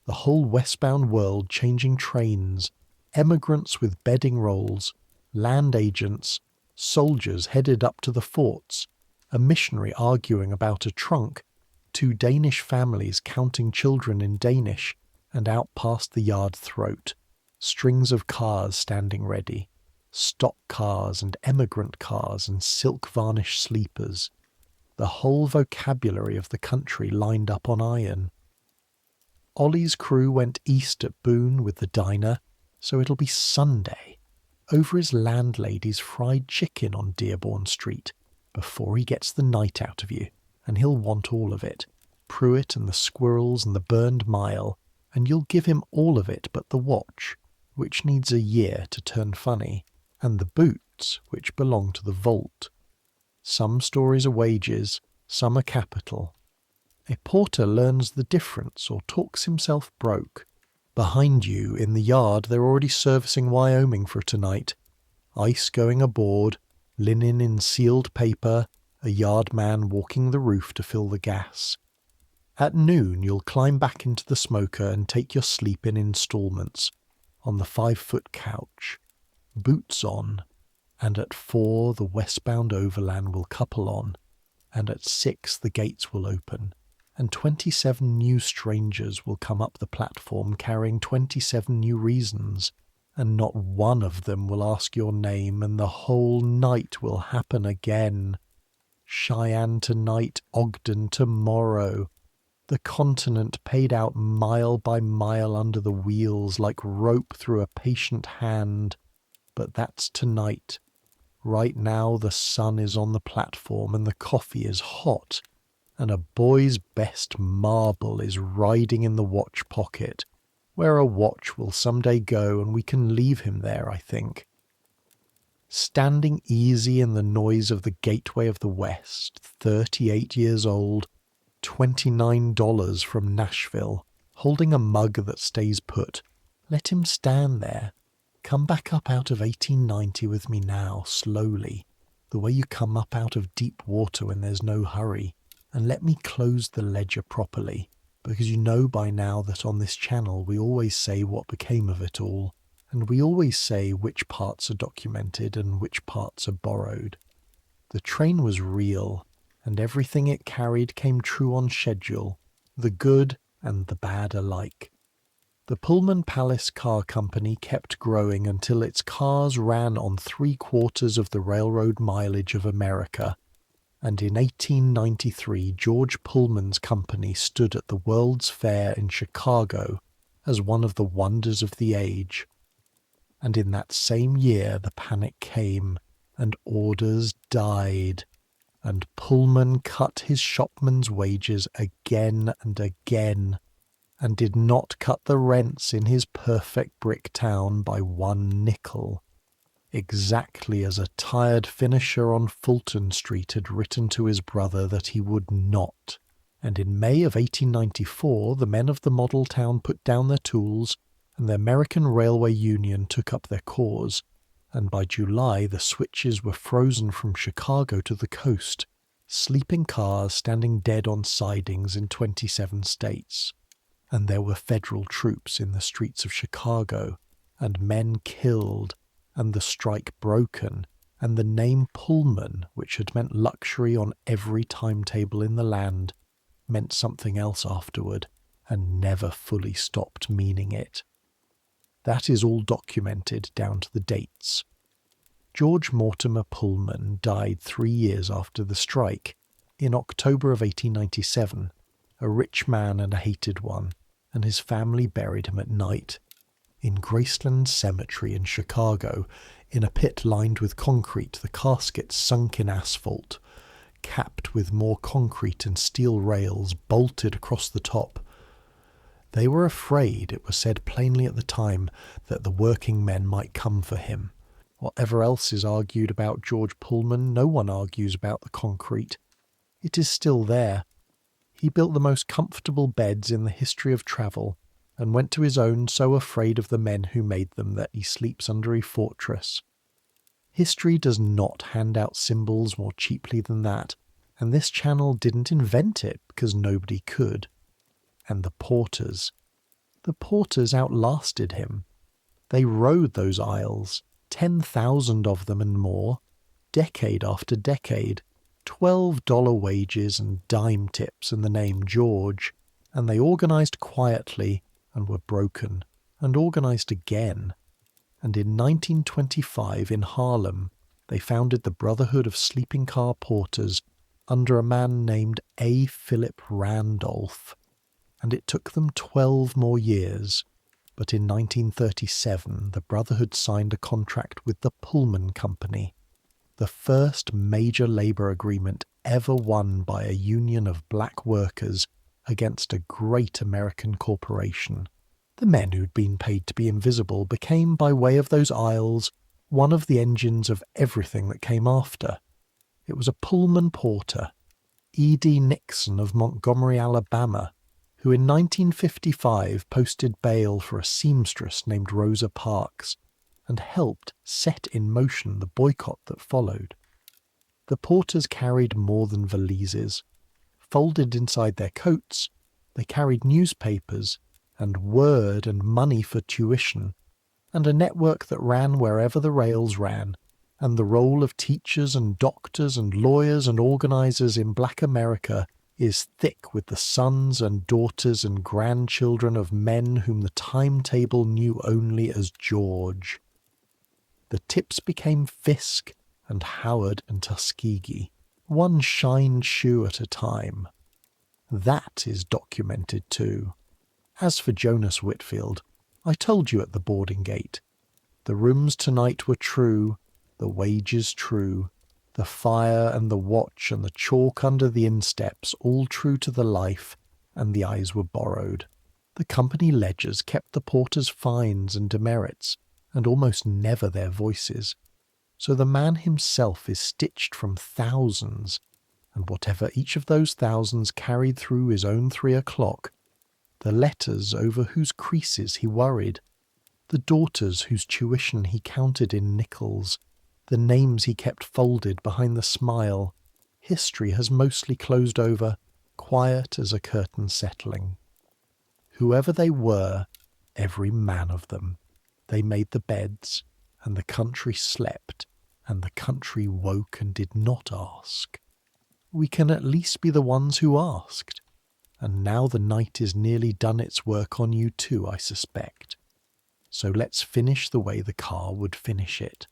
the whole westbound world changing trains, emigrants with bedding rolls, land agents, soldiers headed up to the forts, a missionary arguing about a trunk, 2 Danish families counting children in Danish, and out past the yard throat, strings of cars standing ready, stock cars and emigrant cars and silk-varnished sleepers, the whole vocabulary of the country lined up on iron. Ollie's crew went east at Boone with the diner, so it'll be Sunday, over his landlady's fried chicken on Dearborn Street, before he gets the night out of you, and he'll want all of it, Pruitt and the squirrels and the burned mile, and you'll give him all of it but the watch, which needs a year to turn funny, and the boots, which belong to the vault. Some stories are wages, some are capital. A porter learns the difference or talks himself broke. Behind you, in the yard, they're already servicing Wyoming for tonight. Ice going aboard, linen in sealed paper, a yard man walking the roof to fill the gas. At noon you'll climb back into the smoker and take your sleep in installments, on the 5-foot couch, boots on, and at 4 the westbound overland will couple on, and at 6 the gates will open, and 27 new strangers will come up the platform carrying 27 new reasons, and not one of them will ask your name, and the whole night will happen again. Cheyenne tonight, Ogden tomorrow. The continent paid out mile by mile under the wheels like rope through a patient hand. But that's tonight. Right now the sun is on the platform and the coffee is hot, and a boy's best marble is riding in the watch pocket, where a watch will someday go and we can leave him there, I think. Standing easy in the noise of the gateway of the West, 38 years old, $29 from Nashville, holding a mug that stays put. Let him stand there. Come back up out of 1890 with me now, slowly, the way you come up out of deep water when there's no hurry, and let me close the ledger properly, because you know by now that on this channel we always say what became of it all, and we always say which parts are documented and which parts are borrowed. The train was real, and everything it carried came true on schedule, the good and the bad alike. The Pullman Palace Car Company kept growing until its cars ran on 3/4 of the railroad mileage of America, and in 1893 George Pullman's company stood at the World's Fair in Chicago as one of the wonders of the age. And in that same year the panic came, and orders died, and Pullman cut his shopman's wages again and again, and did not cut the rents in his perfect brick town by 1 nickel, exactly as a tired finisher on Fulton Street had written to his brother that he would not. And in May of 1894 the men of the model town put down their tools, and the American Railway Union took up their cause, and by July the switches were frozen from Chicago to the coast, sleeping cars standing dead on sidings in 27 states. And there were federal troops in the streets of Chicago, and men killed, and the strike broken, and the name Pullman, which had meant luxury on every timetable in the land, meant something else afterward, and never fully stopped meaning it. That is all documented down to the dates. George Mortimer Pullman died 3 years after the strike, In October of 1897, a rich man and a hated one, and his family buried him at night in Graceland Cemetery in Chicago, in a pit lined with concrete, the casket sunk in asphalt, capped with more concrete and steel rails bolted across the top. They were afraid, it was said plainly at the time, that the working men might come for him. Whatever else is argued about George Pullman, no one argues about the concrete. It is still there. He built the most comfortable beds in the history of travel, and went to his own so afraid of the men who made them that he sleeps under a fortress. History does not hand out symbols more cheaply than that, and this channel didn't invent it because nobody could. And the porters outlasted him. They rode those aisles, 10,000 of them and more, decade after decade, $12 wages and dime tips in the name George, and they organized quietly and were broken, and organized again. And in 1925 in Harlem, they founded the Brotherhood of Sleeping Car Porters under a man named A. Philip Randolph. And it took them 12 more years, but in 1937 the Brotherhood signed a contract with the Pullman Company, the first major labour agreement ever won by a union of black workers against a great American corporation. The men who'd been paid to be invisible became, by way of those aisles, one of the engines of everything that came after. It was a Pullman porter, E.D. Nixon of Montgomery, Alabama, who in 1955 posted bail for a seamstress named Rosa Parks and helped set in motion the boycott that followed. The porters carried more than valises. Folded inside their coats, they carried newspapers and word and money for tuition, and a network that ran wherever the rails ran, and the role of teachers and doctors and lawyers and organizers in black America is thick with the sons and daughters and grandchildren of men whom the timetable knew only as George. The tips became Fisk and Howard and Tuskegee, one shined shoe at a time. That is documented too. As for Jonas Whitfield, I told you at the boarding gate. The rooms tonight were true, the wages true, the fire and the watch and the chalk under the insteps all true to the life, and the eyes were borrowed. The company ledgers kept the porters' fines and demerits, and almost never their voices. So the man himself is stitched from thousands, and whatever each of those thousands carried through his own 3 o'clock, the letters over whose creases he worried, the daughters whose tuition he counted in nickels, the names he kept folded behind the smile, history has mostly closed over, quiet as a curtain settling. Whoever they were, every man of them, they made the beds, and the country slept, and the country woke and did not ask. We can at least be the ones who asked. And now the night is nearly done its work on you too, I suspect. So let's finish the way the car would finish it.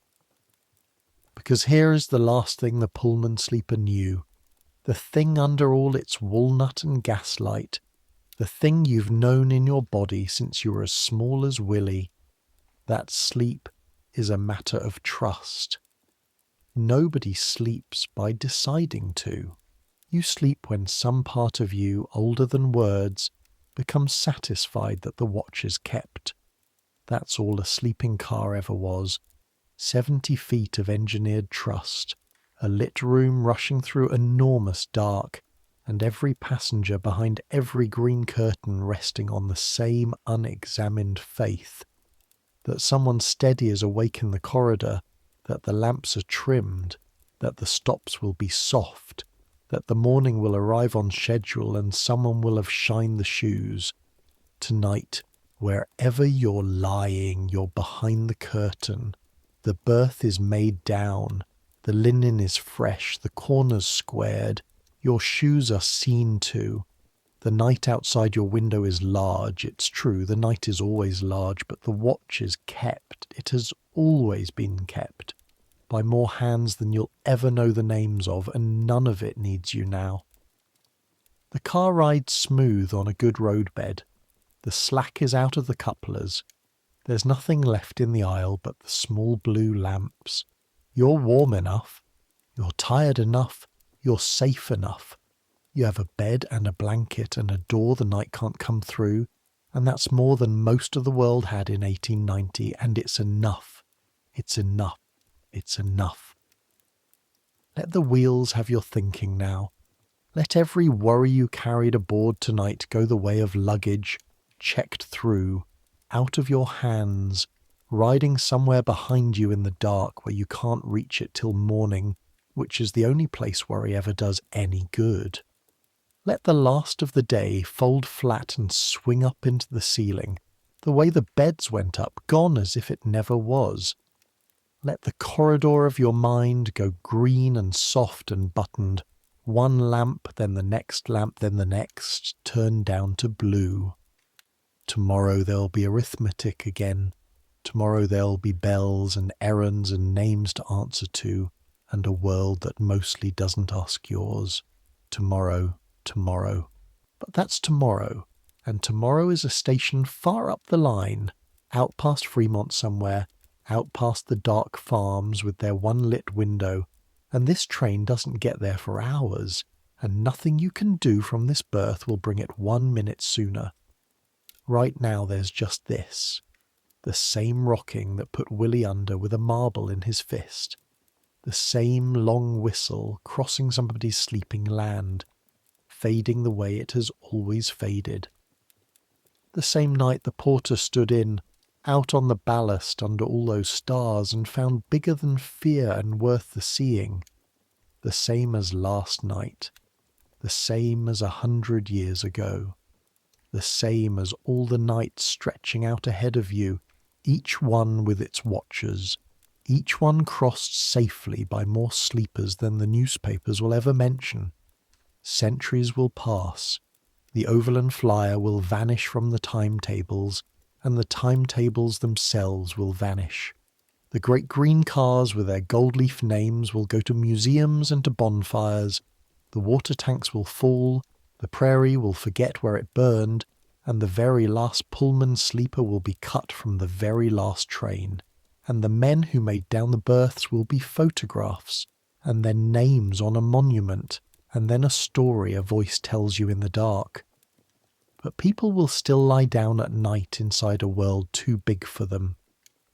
Because here is the last thing the Pullman sleeper knew, the thing under all its walnut and gaslight, the thing you've known in your body since you were as small as Willie. That sleep is a matter of trust. Nobody sleeps by deciding to. You sleep when some part of you, older than words, becomes satisfied that the watch is kept. That's all a sleeping car ever was. 70 feet of engineered trust, a lit room rushing through enormous dark, and every passenger behind every green curtain resting on the same unexamined faith. That someone steady is awake in the corridor, that the lamps are trimmed, that the stops will be soft, that the morning will arrive on schedule and someone will have shined the shoes. Tonight, wherever you're lying, you're behind the curtain. The berth is made down, the linen is fresh, the corners squared, your shoes are seen to. The night outside your window is large, it's true, the night is always large, but the watch is kept, it has always been kept. by more hands than you'll ever know the names of, and none of it needs you now. The car rides smooth on a good roadbed. The slack is out of the couplers. There's nothing left in the aisle but the small blue lamps. You're warm enough. You're tired enough. You're safe enough. You have a bed and a blanket and a door the night can't come through, and that's more than most of the world had in 1890, and it's enough. It's enough. It's enough. Let the wheels have your thinking now. Let every worry you carried aboard tonight go the way of luggage, checked through, out of your hands, riding somewhere behind you in the dark where you can't reach it till morning, which is the only place worry ever does any good. Let the last of the day fold flat and swing up into the ceiling, the way the beds went up, gone as if it never was. Let the corridor of your mind go green and soft and buttoned, one lamp, then the next lamp, then the next, turned down to blue. Tomorrow there'll be arithmetic again. Tomorrow there'll be bells and errands and names to answer to, and a world that mostly doesn't ask yours. Tomorrow. But that's tomorrow, and tomorrow is a station far up the line, out past Fremont somewhere, out past the dark farms with their one lit window, and this train doesn't get there for hours, and nothing you can do from this berth will bring it 1 minute sooner. Right now there's just this, the same rocking that put Willie under with a marble in his fist, the same long whistle crossing somebody's sleeping land, fading the way it has always faded. The same night the porter stood in, out on the ballast under all those stars, and found bigger than fear and worth the seeing. The same as last night. The same as 100 years ago. The same as all the nights stretching out ahead of you, each one with its watchers, each one crossed safely by more sleepers than the newspapers will ever mention. Centuries will pass, the Overland Flyer will vanish from the timetables, and the timetables themselves will vanish. The great green cars with their gold leaf names will go to museums and to bonfires, the water tanks will fall, the prairie will forget where it burned, and the very last Pullman sleeper will be cut from the very last train, and the men who made down the berths will be photographs, and then names on a monument, and then a story a voice tells you in the dark. But people will still lie down at night inside a world too big for them,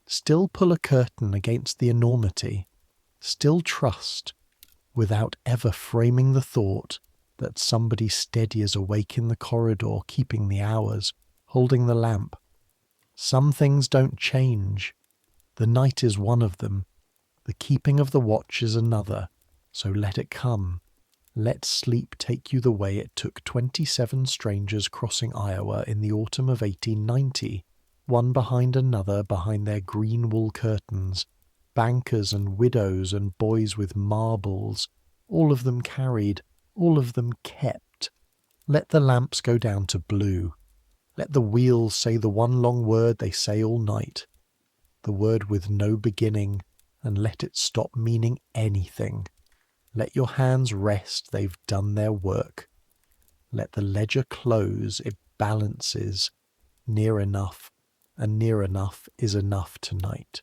still pull a curtain against the enormity, still trust, without ever framing the thought that somebody steady is awake in the corridor, keeping the hours, holding the lamp. Some things don't change. The night is one of them. The keeping of the watch is another, so let it come. Let sleep take you the way it took 27 strangers crossing Iowa in the autumn of 1890, one behind another behind their green wool curtains, bankers and widows and boys with marbles, all of them carried, all of them kept. Let the lamps go down to blue. Let the wheels say the one long word they say all night, the word with no beginning, and let it stop meaning anything. Let your hands rest, they've done their work. Let the ledger close, it balances. Near enough, and near enough is enough tonight.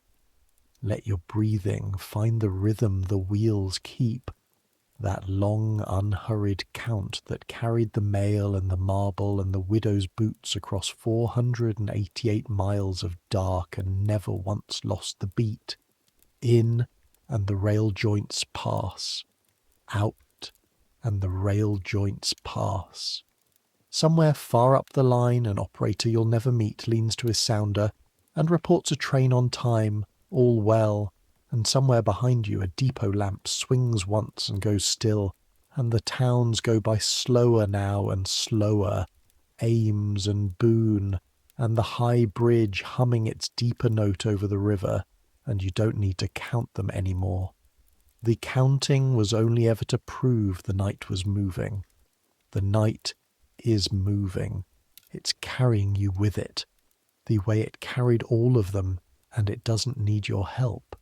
Let your breathing find the rhythm the wheels keep, that long unhurried count that carried the mail and the marble and the widow's boots across 488 miles of dark and never once lost the beat. In, and the rail joints pass. Out, and the rail joints pass. Somewhere far up the line an operator you'll never meet leans to his sounder and reports a train on time, all well, and somewhere behind you a depot lamp swings once and goes still, and the towns go by slower now and slower, Ames and Boone, and the high bridge humming its deeper note over the river, and you don't need to count them anymore. The counting was only ever to prove the night was moving. The night is moving. It's carrying you with it, the way it carried all of them, and it doesn't need your help.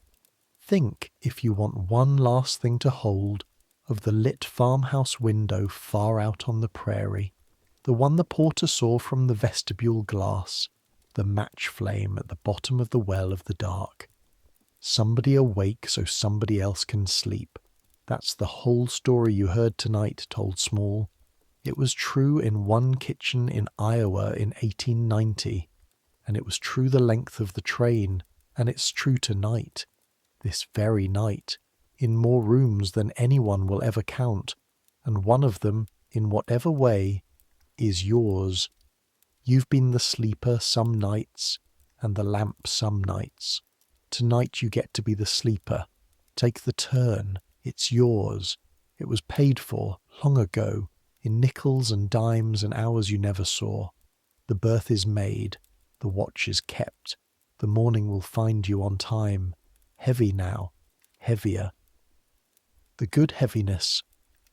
Think, if you want one last thing to hold, of the lit farmhouse window far out on the prairie, the one the porter saw from the vestibule glass, the match flame at the bottom of the well of the dark. Somebody awake so somebody else can sleep. That's the whole story you heard tonight, told Small. It was true in one kitchen in Iowa in 1890, and it was true the length of the train, and it's true tonight, this very night, in more rooms than anyone will ever count, and one of them, in whatever way, is yours. You've been the sleeper some nights, and the lamp some nights. Tonight you get to be the sleeper. Take the turn. It's yours. It was paid for, long ago, in nickels and dimes and hours you never saw. The berth is made. The watch is kept. The morning will find you on time. Heavy now. Heavier. The good heaviness.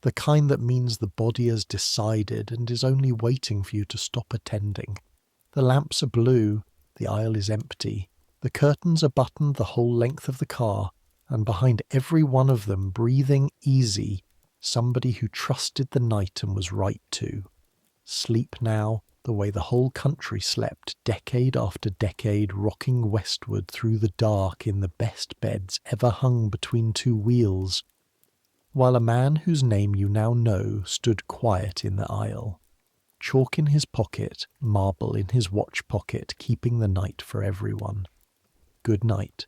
The kind that means the body has decided and is only waiting for you to stop attending. The lamps are blue. The aisle is empty. The curtains are buttoned the whole length of the car, and behind every one of them, breathing easy, somebody who trusted the night and was right to. Sleep now, the way the whole country slept, decade after decade, rocking westward through the dark in the best beds ever hung between two wheels, while a man whose name you now know stood quiet in the aisle, chalk in his pocket, marble in his watch pocket, keeping the night for everyone. Good night.